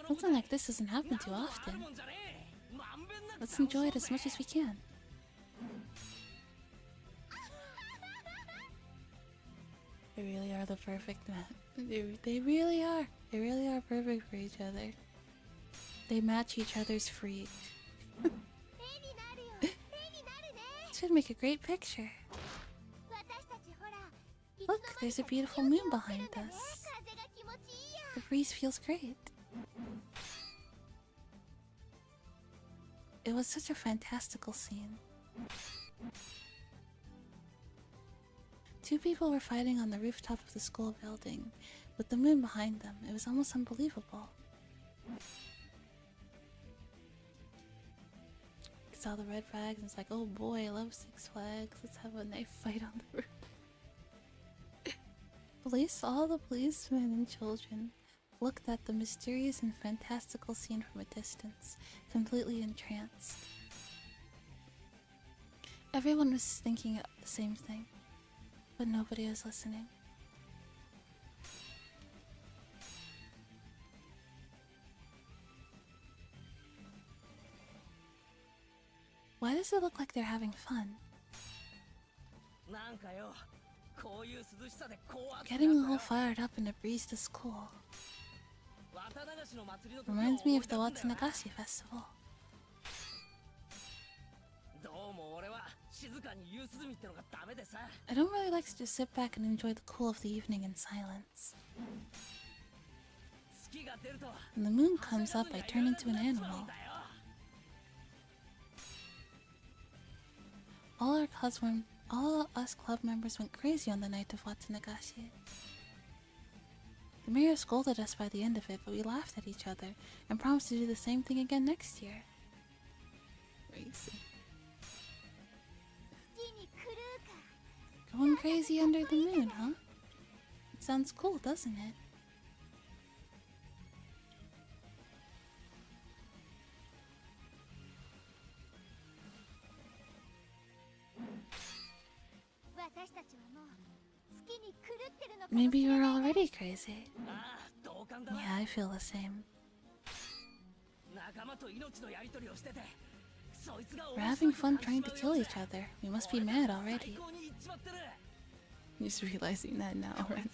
Something like this doesn't happen too often. Let's enjoy it as much as we can. They really are the perfect match. They really are. They really are perfect for each other. They match each other's freak. Should make a great picture. Look, there's a beautiful moon behind us. The breeze feels great. It was such a fantastical scene. Two people were fighting on the rooftop of the school building, with the moon behind them. It was almost unbelievable. I saw the red flags and it's like, oh boy, I love Six Flags. Let's have a knife fight on the roof. All the policemen and children looked at the mysterious and fantastical scene from a distance, completely entranced. Everyone was thinking the same thing, but nobody was listening. Why does it look like they're having fun? Getting all fired up in a breeze to school. Reminds me of the Watsunagashi festival. I don't really like to just sit back and enjoy the cool of the evening in silence. When the moon comes up, I turn into an animal. All us club members went crazy on the night of Watsunagashi. The mayor scolded us by the end of it, but we laughed at each other and promised to do the same thing again next year. Crazy. Going crazy under the moon, huh? It sounds cool, doesn't it? Maybe you're already crazy. Yeah, I feel the same. We're having fun trying to kill each other. We must be mad already. Just realizing that now, right?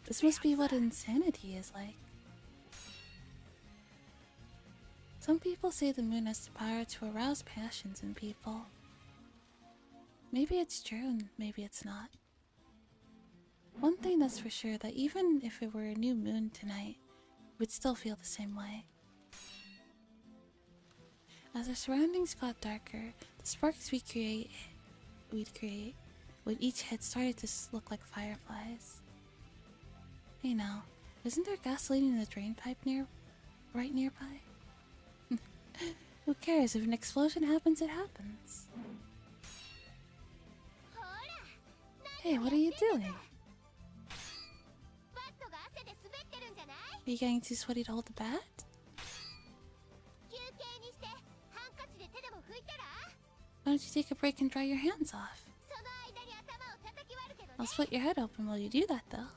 This must be what insanity is like. Some people say the moon has the power to arouse passions in people. Maybe it's true and maybe it's not. One thing that's for sure, that even if it were a new moon tonight, we'd still feel the same way. As our surroundings got darker, the sparks we'd create with each hit started to look like fireflies. Hey now, isn't there gasoline in the drain pipe right nearby? Who cares? If an explosion happens, it happens. Hey, what are you doing? Are you getting too sweaty to hold the bat? Why don't you take a break and dry your hands off? I'll split your head open while you do that, though.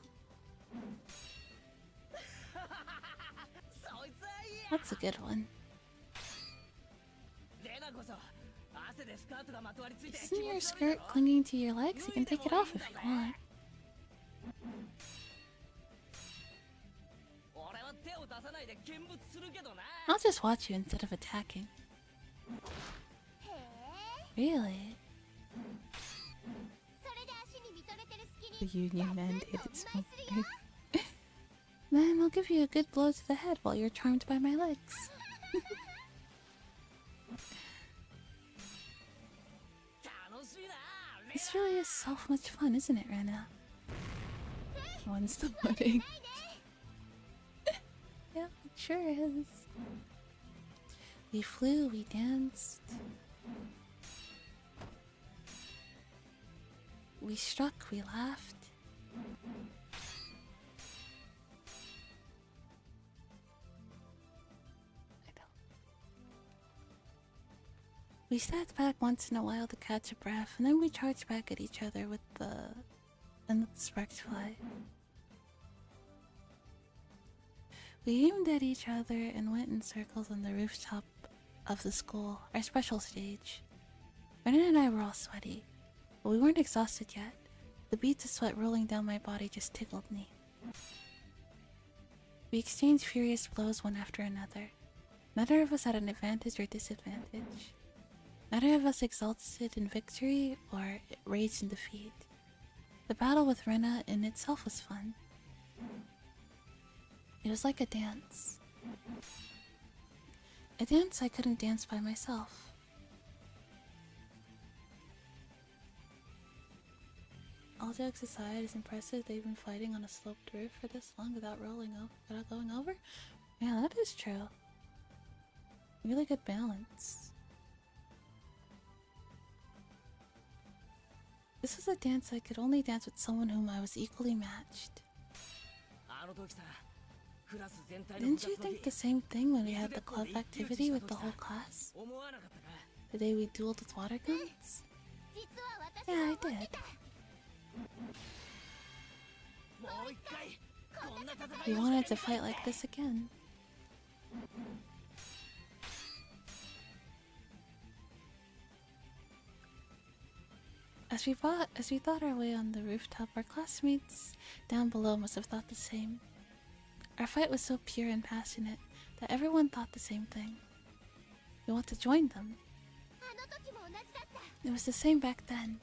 That's a good one. Isn't your skirt clinging to your legs? You can take it off if you want. I'll just watch you instead of attacking. Really? The union mandated smoking. Then I'll give you a good blow to the head while you're charmed by my legs. This really is so much fun, isn't it, Rena? One's the pudding. Yeah, it sure is. We flew, we danced. We struck, we laughed. We sat back once in a while to catch a breath, and then we charged back at each other with and let the sparks fly. We aimed at each other and went in circles on the rooftop of the school, our special stage. Brennan and I were all sweaty, but we weren't exhausted yet. The beads of sweat rolling down my body just tickled me. We exchanged furious blows one after another. Neither of us had an advantage or disadvantage. Neither of us exulted in victory or raged in defeat. The battle with Rena in itself was fun. It was like a dance. A dance I couldn't dance by myself. All jokes aside, it's impressive they've been fighting on a sloped roof for this long without going over. Yeah, that is true. Really good balance. This was a dance I could only dance with someone whom I was equally matched. Didn't you think the same thing when we had the club activity with the whole class? The day we dueled with water guns? Yeah, I did. We wanted to fight like this again. As we thought our way on the rooftop, our classmates down below must have thought the same. Our fight was so pure and passionate that everyone thought the same thing. We want to join them. It was the same back then.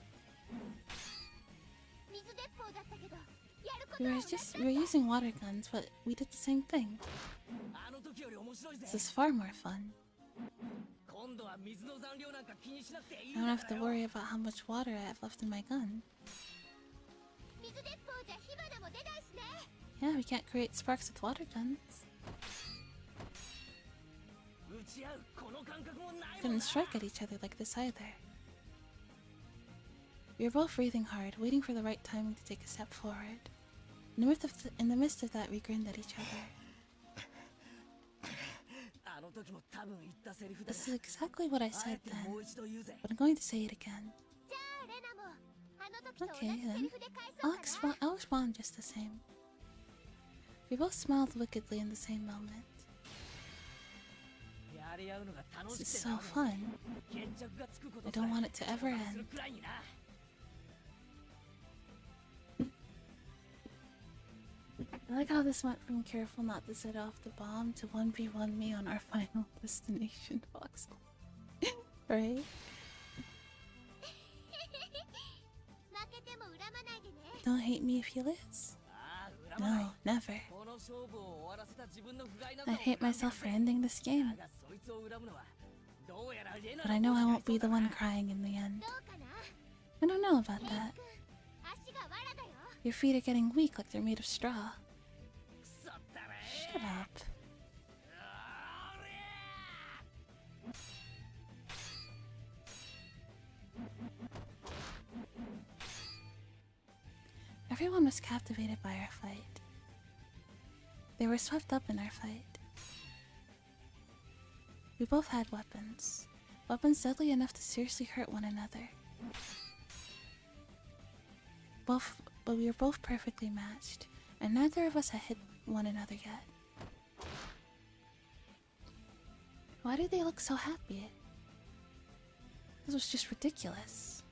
We were using water guns, but we did the same thing. This is far more fun. I don't have to worry about how much water I have left in my gun. Yeah, we can't create sparks with water guns. Couldn't strike at each other like this either. We were both breathing hard, waiting for the right timing to take a step forward. In the midst of that, we grinned at each other. This is exactly what I said then, but I'm going to say it again. Okay then, I'll respond just the same. We both smiled wickedly in the same moment. This is so fun. I don't want it to ever end. I like how this went from careful not to set off the bomb to 1v1 me on our final destination voxel. Right? Don't hate me if you lose. No, never. I'd hate myself for ending this game. But I know I won't be the one crying in the end. I don't know about that. Your feet are getting weak like they're made of straw. Shut up. Everyone was captivated by our fight. They were swept up in our fight. We both had weapons. Weapons deadly enough to seriously hurt one another. But we were both perfectly matched, and neither of us had hit one another yet. Why do they look so happy? This was just ridiculous.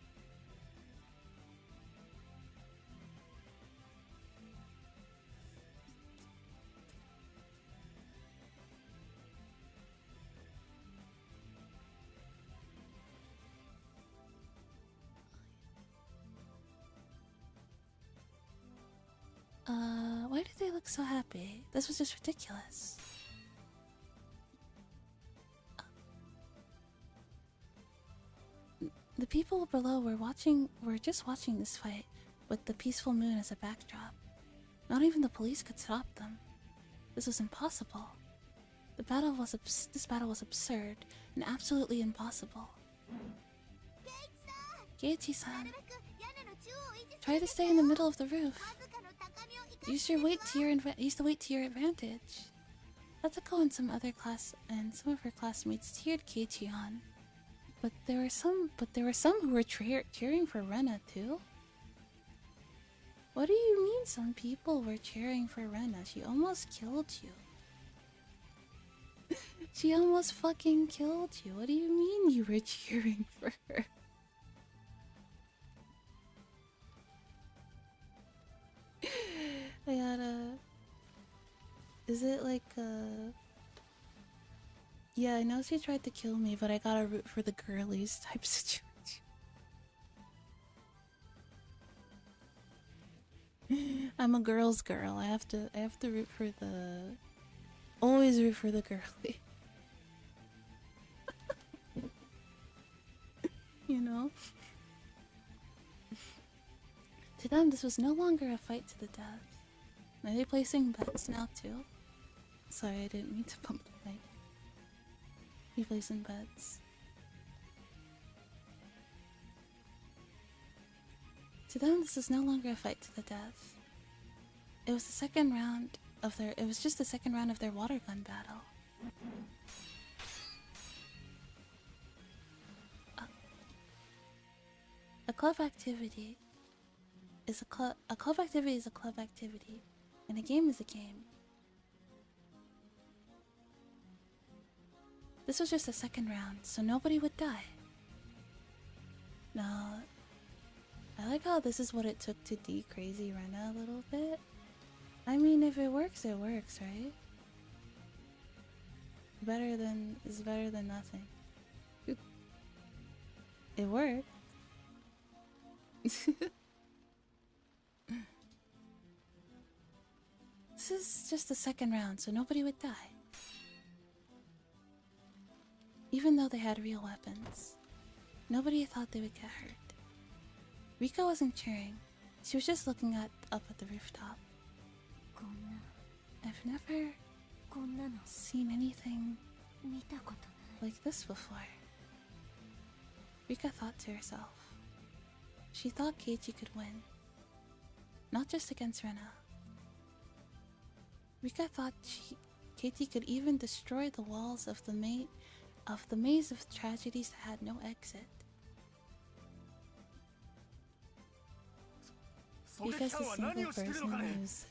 Why did they look so happy? This was just ridiculous. The people below were just watching this fight with the peaceful moon as a backdrop. Not even the police could stop them. This was impossible. This battle was absurd and absolutely impossible. Geiichi-san, try to stay in the middle of the roof. Use the weight to your advantage. Satoko and some of her classmates cheered Keiichi on. But there were some who were cheering for Rena too. What do you mean some people were cheering for Rena? She almost killed you. She almost fucking killed you. What do you mean you were cheering for her? I gotta... Is it like yeah, I know she tried to kill me, but I gotta root for the girlies type situation. I'm a girl's girl. I have to root for the... Always root for the girly. You know? To them, this was no longer a fight to the death. Are they placing bets now too? Sorry, I didn't mean to bump the mic. You placing bets? To them, this was no longer a fight to the death. It was the second round of their. It was just the second round of their water gun battle. A club activity is a club activity is a club activity, and a game is a game. This was just the second round, so nobody would die. Now, I like how this is what it took to de-crazy Rena a little bit. I mean, if it works, right? It's better than nothing. It worked. This is just the second round, so nobody would die. Even though they had real weapons, nobody thought they would get hurt. Rika wasn't cheering. She was just looking up at the rooftop. I've never seen anything like this before. Rika thought to herself. She thought Keiichi could win. Not just against Rena. Rika thought Keiichi could even destroy the walls of the maze of tragedies that had no exit. Rika's a single person who's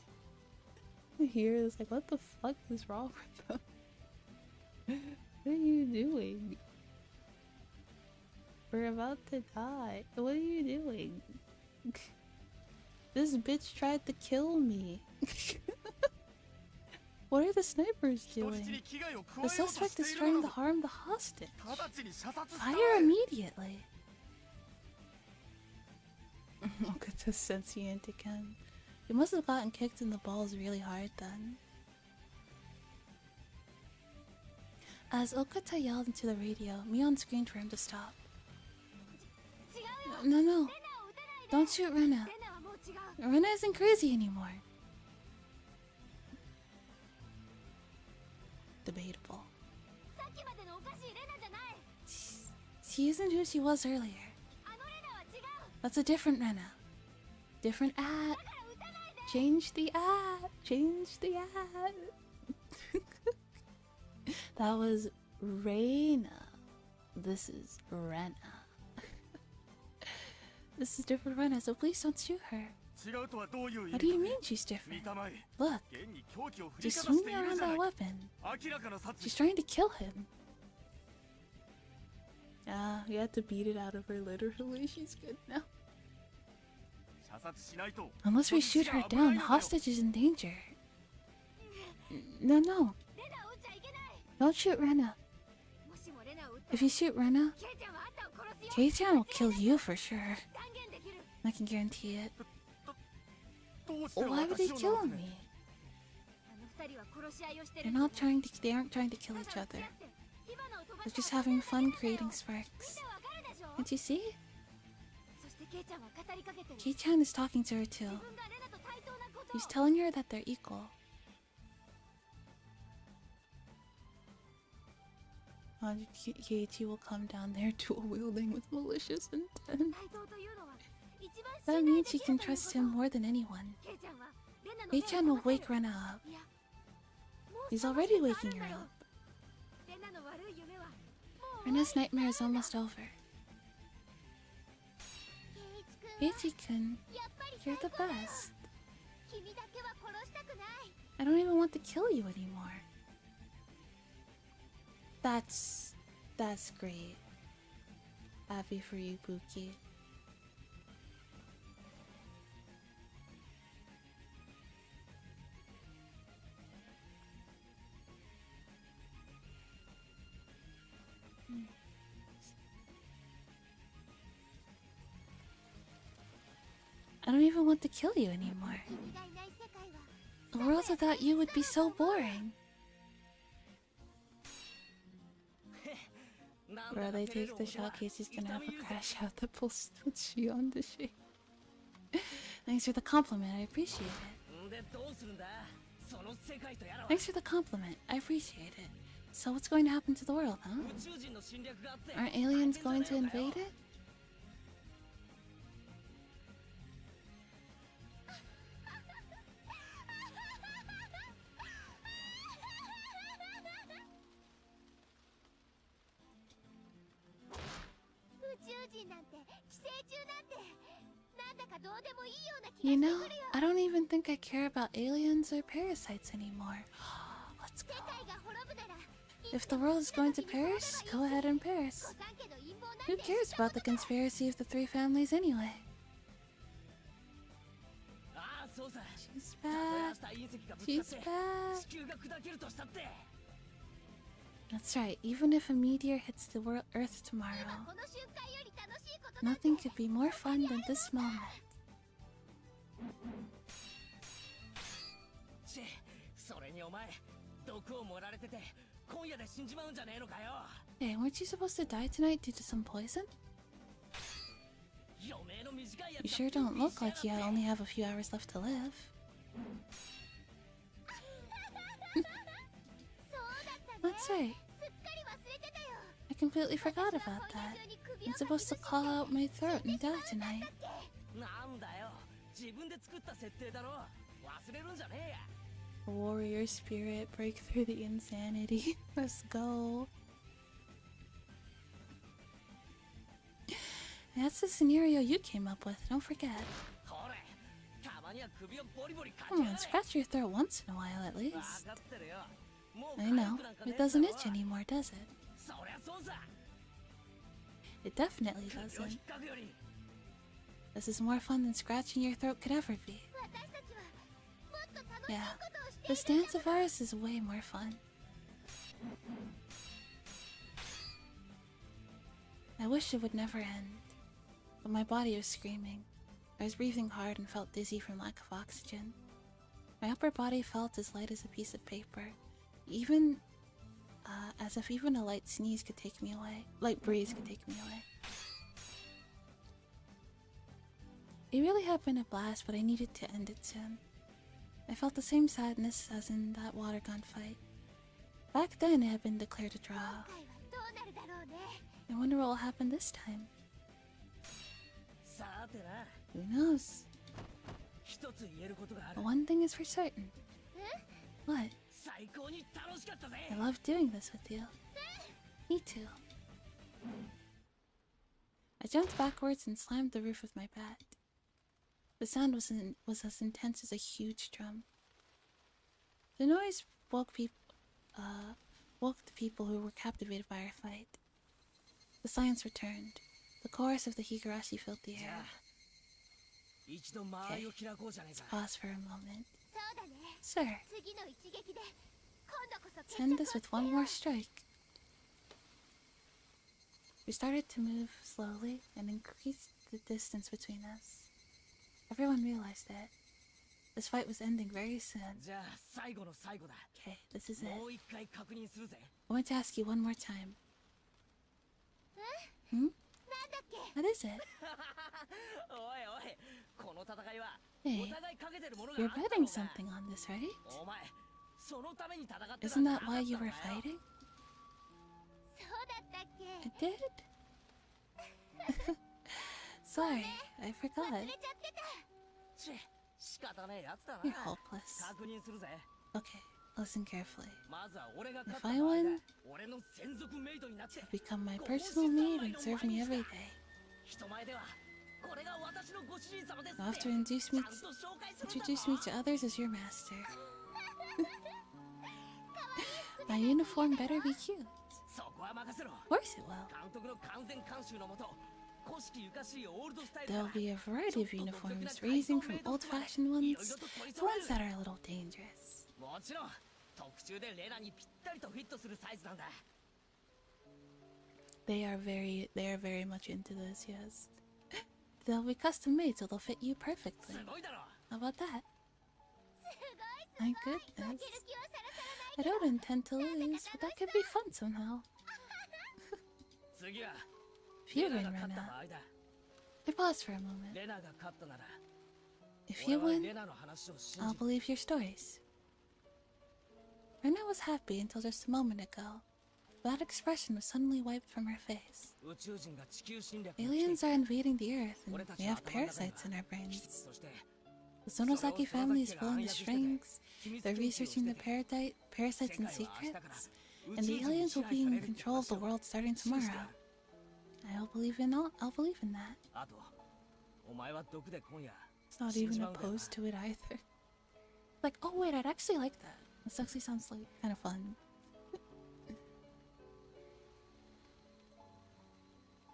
here is like, what the fuck is wrong with them? What are you doing? We're about to die. What are you doing? This bitch tried to kill me. What are the snipers doing? The suspect is trying to harm the hostage. Fire immediately. Okuta's sentient again. He must have gotten kicked in the balls really hard then. As Okuta yelled into the radio, Mion screamed for him to stop. No. Don't shoot Rena. Rena isn't crazy anymore. Debatable. She isn't who she was earlier. That's a different Rena. Different ad. Change the ad. Change the ad. That was Reina. This is Rena. This is different Rena, so please don't shoot her. What do you mean she's different? Look, she's swinging around that weapon. She's trying to kill him. Ah, you had to beat it out of her literally. She's good now. Unless we shoot her down, the hostage is in danger. No. Don't shoot Rena. If you shoot Rena, Kei-chan will kill you for sure. I can guarantee it. Why would they kill me? They aren't trying to kill each other. They're just having fun creating sparks. Can't you see? Kei-chan is talking to her too. He's telling her that they're equal. Keiichi will come down there dual wielding with malicious intent. That means she can trust him more than anyone. Kei-chan will wake Rena up. He's already waking her up. Rena's nightmare is almost over. Keiichi-kun, you're the best. I don't even want to kill you anymore. That's great. Happy for you, Pookie. I don't even want to kill you anymore. A world without you would be so boring. Bro, they take the shot case, he's gonna have a crash out that pulls she on the shape. Thanks for the compliment, I appreciate it. Thanks for the compliment, I appreciate it. So what's going to happen to the world, huh? Aren't aliens going to invade it? You know, I don't even think I care about aliens or parasites anymore. Let's go. If the world is going to perish, go ahead and perish. Who cares about the conspiracy of the three families anyway? She's back. She's back. That's right, even if a meteor hits the Earth tomorrow, nothing could be more fun than this moment. Hey, weren't you supposed to die tonight due to some poison? You sure don't look like you only have a few hours left to live. That's right. I completely forgot about that. I'm supposed to claw out my throat and die tonight. Warrior spirit, break through the insanity. Let's go. That's the scenario you came up with, don't forget. Come on, scratch your throat once in a while at least. I know, it doesn't itch anymore, does it? It definitely doesn't. This is more fun than scratching your throat could ever be. Yeah, this dance of ours is way more fun. I wish it would never end, but my body was screaming. I was breathing hard and felt dizzy from lack of oxygen. My upper body felt as light as a piece of paper, even as if even a light sneeze could take me away. Light breeze could take me away. It really had been a blast, but I needed to end it soon. I felt the same sadness as in that water gun fight. Back then, it had been declared a draw. I wonder what will happen this time. Who knows? But one thing is for certain. What? I love doing this with you. Me too. I jumped backwards and slammed the roof with my bat. The sound was as intense as a huge drum. The noise woke the people who were captivated by our fight. The silence returned. The chorus of the Higurashi filled the air. Okay, let's pause for a moment. Sir, let's end this with one more strike. We started to move slowly and increased the distance between us. Everyone realized it. This fight was ending very soon. Okay, this is it. I want to ask you one more time. What is it? Hey, you're betting something on this, right? Isn't that why you were fighting? I did? Sorry, I forgot. You're hopeless. Okay, listen carefully. If I win, you'll become my personal maid and serve me every day. You'll have to introduce me to others as your master. My uniform better be cute. Of course it will. There'll be a variety of uniforms, ranging from old-fashioned ones to ones that are a little dangerous. They are very much into this, yes. They'll be custom made so they'll fit you perfectly. How about that? My goodness. I don't intend to lose, but that could be fun somehow. If you win, Rena. I pause for a moment. If you win, I'll believe your stories. Rena was happy until just a moment ago. That expression was suddenly wiped from her face. Aliens are invading the Earth, and we have parasites in our brains. The Sonosaki family is pulling the strings. They're researching the parasites and secrets, and the aliens will be in control of the world starting tomorrow. I'll believe in that. It's not even opposed to it either. Like, oh wait, I'd actually like that. This actually sounds like kind of fun.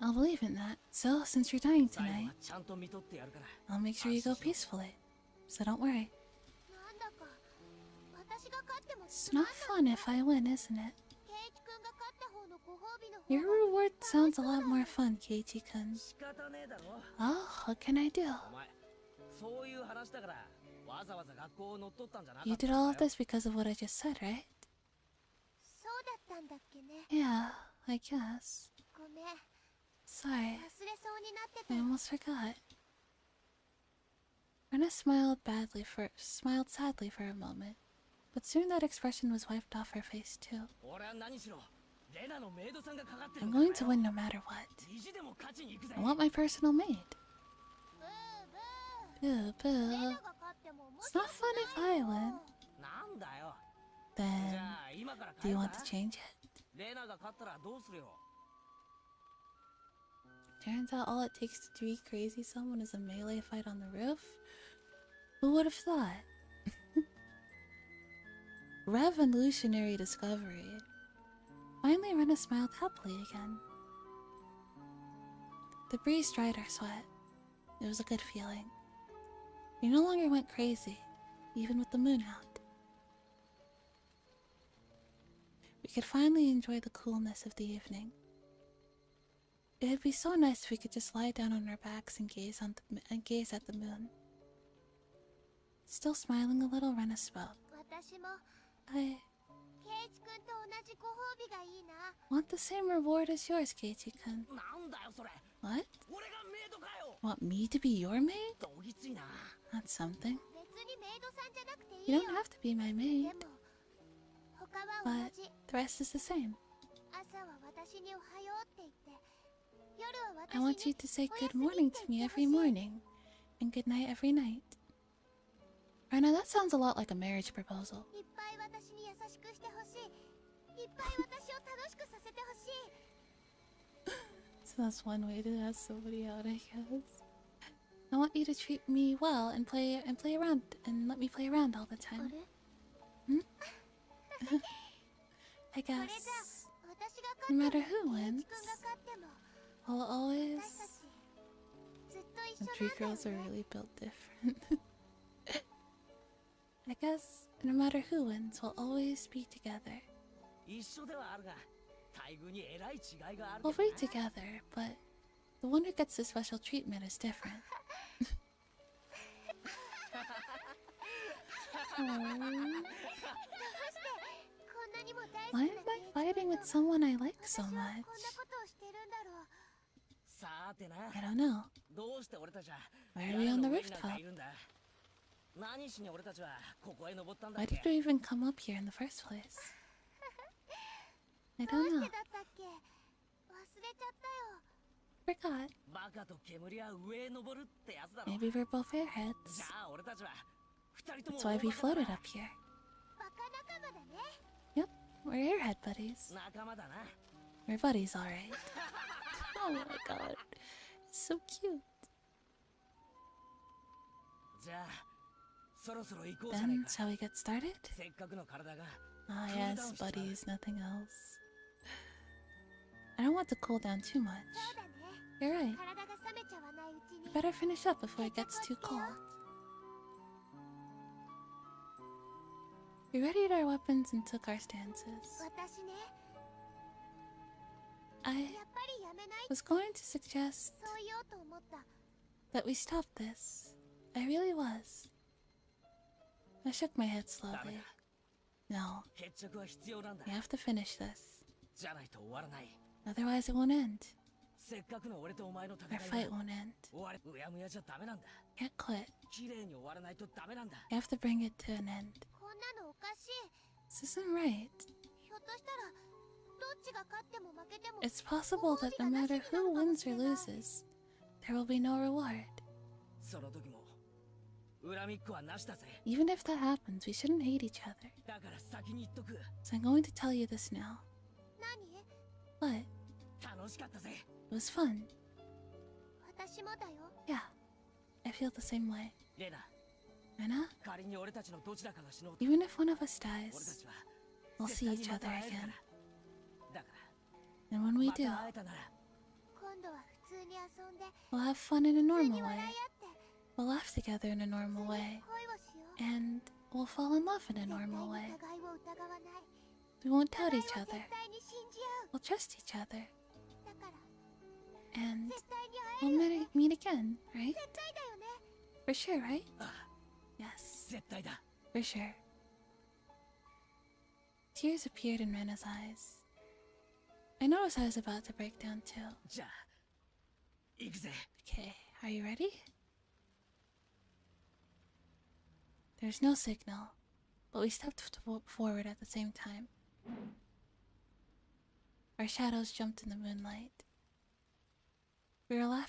I'll believe in that. So, since you're dying tonight, I'll make sure you go peacefully. So don't worry. It's not fun if I win, isn't it? Your reward sounds a lot more fun, Keiichi-kun. Oh, what can I do? You did all of this because of what I just said, right? Yeah, I guess. Sorry, I almost forgot. Rena smiled sadly for a moment, but soon that expression was wiped off her face too. I'm going to win no matter what. I want my personal maid. Boo boo. It's not fun if I win. Then, do you want to change it? Turns out all it takes to be crazy someone is a melee fight on the roof? Who would have thought? Revolutionary discovery. Finally, Rena smiled happily again. The breeze dried our sweat. It was a good feeling. We no longer went crazy, even with the moon out. we could finally enjoy the coolness of the evening. It would be so nice if we could just lie down on our backs and gaze at the moon. Still smiling a little, Rena spoke. I want the same reward as yours, Keiichi-kun. What? Want me to be your maid? That's something. You don't have to be my maid. But the rest is the same. I want you to say good morning to me every morning, and good night every night. Rena, that sounds a lot like a marriage proposal. So that's one way to ask somebody out, I guess. I want you to treat me well and play around and let me play around all the time. Hmm? I guess no matter who wins, I'll always. The tree girls are really built different. I guess no matter who wins, we'll always be together. We'll be together, but the one who gets the special treatment is different. Why am I fighting with someone I like so much? I don't know. Why are we on the rooftop? Why did we even come up here in the first place? I don't know. Forgot. Maybe we're both airheads. That's why we floated up here. Yep, we're airhead buddies. We're buddies, alright. Oh my god. It's so cute. Then, shall we get started? Ah yes, buddies, nothing else. I don't want to cool down too much. You're right. We better finish up before it gets too cold. We readied our weapons and took our stances. I was going to suggest that we stop this. I really was. I shook my head slowly. No. We have to finish this. Otherwise it won't end. Our fight won't end. Can't quit. You have to bring it to an end. This isn't right. It's possible that no matter who wins or loses, there will be no reward. Even if that happens, we shouldn't hate each other. So I'm going to tell you this now. What? It was fun. Yeah, I feel the same way. Rena? Even if one of us dies, we'll see each other again. And when we do, we'll have fun in a normal way. We'll laugh together in a normal way. And we'll fall in love in a normal way. We won't doubt each other. We'll trust each other. And we'll meet again, right? For sure, right? Yes, for sure. Tears appeared in Rena's eyes. I noticed I was about to break down too. Okay, are you ready? There's no signal, but we stepped forward at the same time. Our shadows jumped in the moonlight. We were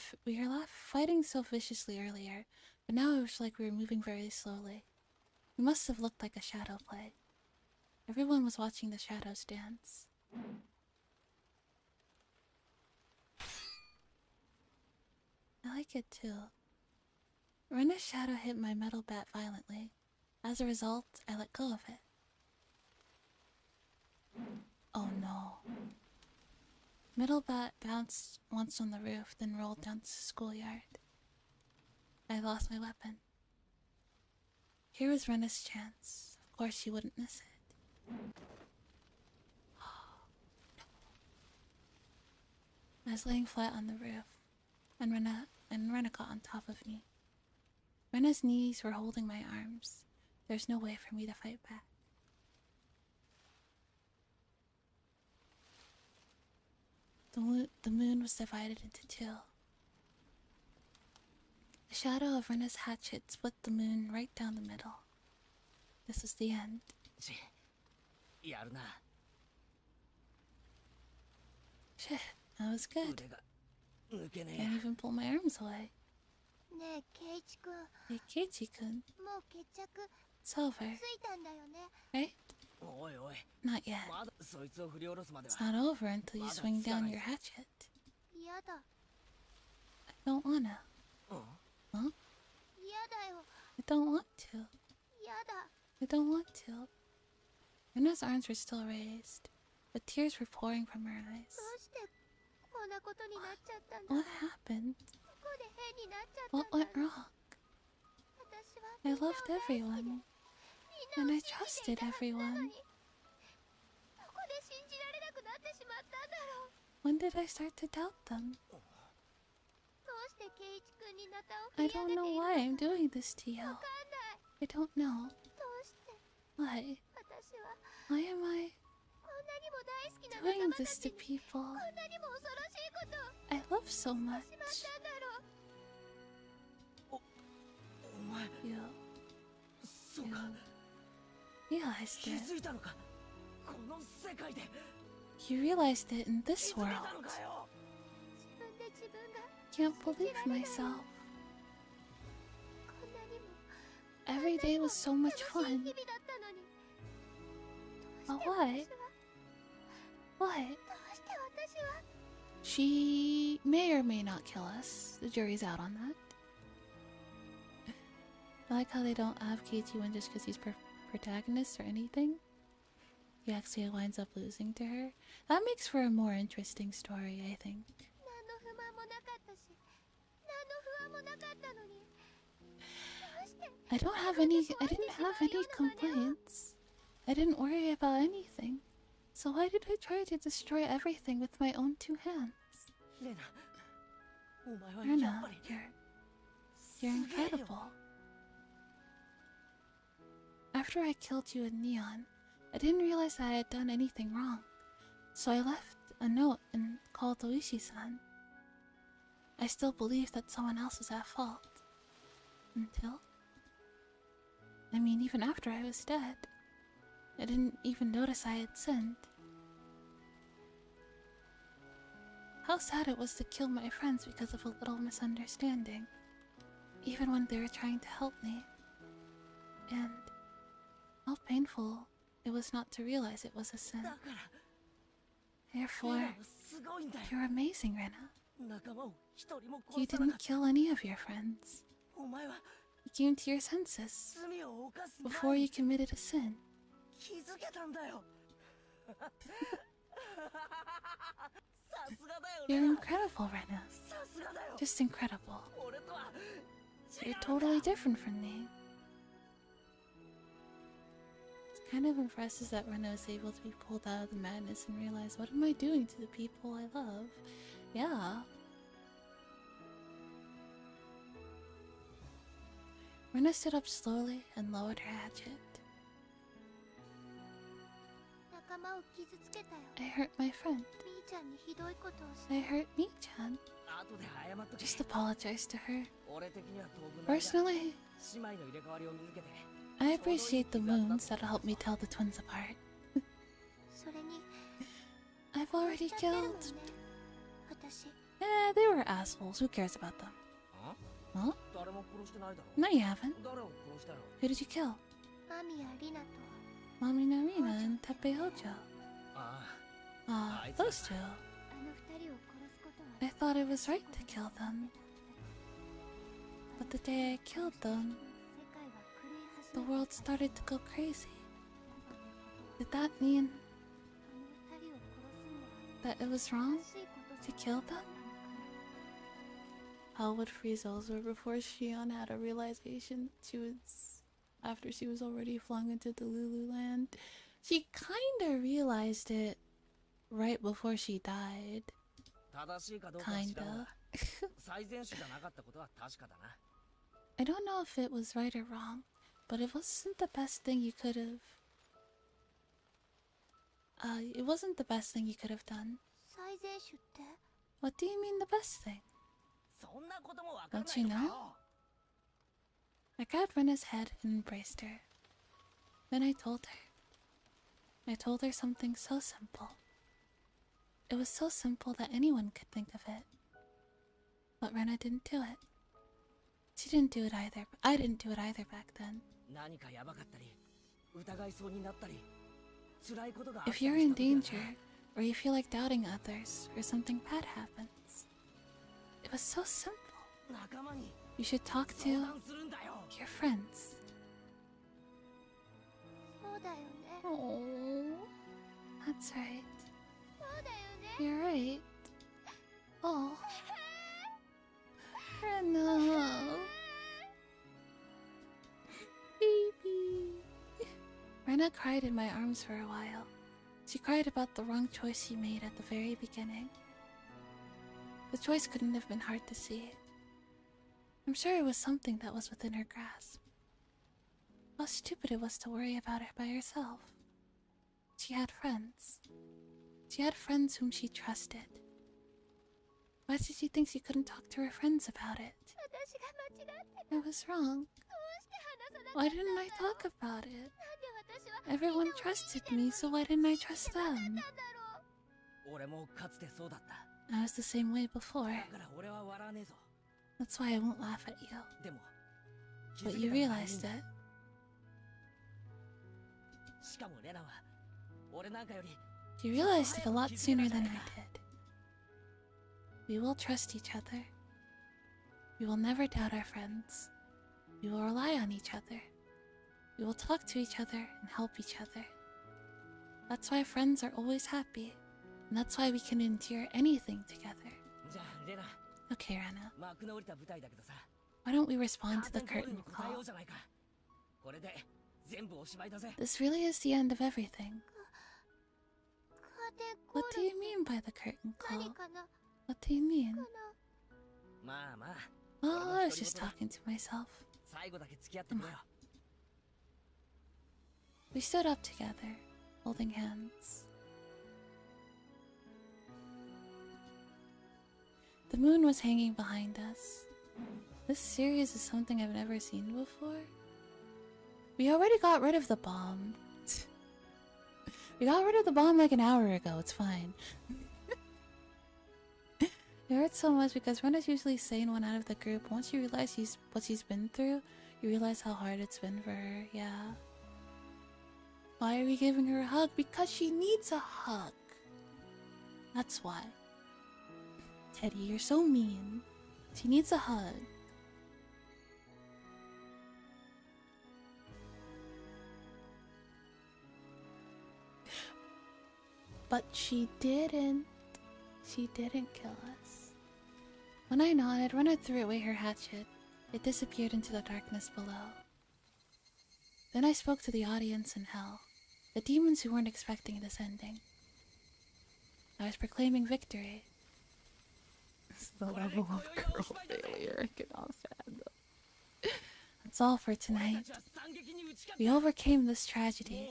fighting so viciously earlier, but now it was like we were moving very slowly. We must have looked like a shadow play. Everyone was watching the shadows dance. I like it too. Rena's shadow hit my metal bat violently. As a result, I let go of it. Oh no. Metal bat bounced once on the roof, then rolled down to the schoolyard. I lost my weapon. Here was Rena's chance. Of course she wouldn't miss it. was laying flat on the roof, and Rena got on top of me. Rena's knees were holding my arms. There's no way for me to fight back. The moon was divided into two. The shadow of Rena's hatchet split the moon right down the middle. This was the end. Shit, that was good. Can't even pull my arms away. Hey, Keiichi-kun. It's over. Right? Not yet. It's not over until you swing down your hatchet. I don't wanna. Huh? I don't want to. I don't want to. Rena's arms were still raised, but tears were pouring from her eyes. What happened? What went wrong? I loved everyone, and I trusted everyone. When did I start to doubt them? I don't know why I'm doing this to you. I don't know. Why? Why am I doing this to people I love so much? You realized it. You realized it in this world. Can't believe myself. Every day was so much fun. But why? Why? She may or may not kill us. The jury's out on that. I like how they don't have Keiichi win just because he's protagonist or anything. He actually winds up losing to her. That makes for a more interesting story, I think. I didn't have any complaints. I didn't worry about anything. So why did I try to destroy everything with my own two hands? Rena, you're incredible. After I killed you in Neon, I didn't realize that I had done anything wrong. So I left a note and called Oishi-san. I still believed that someone else was at fault. Until... I mean, even after I was dead. I didn't even notice I had sinned. How sad it was to kill my friends because of a little misunderstanding. Even when they were trying to help me. And how painful it was not to realize it was a sin. Therefore, you're amazing, Rena. You didn't kill any of your friends. You came to your senses before you committed a sin. You're incredible, Rena. Just incredible. You're totally different from me. It's kind of impressive that Rena was able to be pulled out of the madness and realize, what am I doing to the people I love? Yeah. Rena stood up slowly and lowered her hatchet. I hurt my friend. I hurt Mi-chan. Just apologize to her. Personally, I appreciate the moons that'll help me tell the twins apart. I've already killed... they were assholes. Who cares about them? Huh? No, you haven't. Who did you kill? Mami Narina and Teppei Hojo. Those two. I thought it was right to kill them. But the day I killed them, the world started to go crazy. Did that mean that it was wrong to kill them? Hell would freeze over before Shion had a realization after she was already flung into the Lululand. She kinda realized it right before she died. Kinda. I don't know if it was right or wrong, but it wasn't the best thing you could have. It wasn't the best thing you could have done. What do you mean the best thing? Don't you know? I grabbed Rena's head and embraced her. Then I told her. I told her something so simple. It was so simple that anyone could think of it. But Rena didn't do it. She didn't do it either, but I didn't do it either back then. If you're in danger, or you feel like doubting others, or something bad happens, it was so simple. You should talk to your friends. Oh, that's right. You're right. Oh, Rena. Baby. Rena cried in my arms for a while. She cried about the wrong choice she made at the very beginning. The choice couldn't have been hard to see. I'm sure it was something that was within her grasp. How stupid it was to worry about it by herself. She had friends. She had friends whom she trusted. Why did she think she couldn't talk to her friends about it? I was wrong. Why didn't I talk about it? Everyone trusted me, so why didn't I trust them? I was the same way before. That's why I won't laugh at you. But you realized it. You realized it a lot sooner than I did. We will trust each other. We will never doubt our friends. We will rely on each other. We will talk to each other and help each other. That's why friends are always happy. And that's why we can endure anything together. Okay, Rena. Why don't we respond to the curtain call? This really is the end of everything. What do you mean by the curtain call? What do you mean? Oh, I was just talking to myself. Come on. We stood up together, holding hands. The moon was hanging behind us. This series is something I've never seen before. We already got rid of the bomb. We got rid of the bomb like an hour ago, it's fine. It hurts so much because Rena's usually sane one out of the group. Once you realize what she's been through, you realize how hard it's been for her, yeah. Why are we giving her a hug? Because she needs a hug. That's why. Teddy, you're so mean. She needs a hug. But she didn't. She didn't kill us. When I nodded, Rena threw away her hatchet. It disappeared into the darkness below. Then I spoke to the audience in hell, the demons who weren't expecting this ending. I was proclaiming victory. This is the level of girl failure I cannot fathom. That's all for tonight. We overcame this tragedy.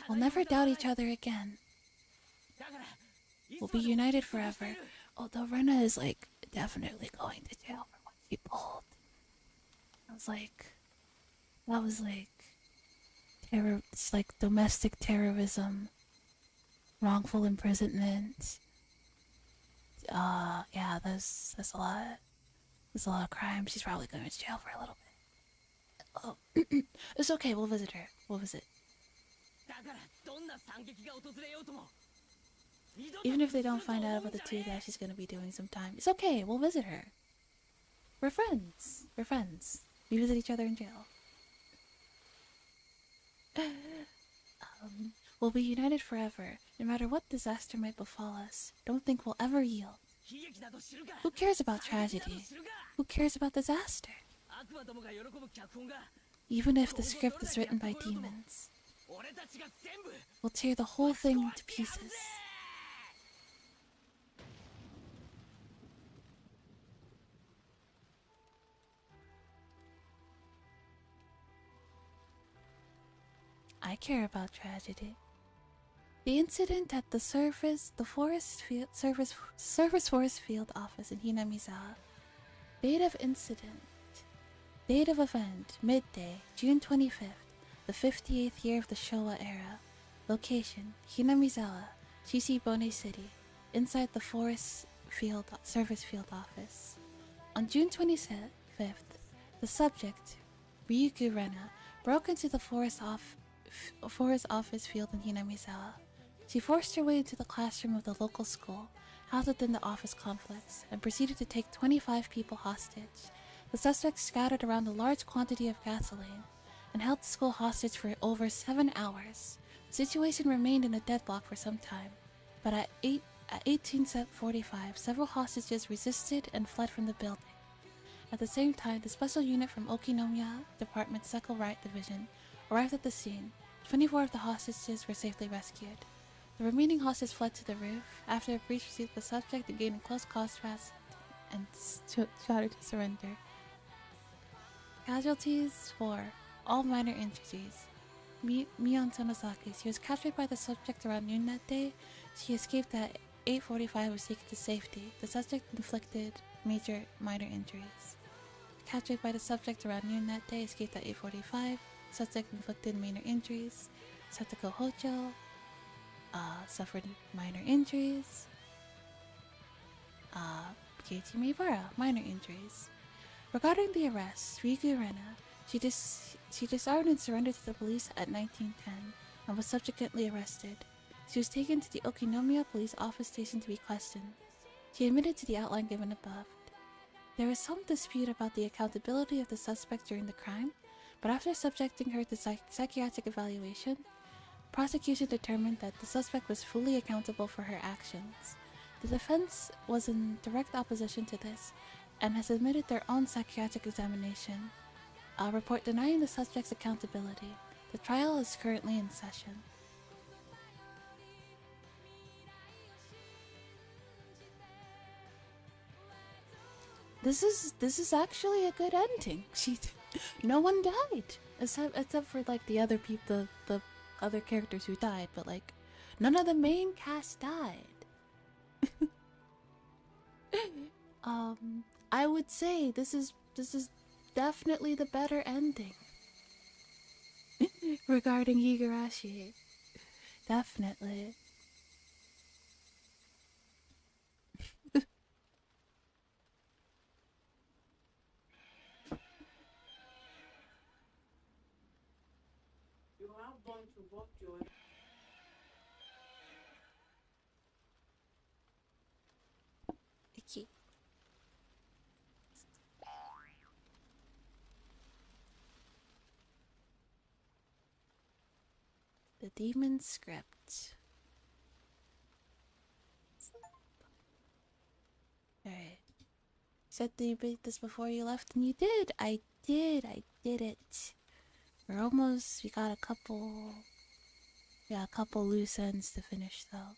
We'll never doubt each other again. We'll be united forever. Although Rena is like definitely going to jail for what she pulled. That was like terror. It's like domestic terrorism, wrongful imprisonment. Yeah, there's a lot. There's a lot of crime. She's probably going to jail for a little bit. Oh, it's okay. We'll visit her. We'll visit. Even if they don't find out about the two that she's gonna be doing sometime, it's okay. We'll visit her. We're friends. We're friends. We visit each other in jail. We'll be united forever, no matter what disaster might befall us. Don't think we'll ever yield. Who cares about tragedy? Who cares about disaster? Even if the script is written by demons, we'll tear the whole thing to pieces. I care about tragedy. The incident at the forest forest field office in Hinamizawa. Date of incident. Date of event, midday, June 25th, the 58th year of the Showa era. Location, Hinamizawa, Chisibone City, inside the service field office. On June 25th, the subject, Ryugu Rena, broke into the forest office field in Hinamizawa. She forced her way into the classroom of the local school, housed within the office complex, and proceeded to take 25 people hostage. The suspects scattered around a large quantity of gasoline and held the school hostage for over 7 hours. The situation remained in a deadlock for some time, but at 18:45, several hostages resisted and fled from the building. At the same time, the special unit from Okinomiya Department's Second Right Division arrived at the scene. 24 of the hostages were safely rescued. The remaining hostages fled to the roof. After a brief pursuit, the subject gained in close contrast and shouted to surrender. Casualties 4. All minor injuries. Mion Sonosaki. She was captured by the subject around noon that day. She escaped at 8:45 was taken to safety. The subject inflicted minor injuries. Captured by the subject around noon that day, escaped at 8:45. Subject inflicted minor injuries. Satoko Hocho suffered minor injuries. Keiichi Mibara, minor injuries. Regarding the arrest, Ryugu Rena, she disarmed and surrendered to the police at 1910 and was subsequently arrested. She was taken to the Okinomiya police office station to be questioned. She admitted to the outline given above. There was some dispute about the accountability of the suspect during the crime, but after subjecting her to psychiatric evaluation, prosecution determined that the suspect was fully accountable for her actions. The defense was in direct opposition to this and has submitted their own psychiatric examination, a report denying the subject's accountability. The trial is currently in session. This is actually a good ending. No one died except for like the other people, the other characters who died, but like none of the main cast died. I would say this is definitely the better ending regarding Higurashi. Definitely. Okay. The Demon Script. Alright. You said that you beat this before you left, and you did! I did it. We got a couple loose ends to finish though.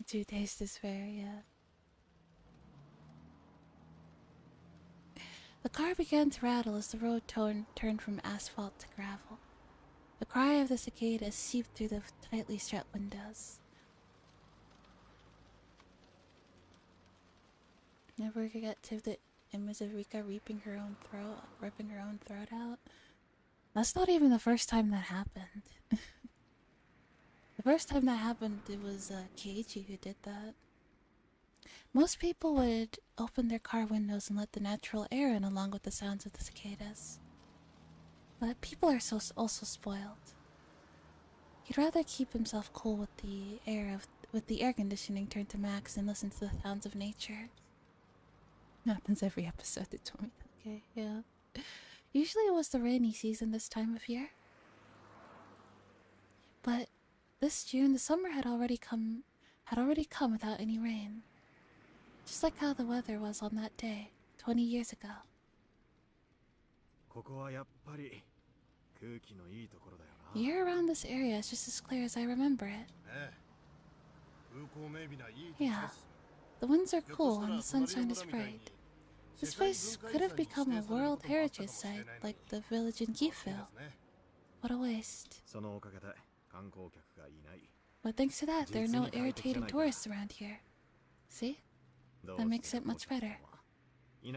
To taste this fair, yeah. The car began to rattle as the road turned from asphalt to gravel. The cry of the cicadas seeped through the tightly shut windows. Never get to the image of Rika ripping her own throat out. That's not even the first time that happened. The first time that happened, it was Keiichi who did that. Most people would open their car windows and let the natural air in along with the sounds of the cicadas. But people are also spoiled. He'd rather keep himself cool with the air conditioning turned to max and listen to the sounds of nature. Happens every episode, they told me that. Okay, yeah. Usually it was the rainy season this time of year. But this June, the summer had already come without any rain. Just like how the weather was on that day, 20 years ago. The air around this area is just as clear as I remember it. Yeah, the winds are cool and the sunshine is bright. This place could have become a World Heritage Site like the village in Gifu. What a waste. But thanks to that, there are no irritating tourists around here. See? That makes it much better.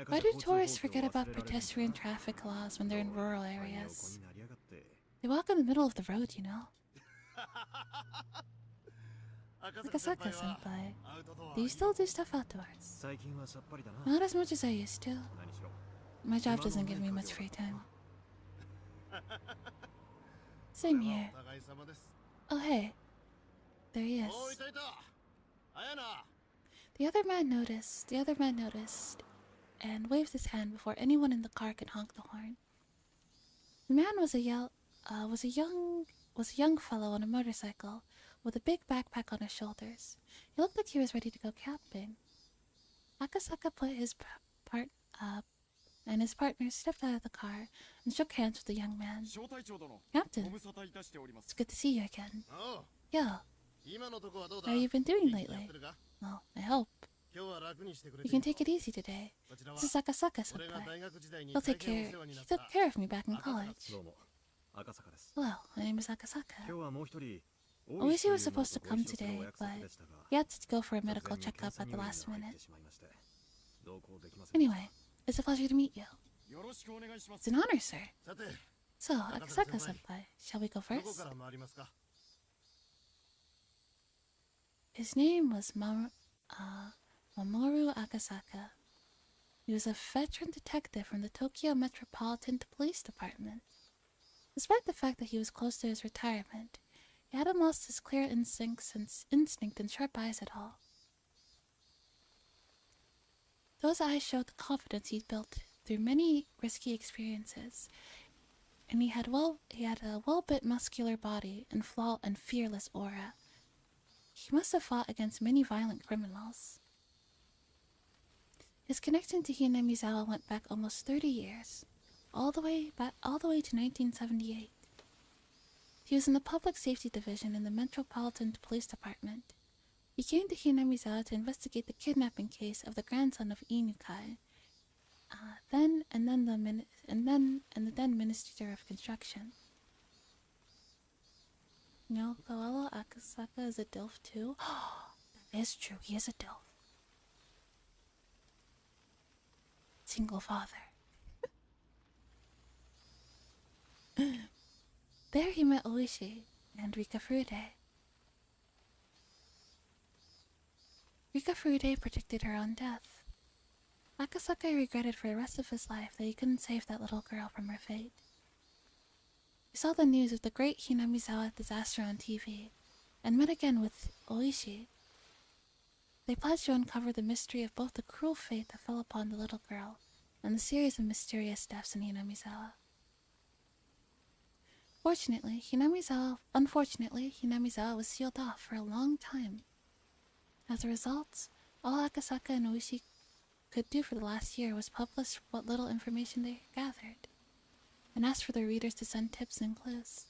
Why do tourists forget about pedestrian traffic laws when they're in rural areas? They walk in the middle of the road, you know. Akasaka-senpai, do you still do stuff outdoors? Not as much as I used to. My job doesn't give me much free time. Same here. Oh hey, there he is. The other man noticed, and waved his hand before anyone in the car could honk the horn. The man was a young fellow on a motorcycle with a big backpack on his shoulders. He looked like he was ready to go camping. Akasaka put his and his partner stepped out of the car and shook hands with the young man. Captain, it's good to see you again. Yo, how have you been doing lately? Well, I hope. You can take it easy today. This is Akasaka-senpai. He took care of me back in college. Hello, my name is Akasaka. Oishi was supposed to come today, but he had to go for a medical checkup at the last minute. Anyway, it's a pleasure to meet you. It's an honor, sir. So, Akasaka-senpai, shall we go first? His name was Mamoru Akasaka. He was a veteran detective from the Tokyo Metropolitan Police Department. Despite the fact that he was close to his retirement, he hadn't lost his clear instinct and sharp eyes at all. Those eyes showed the confidence he'd built through many risky experiences, and he had a well-built muscular body and fearless aura. He must have fought against many violent criminals. His connection to Hinamizawa went back almost 30 years, all the way to 1978. He was in the Public Safety Division in the Metropolitan Police Department. He came to Hinamizawa to investigate the kidnapping case of the grandson of Inukai, the then Minister of Construction. You know, Koala Akasaka is a DILF too? That is true, he is a DILF. Single father. There he met Oishi and Rika Furude. Rika Furude predicted her own death. Akasaka regretted for the rest of his life that he couldn't save that little girl from her fate. He saw the news of the great Hinamizawa disaster on TV, and met again with Oishi. They pledged to uncover the mystery of both the cruel fate that fell upon the little girl, and the series of mysterious deaths in Hinamizawa. Unfortunately, Hinamizawa was sealed off for a long time. As a result, all Akasaka and Oishi could do for the last year was publish what little information they gathered, and ask for their readers to send tips and clues.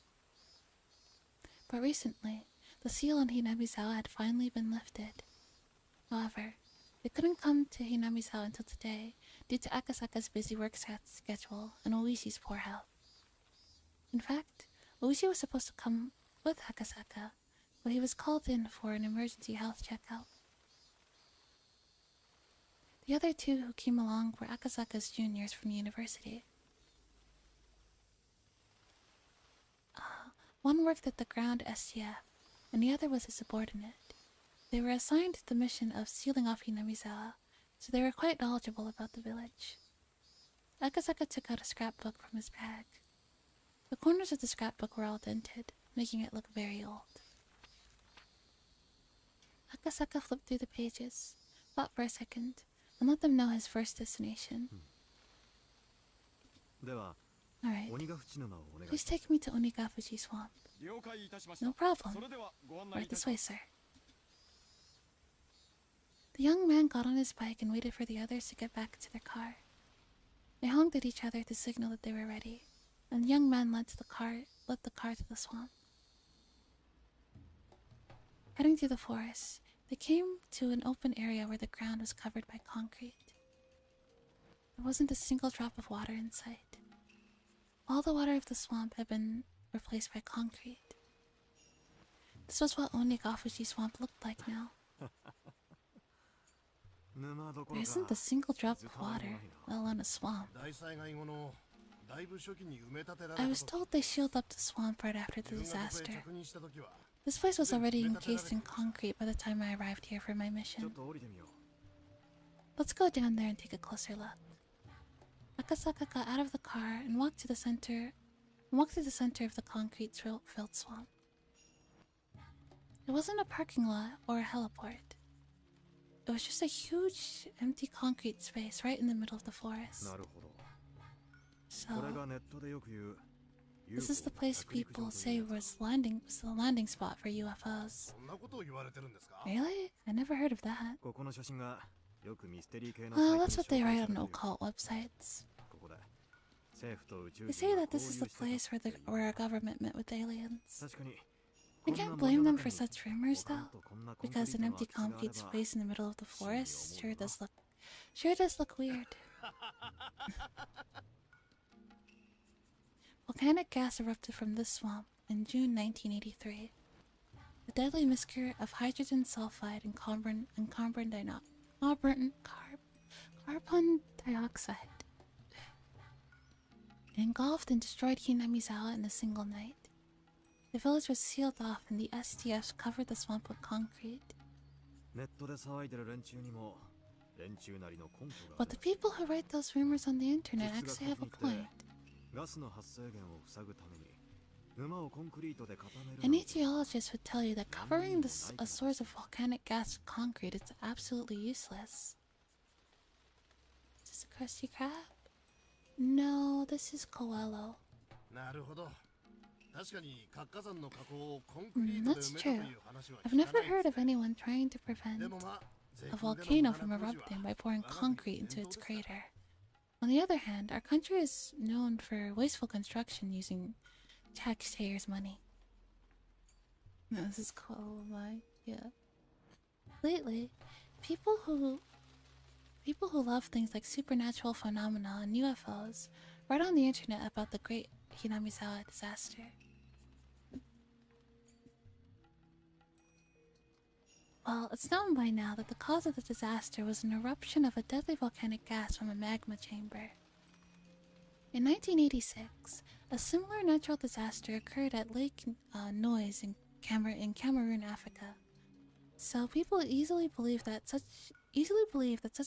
But recently, the seal on Hinamizawa had finally been lifted. However, they couldn't come to Hinamizawa until today due to Akasaka's busy work schedule and Oishi's poor health. In fact, Oishi was supposed to come with Akasaka, but he was called in for an emergency health checkup. The other two who came along were Akasaka's juniors from university. One worked at the ground STF, and the other was a subordinate. They were assigned the mission of sealing off Hinamizawa, so they were quite knowledgeable about the village. Akasaka took out a scrapbook from his bag. The corners of the scrapbook were all dented, making it look very old. Akasaka flipped through the pages, thought for a second, and let them know his first destination. Alright, please take me to Onigafuji Swamp. No problem. Right this way, sir. The young man got on his bike and waited for the others to get back to their car. They honked at each other to signal that they were ready, and the young man led the car to the swamp. Heading through the forest, They came to an open area where the ground was covered by concrete. There wasn't a single drop of water in sight. All the water of the swamp had been replaced by concrete. This was what Onigafushi swamp looked like now. There isn't a single drop of water, let alone a swamp. I was told they sealed up the swamp right after the disaster. This place was already encased in concrete by the time I arrived here for my mission. Let's go down there and take a closer look. Akasaka got out of the car and walked to the center of the concrete-filled swamp. It wasn't a parking lot or a heliport. It was just a huge, empty concrete space right in the middle of the forest. So, this is the place people say was the landing spot for UFOs. Really? I never heard of that. Well, that's what they write on occult websites. They say that this is the place where our government met with aliens. I can't blame them for such rumors, though, because an empty concrete space in the middle of the forest sure does look weird. Volcanic gas erupted from this swamp in June 1983. A deadly mixture of hydrogen sulfide and carbon dioxide engulfed and destroyed Hinamizawa in a single night. The village was sealed off and the SDF covered the swamp with concrete. But the people who write those rumors on the internet actually have a point. Any geologist would tell you that covering a source of volcanic gas with concrete is absolutely useless. Is this a Krusty Krab? No, this is Coelho. That's true. I've never heard of anyone trying to prevent a volcano from erupting by pouring concrete into its crater. On the other hand, our country is known for wasteful construction using taxpayers' money. No, this is cool, yeah. Lately, people who love things like supernatural phenomena and UFOs write on the internet about the great Hinamizawa disaster. Well, it's known by now that the cause of the disaster was an eruption of a deadly volcanic gas from a magma chamber. In 1986, a similar natural disaster occurred at Lake Noise in Cameroon, Africa. So people easily believe that such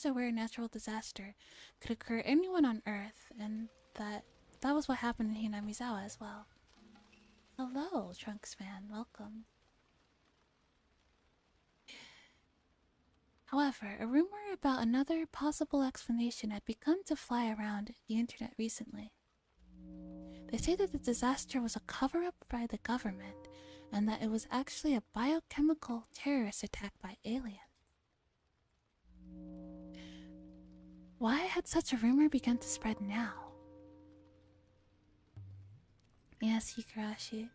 a rare natural disaster could occur anywhere on Earth, and that was what happened in Hinamizawa as well. Hello, Trunks fan, welcome. However, a rumor about another possible explanation had begun to fly around the internet recently. They say that the disaster was a cover-up by the government, and that it was actually a biochemical terrorist attack by aliens. Why had such a rumor begun to spread now? Yes, Higurashi.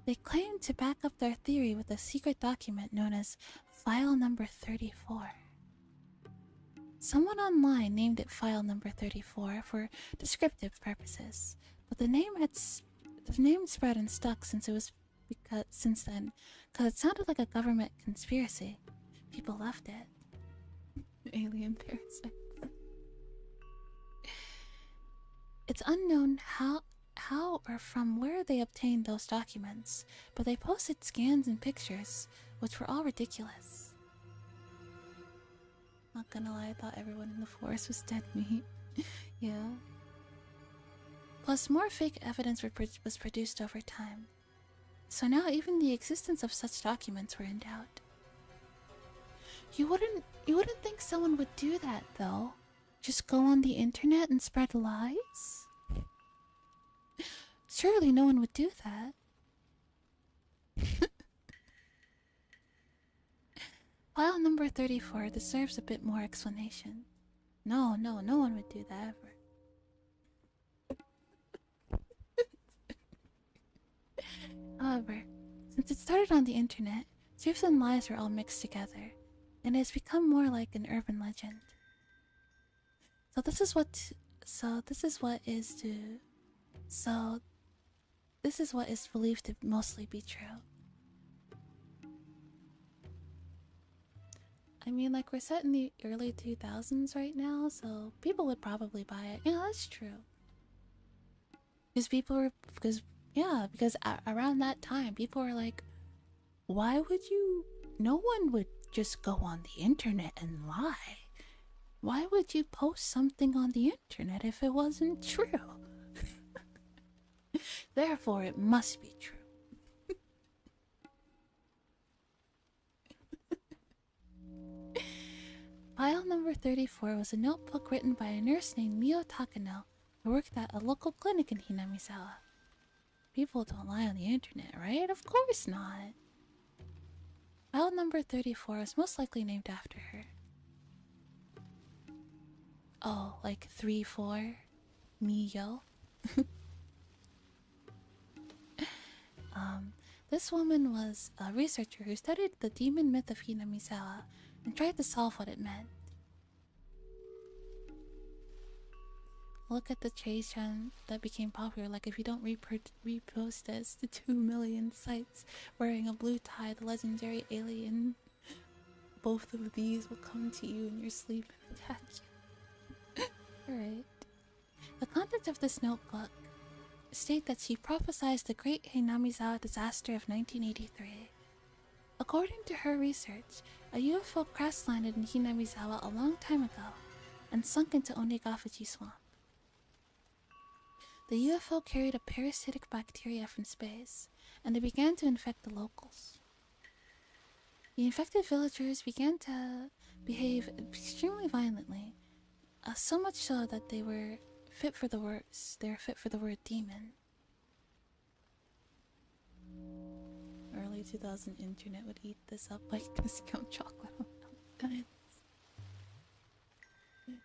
They claimed to back up their theory with a secret document known as File Number 34. Someone online named it File Number 34 for descriptive purposes, but the name spread and stuck since then, because it sounded like a government conspiracy. People left it. Alien parasites. It's unknown how or from where they obtained those documents, but they posted scans and pictures, which were all ridiculous. Not gonna lie, I thought everyone in the forest was dead meat. Yeah. Plus, more fake evidence was produced over time. So now even the existence of such documents were in doubt. You wouldn't think someone would do that, though. Just go on the internet and spread lies? Surely no one would do that. File number 34 deserves a bit more explanation. No one would do that ever. However, since it started on the internet, Truth and lies are all mixed together, and it has become more like an urban legend. So this is what is believed to mostly be true. I mean, like, we're set in the early 2000s right now, so people would probably buy it. Yeah, that's true. Because around that time, people were like, why would you? No one would just go on the internet and lie. Why would you post something on the internet if it wasn't true? Therefore, it must be true. File number 34 was a notebook written by a nurse named Mio Takano who worked at a local clinic in Hinamizawa. People don't lie on the internet, right? Of course not. File number 34 is most likely named after her. Oh, like 3-4? Mio? This woman was a researcher who studied the demon myth of Hinamizawa and tried to solve what it meant. Look at the chase trend that became popular. Like, if you don't repost this to 2 million sites wearing a blue tie, the legendary alien, both of these will come to you in your sleep and attack you. Alright. The content of this notebook state that she prophesied the Great Hinamizawa disaster of 1983. According to her research, a UFO crash landed in Hinamizawa a long time ago and sunk into Onigafuji Swamp. The UFO carried a parasitic bacteria from space, and it began to infect the locals. The infected villagers began to behave extremely violently, so much so that they were fit for the worst. They were fit for the word demon. Early 2000 internet would eat this up like discount chocolate on diets.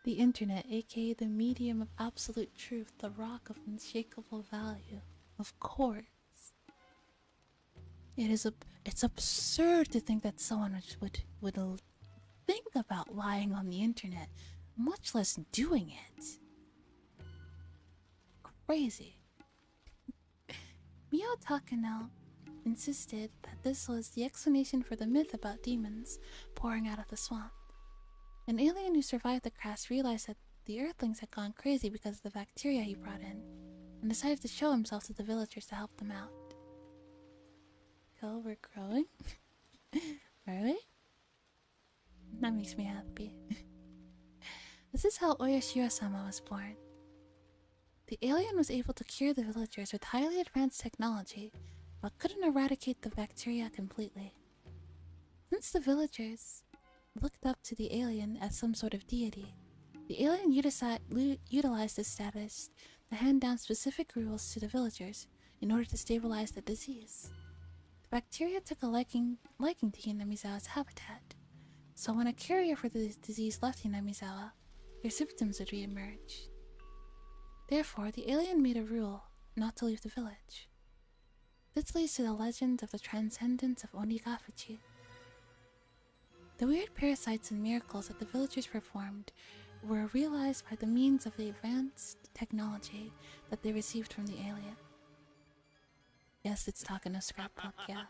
The internet, aka the medium of absolute truth, the rock of unshakable value. Of course. It's absurd to think that someone would think about lying on the internet, much less doing it. Crazy. Mio Takano insisted that this was the explanation for the myth about demons pouring out of the swamp. An alien who survived the crash realized that the Earthlings had gone crazy because of the bacteria he brought in, and decided to show himself to the villagers to help them out. Cool, we're growing. Are we? That makes me happy. This is how Oyashiro-sama was born. The alien was able to cure the villagers with highly advanced technology, but couldn't eradicate the bacteria completely. Since the villagers looked up to the alien as some sort of deity, the alien utilized this status to hand down specific rules to the villagers in order to stabilize the disease. The bacteria took a liking to Hinamizawa's habitat, so when a carrier for the disease left Hinamizawa, their symptoms would re-emerge. Therefore, the alien made a rule not to leave the village. This leads to the legend of the transcendence of Onigafuji. The weird parasites and miracles that the villagers performed were realized by the means of the advanced technology that they received from the alien. Yes, it's Takano's scrapbook, yeah.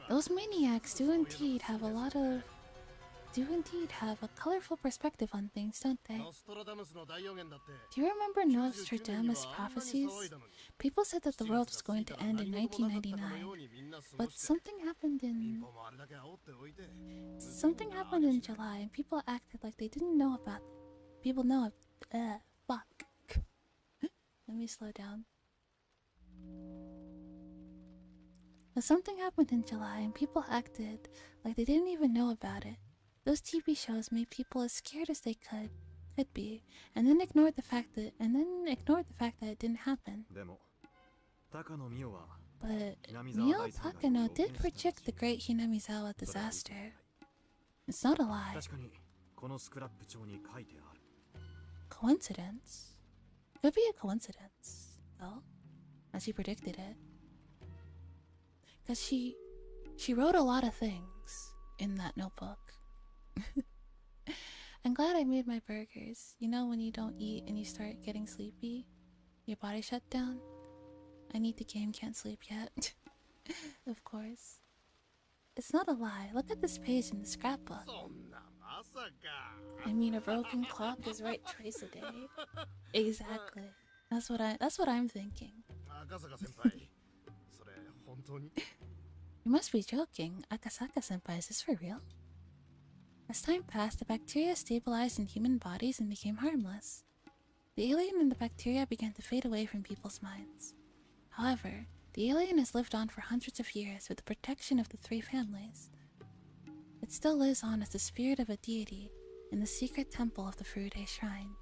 Those maniacs do indeed have a colorful perspective on things, don't they? Do you remember Nostradamus' prophecies? People said that the world was going to end in 1999, but something happened in July, and people acted like they didn't know about it. People know it. Fuck. Let me slow down. But something happened in July, and people acted like they didn't even know about it. Those TV shows made people as scared as they could be, and then ignored the fact that it didn't happen. But Mio Takano did predict the Great Hinamizawa disaster. It's not a lie. Coincidence? Could be a coincidence, though, as he predicted it. Because she wrote a lot of things in that notebook. I'm glad I made my burgers. You know when you don't eat and you start getting sleepy? Your body shut down? I need the game, can't sleep yet. Of course. It's not a lie. Look at this page in the scrapbook. I mean, a broken clock is right twice a day. Exactly. That's what I'm thinking. You must be joking. Akasaka-senpai, is this for real? As time passed, the bacteria stabilized in human bodies and became harmless. The alien and the bacteria began to fade away from people's minds. However, the alien has lived on for hundreds of years with the protection of the three families. It still lives on as the spirit of a deity in the secret temple of the Furude Shrine.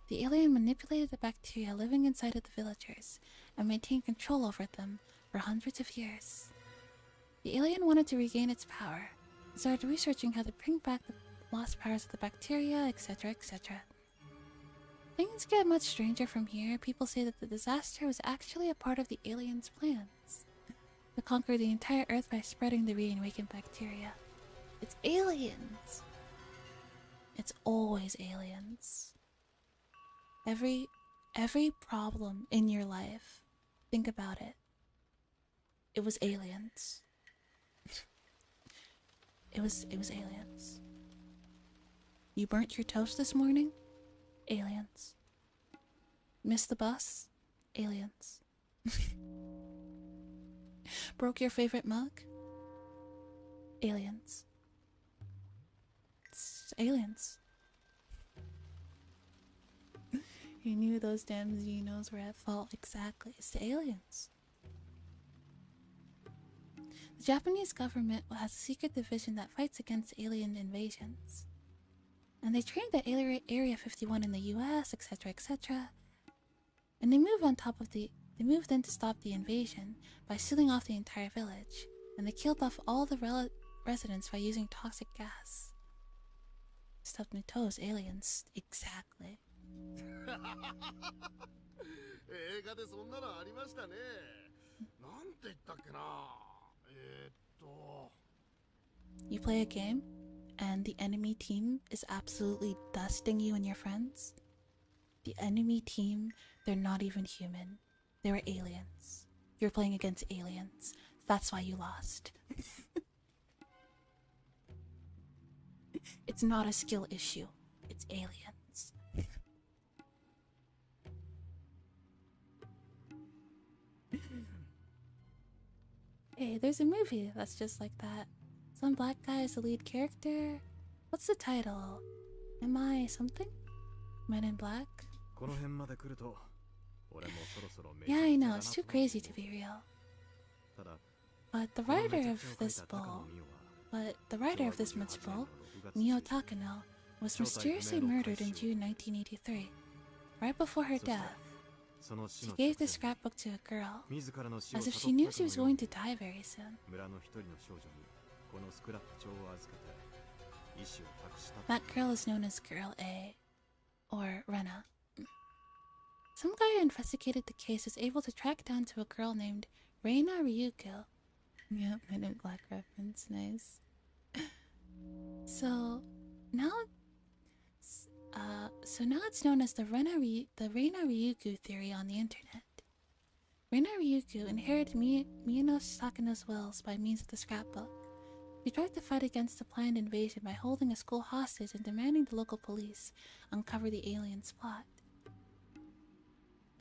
The alien manipulated the bacteria living inside of the villagers and maintained control over them for hundreds of years. The alien wanted to regain its power and started researching how to bring back the lost powers of the bacteria, etc., etc. Things get much stranger from here. People say that the disaster was actually a part of the aliens' plans to conquer the entire Earth by spreading the reawakened bacteria. It's aliens. It's always aliens. Every problem in your life, think about it. It was aliens. It was aliens. You burnt your toast this morning? Aliens. Missed the bus? Aliens. Broke your favorite mug? Aliens. It's aliens. You knew those damn Xenos were at fault. Exactly. It's the aliens. The Japanese government has a secret division that fights against alien invasions. And they trained at Area 51 in the US, etc., etc. And they moved in to stop the invasion by sealing off the entire village. And they killed off all the residents by using toxic gas. Stubbed my toes, aliens. Exactly. You play a game and the enemy team is absolutely dusting you and your friends. The enemy team, they're not even human. They were aliens. You're playing against aliens. That's why you lost. It's not a skill issue. It's aliens. Hey, there's a movie that's just like that. Some black guy is the lead character. What's the title? Am I something? Men in Black? Yeah, I know, it's too crazy to be real. But the writer of this much bull, Mio Takano, was mysteriously murdered in June 1983. Right before her death, she gave the scrapbook to a girl, as if she knew she was going to die very soon. That girl is known as Girl A, or Rena. Some guy who investigated the case was able to track down to a girl named Reina Ryuko. Yep, Men in Black reference, nice. So now it's known as the Reina Ryuko theory on the internet. Reina Ryuko inherited Miyano Sakano's wills by means of the scrapbook. She tried to fight against the planned invasion by holding a school hostage and demanding the local police uncover the aliens' plot.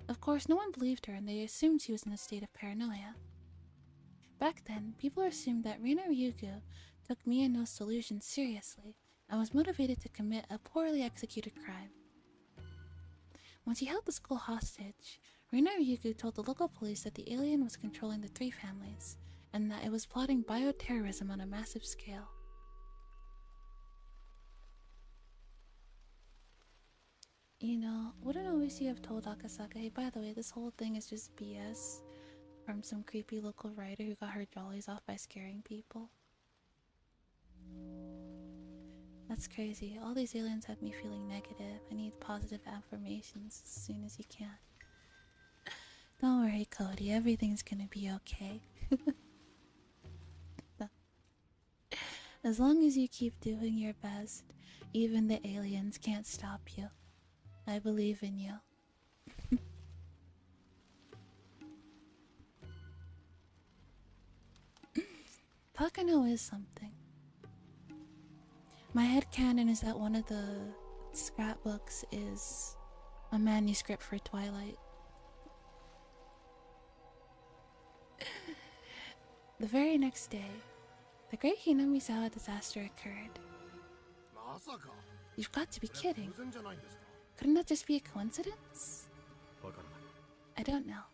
Of course, no one believed her and they assumed she was in a state of paranoia. Back then, people assumed that Reina Ryuko took Miyano's delusions seriously and was motivated to commit a poorly executed crime. When she held the school hostage, Reina Ryuko told the local police that the alien was controlling the three families and that it was plotting bioterrorism on a massive scale. You know, wouldn't Oishi have told Akasaka, hey, by the way, this whole thing is just BS from some creepy local writer who got her jollies off by scaring people? That's crazy. All these aliens have me feeling negative. I need positive affirmations as soon as you can. Don't worry, Cody. Everything's gonna be okay. As long as you keep doing your best, even the aliens can't stop you. I believe in you. Takano is something. My headcanon is that one of the scrapbooks is a manuscript for Twilight. The very next day, the Great Hinamizawa disaster occurred. You've got to be kidding. Couldn't that just be a coincidence? I don't know.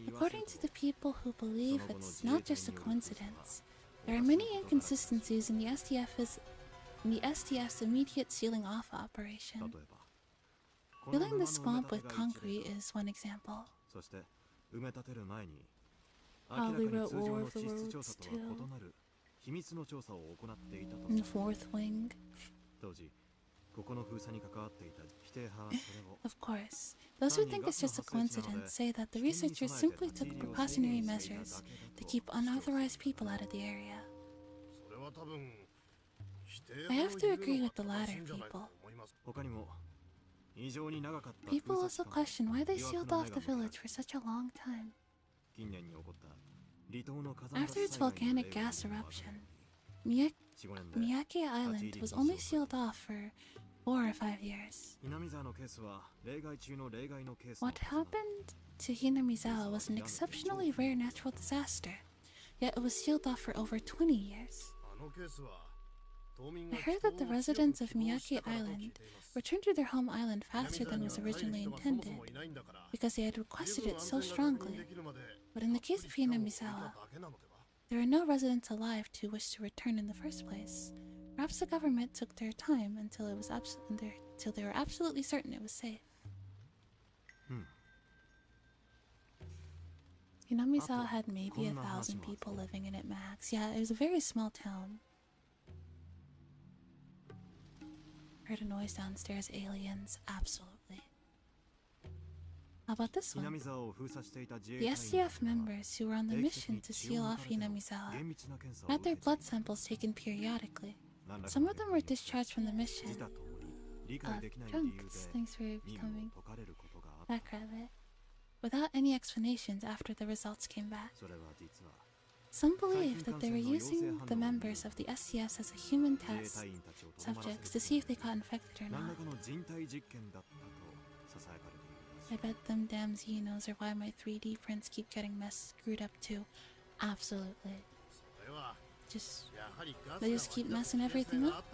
According to the people who believe it's not just a coincidence, there are many inconsistencies in the SDF's immediate sealing off operation. Filling the swamp with concrete is one example. Probably wrote War of the Worlds too. In the fourth wing. Of course, those who think it's just a coincidence say that the researchers simply took precautionary measures to keep unauthorized people out of the area. I have to agree with the latter people. People also question why they sealed off the village for such a long time. After its volcanic gas eruption, Miyake Island was only sealed off for 4 or 5 years. What happened to Hinamizawa was an exceptionally rare natural disaster, yet it was sealed off for over 20 years. I heard that the residents of Miyake Island returned to their home island faster than was originally intended, because they had requested it so strongly. But in the case of Hinamizawa, there are no residents alive who wished to return in the first place. Perhaps the government took their time until they were absolutely certain it was safe. Hinamizawa had maybe 1,000 people living in it max. Yeah, it was a very small town. Heard a noise downstairs. Aliens, absolutely. How about this one? The SDF members who were on the mission to seal off Hinamizawa had their blood samples taken periodically. Some of them were discharged from the mission. Trunks, thanks for coming back, Rabbit. Without any explanations after the results came back. Some believe that they were using the members of the SCS as a human test subjects to see if they got infected or not. I bet them damn Xenos are why my 3D prints keep getting screwed up too. Absolutely. They just keep messing everything up.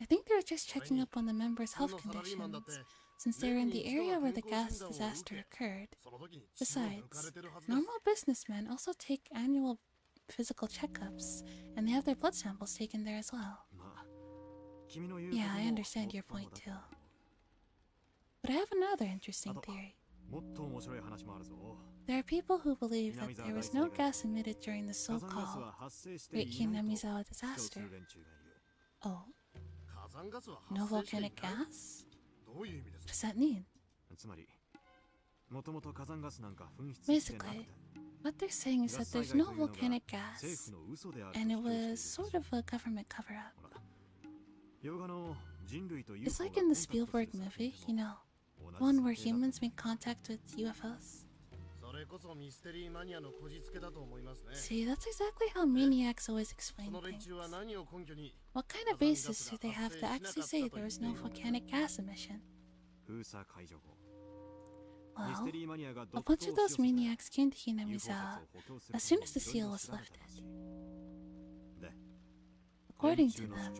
I think they're just checking up on the members' health conditions, since they were in the area where the gas disaster occurred. Besides, normal businessmen also take annual physical checkups, and they have their blood samples taken there as well. Yeah, I understand your point too. But I have another interesting theory. There are people who believe that there was no gas emitted during the so-called Great Hinamizawa disaster. Oh? No volcanic gas? What does that mean? Basically, what they're saying is that there's no volcanic gas, and it was sort of a government cover-up. It's like in the Spielberg movie, you know, one where humans make contact with UFOs. See, that's exactly how maniacs always explain things. What kind of basis do they have to actually say there was no volcanic gas emission? Well, a bunch of those maniacs came to Hinamizawa as soon as the seal was lifted. According to them,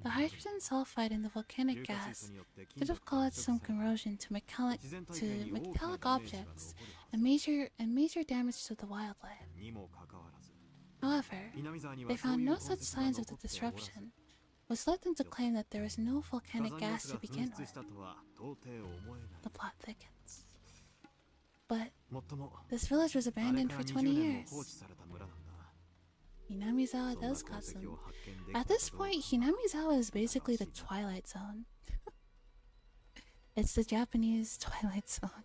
the hydrogen sulfide in the volcanic gas could have caused some corrosion to metallic objects and major damage to the wildlife. However, they found no such signs of the disruption, which led them to claim that there was no volcanic gas to begin with. The plot thickens. But this village was abandoned for 20 years. Hinamizawa does got some. At this point, Hinamizawa is basically the Twilight Zone. It's the Japanese Twilight Zone.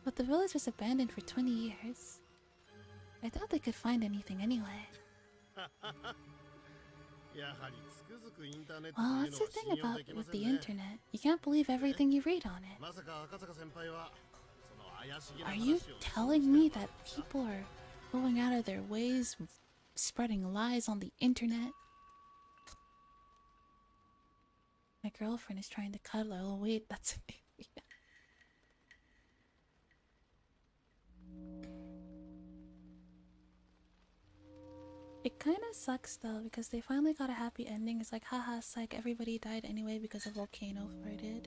But the village was abandoned for 20 years. I doubt they could find anything anyway. Well, that's the thing about with the internet. You can't believe everything you read on it. Are you telling me that people are going out of their ways, spreading lies on the internet? My girlfriend is trying to cuddle. Oh wait, that's me. It kind of sucks though, because they finally got a happy ending. It's like, haha, psych, everybody died anyway because a volcano farted.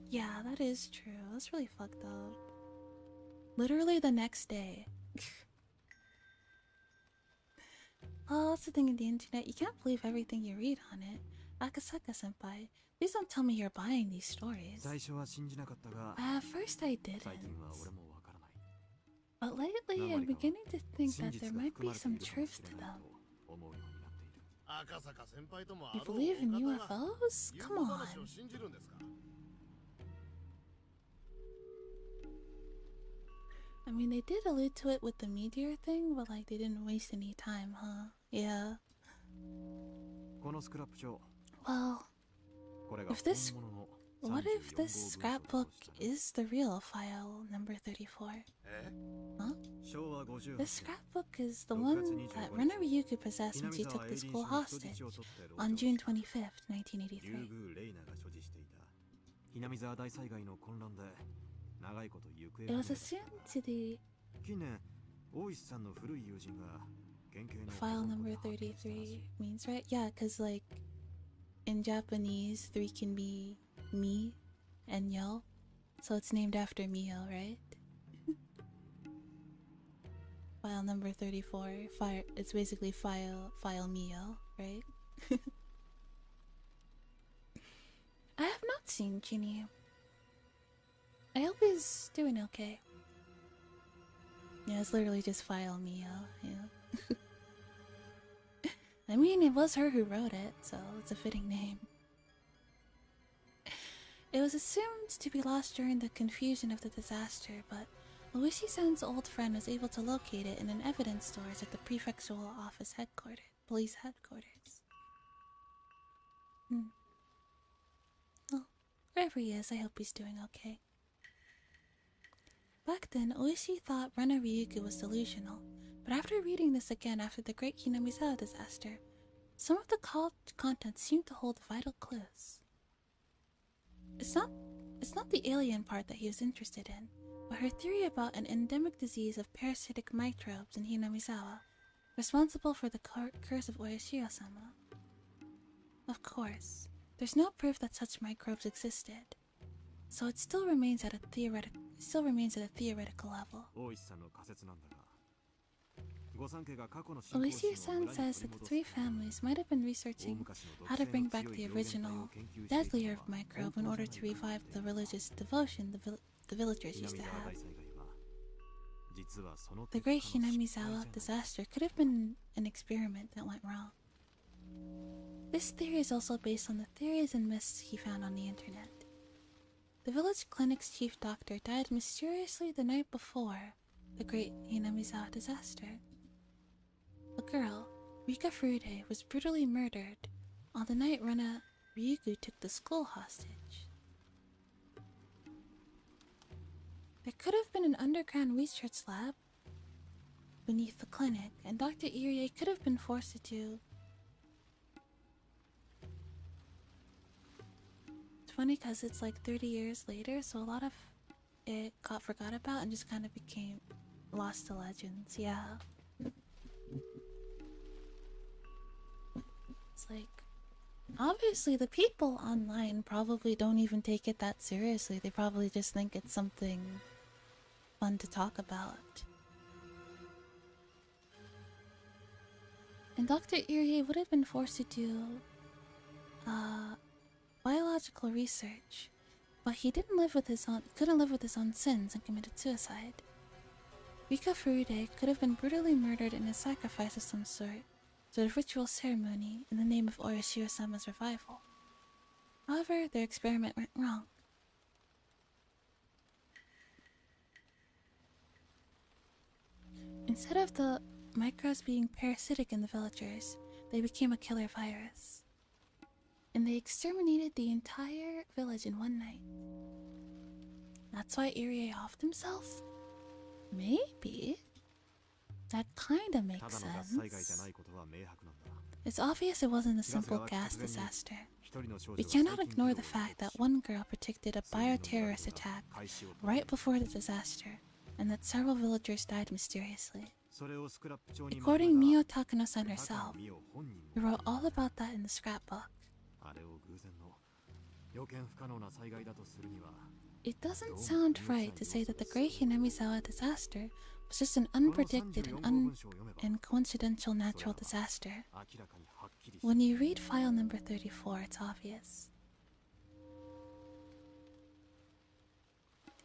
Yeah, that is true. That's really fucked up. Literally the next day. Oh, that's the thing in the internet. You can't believe everything you read on it. Akasaka-senpai, please don't tell me you're buying these stories. At first I didn't. But lately I'm beginning to think that there might be some truth to them. You believe in UFOs? Come on. I mean, they did allude to it with the meteor thing, but like they didn't waste any time, huh? Yeah. Well, what if this scrapbook is the real file number 34? Huh? This scrapbook is the one that Rena Ryugu possessed when she took the school hostage on June 25th, 1983. It was assumed to be file number 33 means, right? Yeah, because like in Japanese 3 can be mi and yo, so it's named after Mio, right? File number 34, it's basically file Mio, right? I have not seen Ginny. I hope he's doing okay. Yeah, it's literally just file Mio, yeah. I mean, it was her who wrote it, so it's a fitting name. It was assumed to be lost during the confusion of the disaster, but Oishi-san's old friend was able to locate it in an evidence storage at the prefectural office headquarters, police headquarters. Well, wherever he is, I hope he's doing okay. Back then, Oishi thought Rena Ryugu was delusional, but after reading this again after the Great Hinamizawa disaster, some of the contents seemed to hold vital clues. It's not the alien part that he was interested in, but her theory about an endemic disease of parasitic microbes in Hinamizawa, responsible for the curse of Oyashiro-sama. Of course, there's no proof that such microbes existed, so it still remains at a theoretical level. Oishi-san says that the 3 families might have been researching how to bring back the original, deadlier microbe in order to revive the religious devotion the villagers used to have. The Great Hinamizawa disaster could have been an experiment that went wrong. This theory is also based on the theories and myths he found on the internet. The village clinic's chief doctor died mysteriously the night before the Great Hinamizawa disaster. A girl, Rika Furude, was brutally murdered on the night Rena Ryugu took the school hostage. There could have been an underground research lab beneath the clinic, and Dr. Irie could have been forced to do... It's funny because it's like 30 years later, so a lot of it got forgot about and just kind of became lost to legends, yeah. It's like, obviously the people online probably don't even take it that seriously. They probably just think it's something fun to talk about. And Dr. Irie would have been forced to do biological research, but he couldn't live with his own sins and committed suicide. Rika Furude could have been brutally murdered in a sacrifice of some sort of ritual ceremony in the name of Oyashiro-sama's revival. However, their experiment went wrong. Instead of the microbes being parasitic in the villagers, they became a killer virus. And they exterminated the entire village in one night. That's why Irie offed himself? Maybe. That kinda makes sense. It's obvious it wasn't a simple gas disaster. We cannot ignore the fact that one girl predicted a bioterrorist attack right before the disaster, and that several villagers died mysteriously. According Mio Takano-san herself, we wrote all about that in the scrapbook. It doesn't sound right to say that the Great Hinamizawa disaster was just an unpredicted and coincidental natural disaster. When you read file number 34, it's obvious.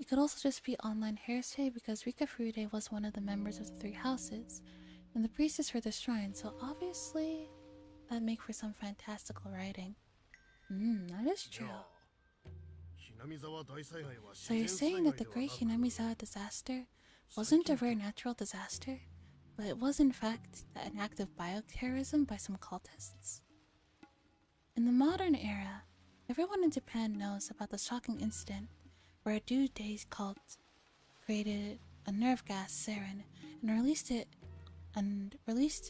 It could also just be online hearsay because Rika Furude was one of the members of the three houses and the priestess for the shrine, so obviously that'd make for some fantastical writing. That is true. So you're saying that the Great Hinamizawa disaster wasn't a rare natural disaster, but it was in fact an act of bioterrorism by some cultists? In the modern era, everyone in Japan knows about the shocking incident where a Days cult created a nerve gas sarin and released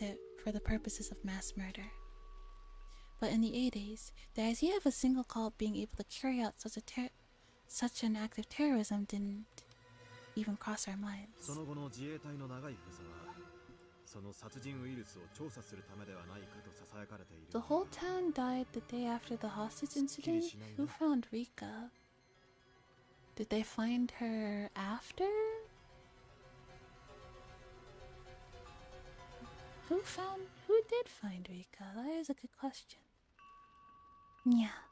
it for the purposes of mass murder. But in the 80s, the idea of a single cult being able to carry out such an act of terrorism didn't even cross our minds. The whole town died the day after the hostage incident? Who found Rika? Did they find her after? Who did find Rika? That is a good question. Yeah.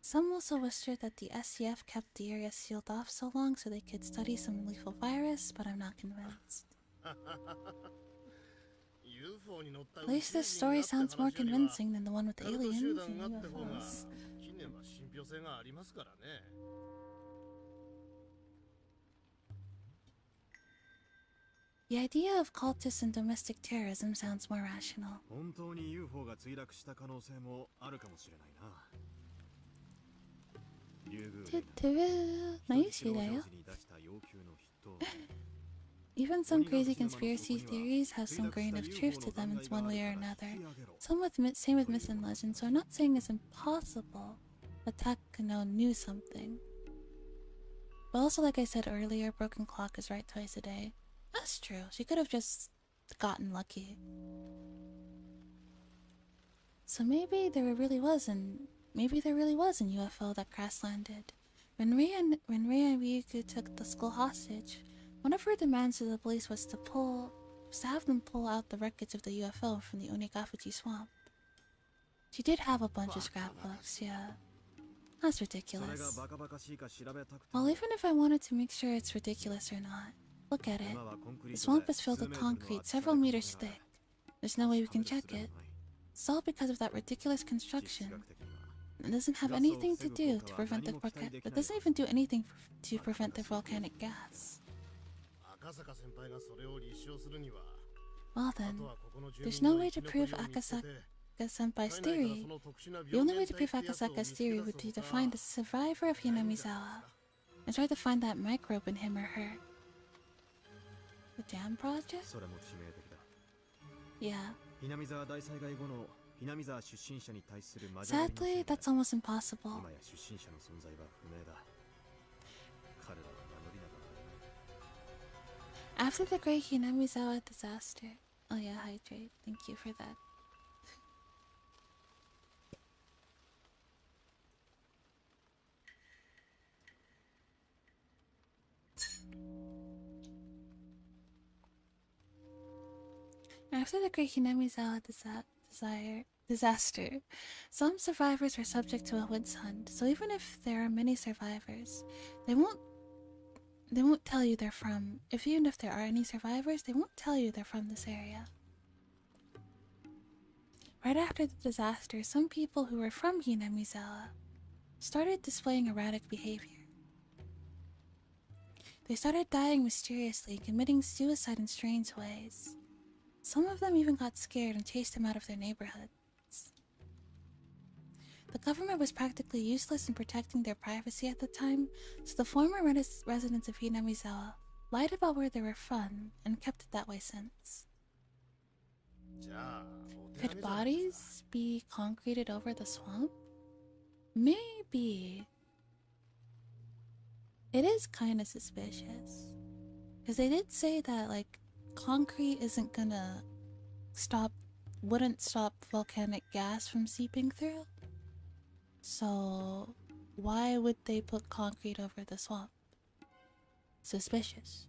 Some also whispered that the SCF kept the area sealed off so long so they could study some lethal virus, but I'm not convinced. At least this story sounds more convincing than the one with the aliens and UFOs. The idea of cultists and domestic terrorism sounds more rational. Even some crazy conspiracy theories have some grain of truth to them in one way or another. Same with myths and legends, so I'm not saying it's impossible that Takano knew something. But also, like I said earlier, broken clock is right twice a day. That's true. She could have just gotten lucky. So maybe there really was an UFO that crash landed. When Rei and Ryugu took the school hostage, one of her demands to the police was to have them pull out the wreckage of the UFO from the Onigafuji swamp. She did have a bunch of scrapbooks, yeah. That's ridiculous. Well, even if I wanted to make sure it's ridiculous or not, look at it. The swamp is filled with concrete several meters thick. There's no way we can check it. It's all because of that ridiculous construction. It doesn't have anything to do to prevent the it doesn't even do anything to prevent the volcanic gas. Well then, there's no way to prove Akasaka-senpai's theory. The only way to prove Akasaka's theory would be to find the survivor of Hinamizawa and try to find that microbe in him or her. The dam project? Yeah. Sadly, that's almost impossible. After the Great Hinamizawa disaster... Oh yeah, hydrate. Thank you for that. After the Great Hinamizawa disaster, some survivors were subject to a witch hunt, so even if there are many survivors, they won't tell you they're from... Even if there are any survivors, they won't tell you they're from this area. Right after the disaster, some people who were from Hinamizawa started displaying erratic behavior. They started dying mysteriously, committing suicide in strange ways. Some of them even got scared and chased them out of their neighborhoods. The government was practically useless in protecting their privacy at the time, so the former residents of Hinamizawa lied about where they were from and kept it that way since. Could bodies be concreted over the swamp? Maybe. It is kind of suspicious. Because they did say that, like, concrete isn't gonna wouldn't stop volcanic gas from seeping through. So, why would they put concrete over the swamp? Suspicious.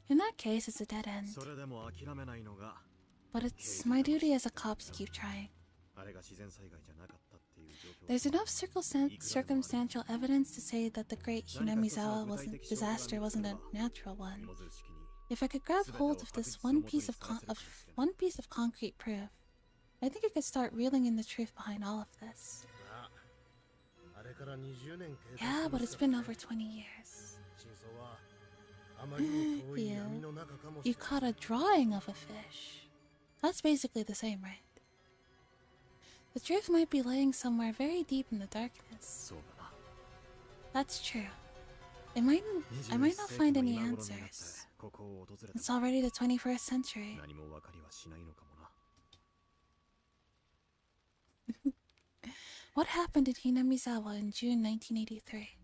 In that case, it's a dead end. But it's my duty as a cop to keep trying. There's enough circumstantial evidence to say that the Great Hinamizawa disaster wasn't a natural one. If I could grab hold of this one piece of concrete proof, I think I could start reeling in the truth behind all of this. Yeah, but it's been over 20 years. Yeah. You caught a drawing of a fish. That's basically the same, right? The truth might be laying somewhere very deep in the darkness. That's true. I might not find any answers. It's already the 21st century. What happened in Hinamizawa in June 1983?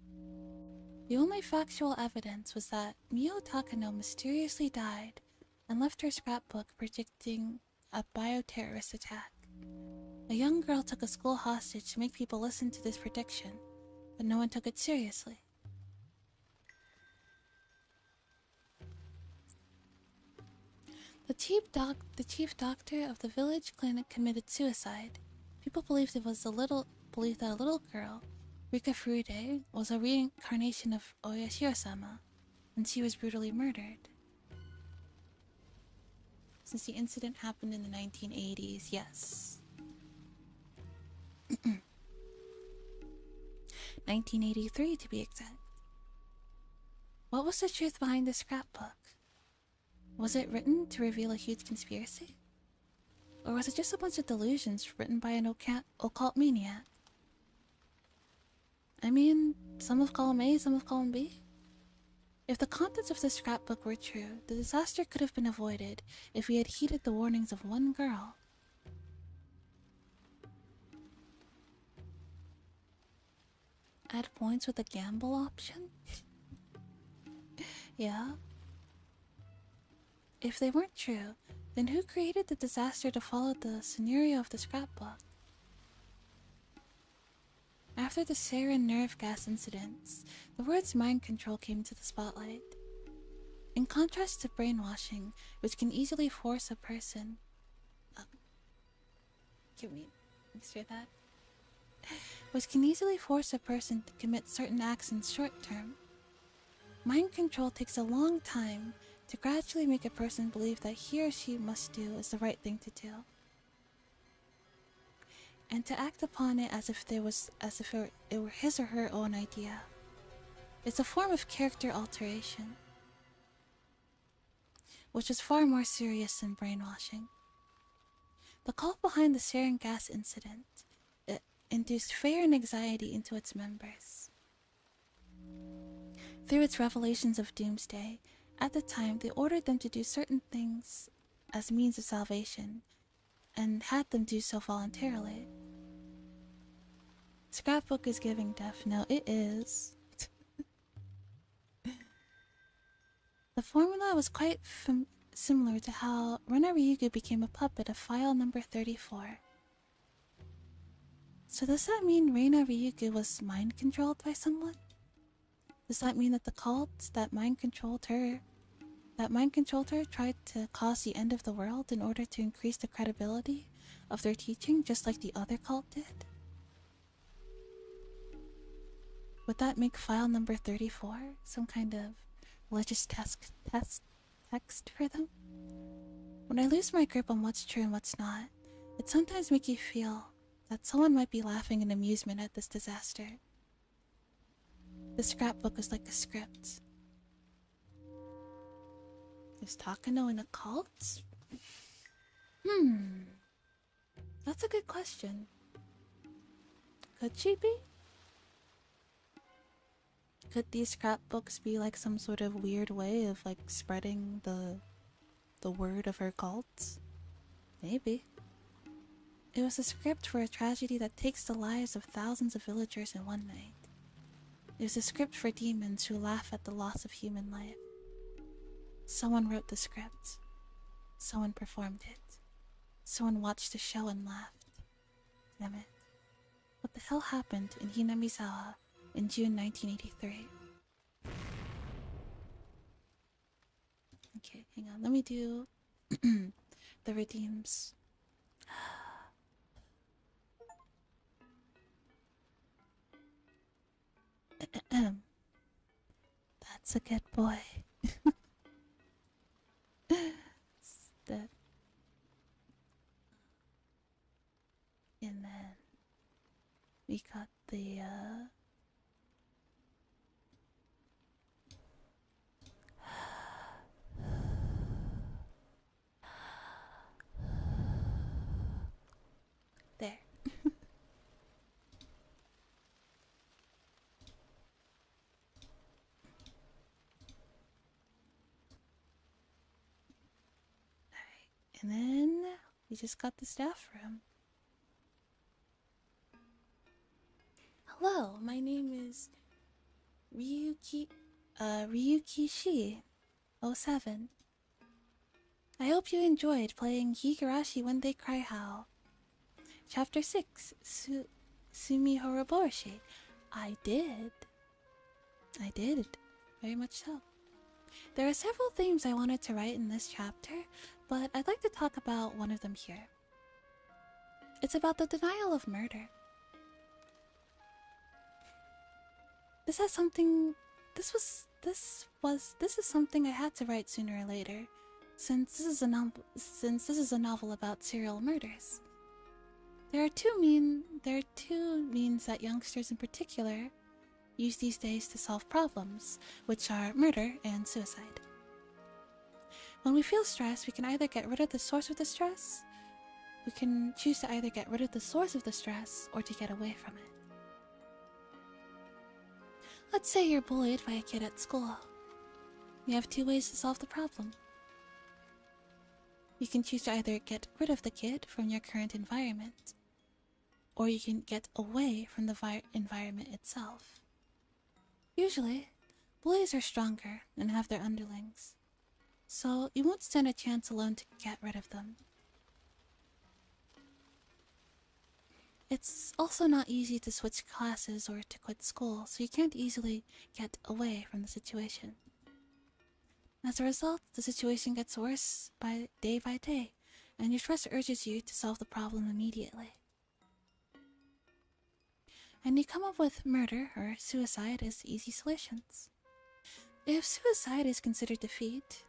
The only factual evidence was that Mio Takano mysteriously died and left her scrapbook predicting a bioterrorist attack. A young girl took a school hostage to make people listen to this prediction, but no one took it seriously. The chief doctor of the village clinic committed suicide. People believed that a little girl, Rika Furude, was a reincarnation of Oyashiro-sama, and she was brutally murdered. Since the incident happened in the 1980s, yes. 1983 to be exact. What was the truth behind the scrapbook? Was it written to reveal a huge conspiracy? Or was it just a bunch of delusions written by an occult maniac? I mean, some have column A, some have column B. If the contents of the scrapbook were true, the disaster could have been avoided if we had heeded the warnings of one girl. Add points with a gamble option? Yeah. If they weren't true, then who created the disaster to follow the scenario of the scrapbook? After the sarin nerve gas incidents, the words mind control came to the spotlight. In contrast to brainwashing, which can easily force a person... which can easily force a person to commit certain acts in short term. Mind control takes a long time to gradually make a person believe that he or she must do is the right thing to do, and to act upon it as if it were his or her own idea. It's a form of character alteration, which is far more serious than brainwashing. The cult behind the sarin gas incident induced fear and anxiety into its members. Through its revelations of doomsday, at the time they ordered them to do certain things as means of salvation, and had them do so voluntarily. Scrapbook is giving death. No, it is. The formula was quite similar to how Rena Ryugu became a puppet of file number 34. So does that mean Reina Ryugu was mind-controlled by someone? Does that mean that the cult that mind-controlled her tried to cause the end of the world in order to increase the credibility of their teaching, just like the other cult did? Would that make file number 34 some kind of religious text for them? When I lose my grip on what's true and what's not, it sometimes makes you feel that someone might be laughing in amusement at this disaster. The scrapbook was like a script. Is Takano in a cult? That's a good question. Could she be? Could these scrapbooks be like some sort of weird way of like spreading the word of her cult? Maybe. It was a script for a tragedy that takes the lives of thousands of villagers in one night. It was a script for demons who laugh at the loss of human life. Someone wrote the script. Someone performed it. Someone watched the show and laughed. Damn it. What the hell happened in Hinamizawa in June 1983? Okay, hang on. Let me do the redeems. That's a good boy. That. And then we got the there. And then we just got the staff room. Hello, my name is Ryuki Shi 07. I hope you enjoyed playing Higurashi When They Cry How. Chapter 6, Tusmihoroboshi. I did. Very much so. There are several themes I wanted to write in this chapter, but I'd like to talk about one of them here. It's about the denial of murder. This is something I had to write sooner or later, since this is a novel about serial murders. There are two means that youngsters in particular use these days to solve problems, which are murder and suicide. When we feel stress, we can either get rid of the source of the stress. We can choose to either get rid of the source of the stress or to get away from it. Let's say you're bullied by a kid at school. You have two ways to solve the problem. You can choose to either get rid of the kid from your current environment, or you can get away from the environment itself. Usually, bullies are stronger and have their underlings, so you won't stand a chance alone to get rid of them. It's also not easy to switch classes or to quit school, so you can't easily get away from the situation. As a result, the situation gets worse by day, and your stress urges you to solve the problem immediately. And you come up with murder or suicide as easy solutions. If suicide is considered defeat,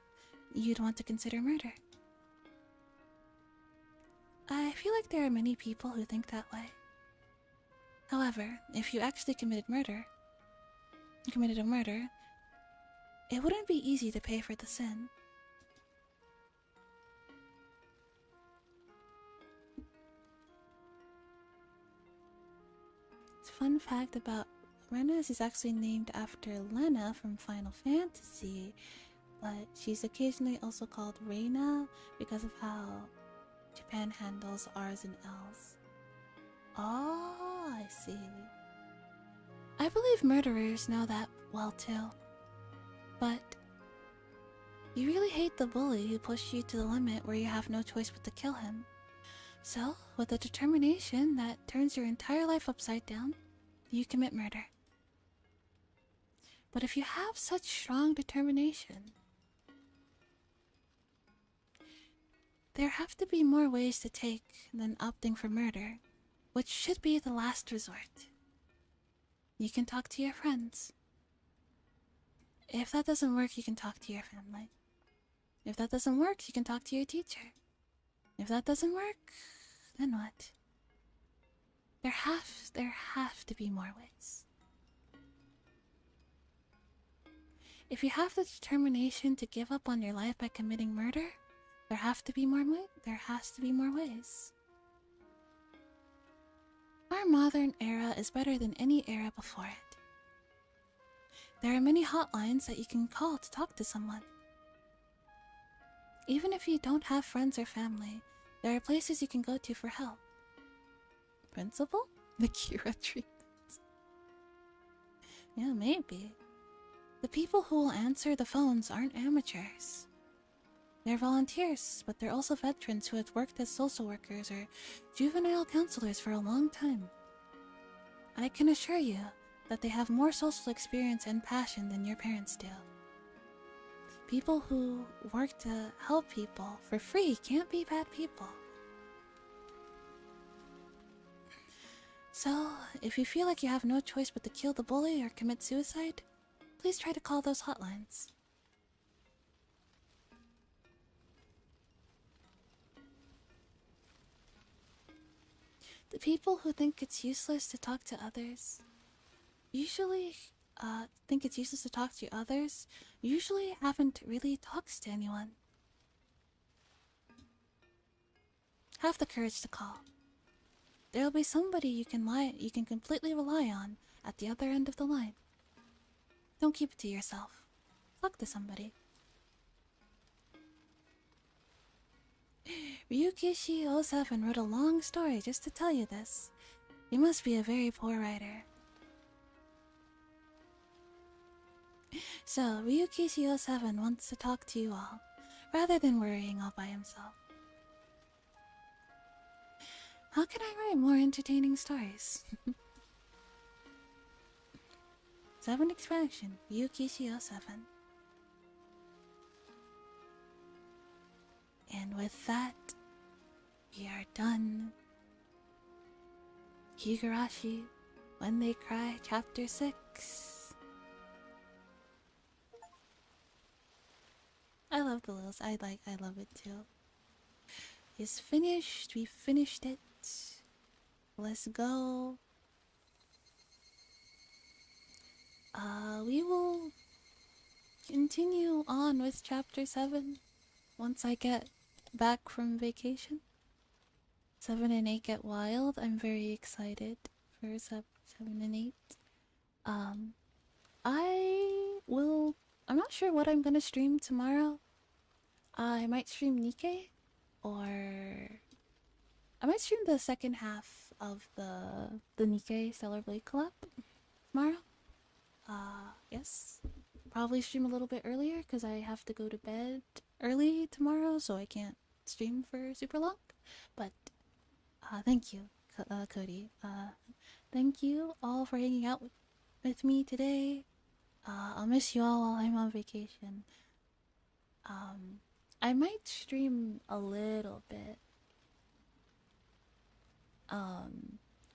you'd want to consider murder. I feel like there are many people who think that way. However, if you actually committed a murder, it wouldn't be easy to pay for the sin. Fun fact about Rena is actually named after Lena from Final Fantasy, but she's occasionally also called Reina because of how Japan handles R's and L's. Oh, I see. I believe murderers know that well too. But you really hate the bully who pushed you to the limit where you have no choice but to kill him. So, with a determination that turns your entire life upside down, you commit murder. But if you have such strong determination, there have to be more ways to take than opting for murder, which should be the last resort. You can talk to your friends. If that doesn't work, you can talk to your family. If that doesn't work, you can talk to your teacher. If that doesn't work, then what? There have to be more ways. If you have the determination to give up on your life by committing murder, there has to be more ways. Our modern era is better than any era before it. There are many hotlines that you can call to talk to someone. Even if you don't have friends or family, there are places you can go to for help. Principal? The Kira treatment. Yeah, maybe. The people who will answer the phones aren't amateurs. They're volunteers, but they're also veterans who have worked as social workers or juvenile counselors for a long time. I can assure you that they have more social experience and passion than your parents do. People who work to help people for free can't be bad people. So, if you feel like you have no choice but to kill the bully or commit suicide, please try to call those hotlines. The people who think it's useless to talk to others usually haven't really talked to anyone. Have the courage to call. There'll be somebody you can completely rely on at the other end of the line. Don't keep it to yourself. Talk to somebody. Ryukishi07 wrote a long story just to tell you this. You must be a very poor writer. So, Ryukishi07 wants to talk to you all, rather than worrying all by himself. How can I write more entertaining stories? 7 expansion, Ryukishi07. And with that, we are done. Higurashi, When They Cry, Chapter 6. I love the Lils. I love it too. It's finished. We finished it. Let's go. We will continue on with Chapter 7 once I get back from vacation. 7 and 8 get wild. I'm very excited for 7 and 8. I'm not sure what I'm gonna stream tomorrow. I might stream Nikkei, or I might stream the second half of the Nikkei Stellar Blade collab tomorrow. Yes. Probably stream a little bit earlier because I have to go to bed early tomorrow, so I can't stream for super long. But thank you, Cody. Thank you all for hanging out with me today. I'll miss you all while I'm on vacation. I might stream a little bit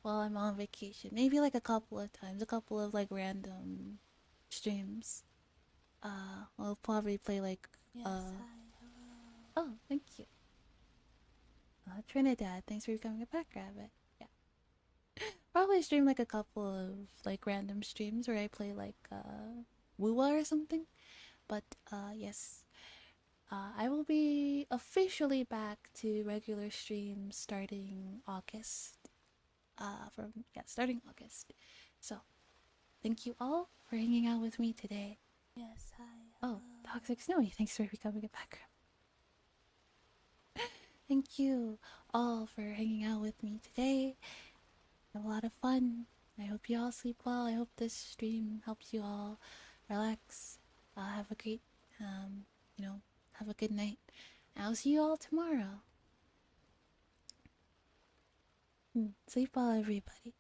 while I'm on vacation. Maybe like a couple of times, a couple of like random streams. We'll probably play like Yes, hi, hello. Oh, thank you. Trinidad, thanks for becoming a pack rabbit. Yeah. Probably stream like a couple of like random streams where I play like Wuwa or something. But yes. I will be officially back to regular streams starting August. Starting August. So, thank you all for hanging out with me today. Yes, hi, hello. Oh, Toxic Snowy, thanks for becoming a background. Thank you all for hanging out with me today. Have a lot of fun. I hope you all sleep well. I hope this stream helps you all relax. Have a great, have a good night. I'll see you all tomorrow. Sleep well, everybody.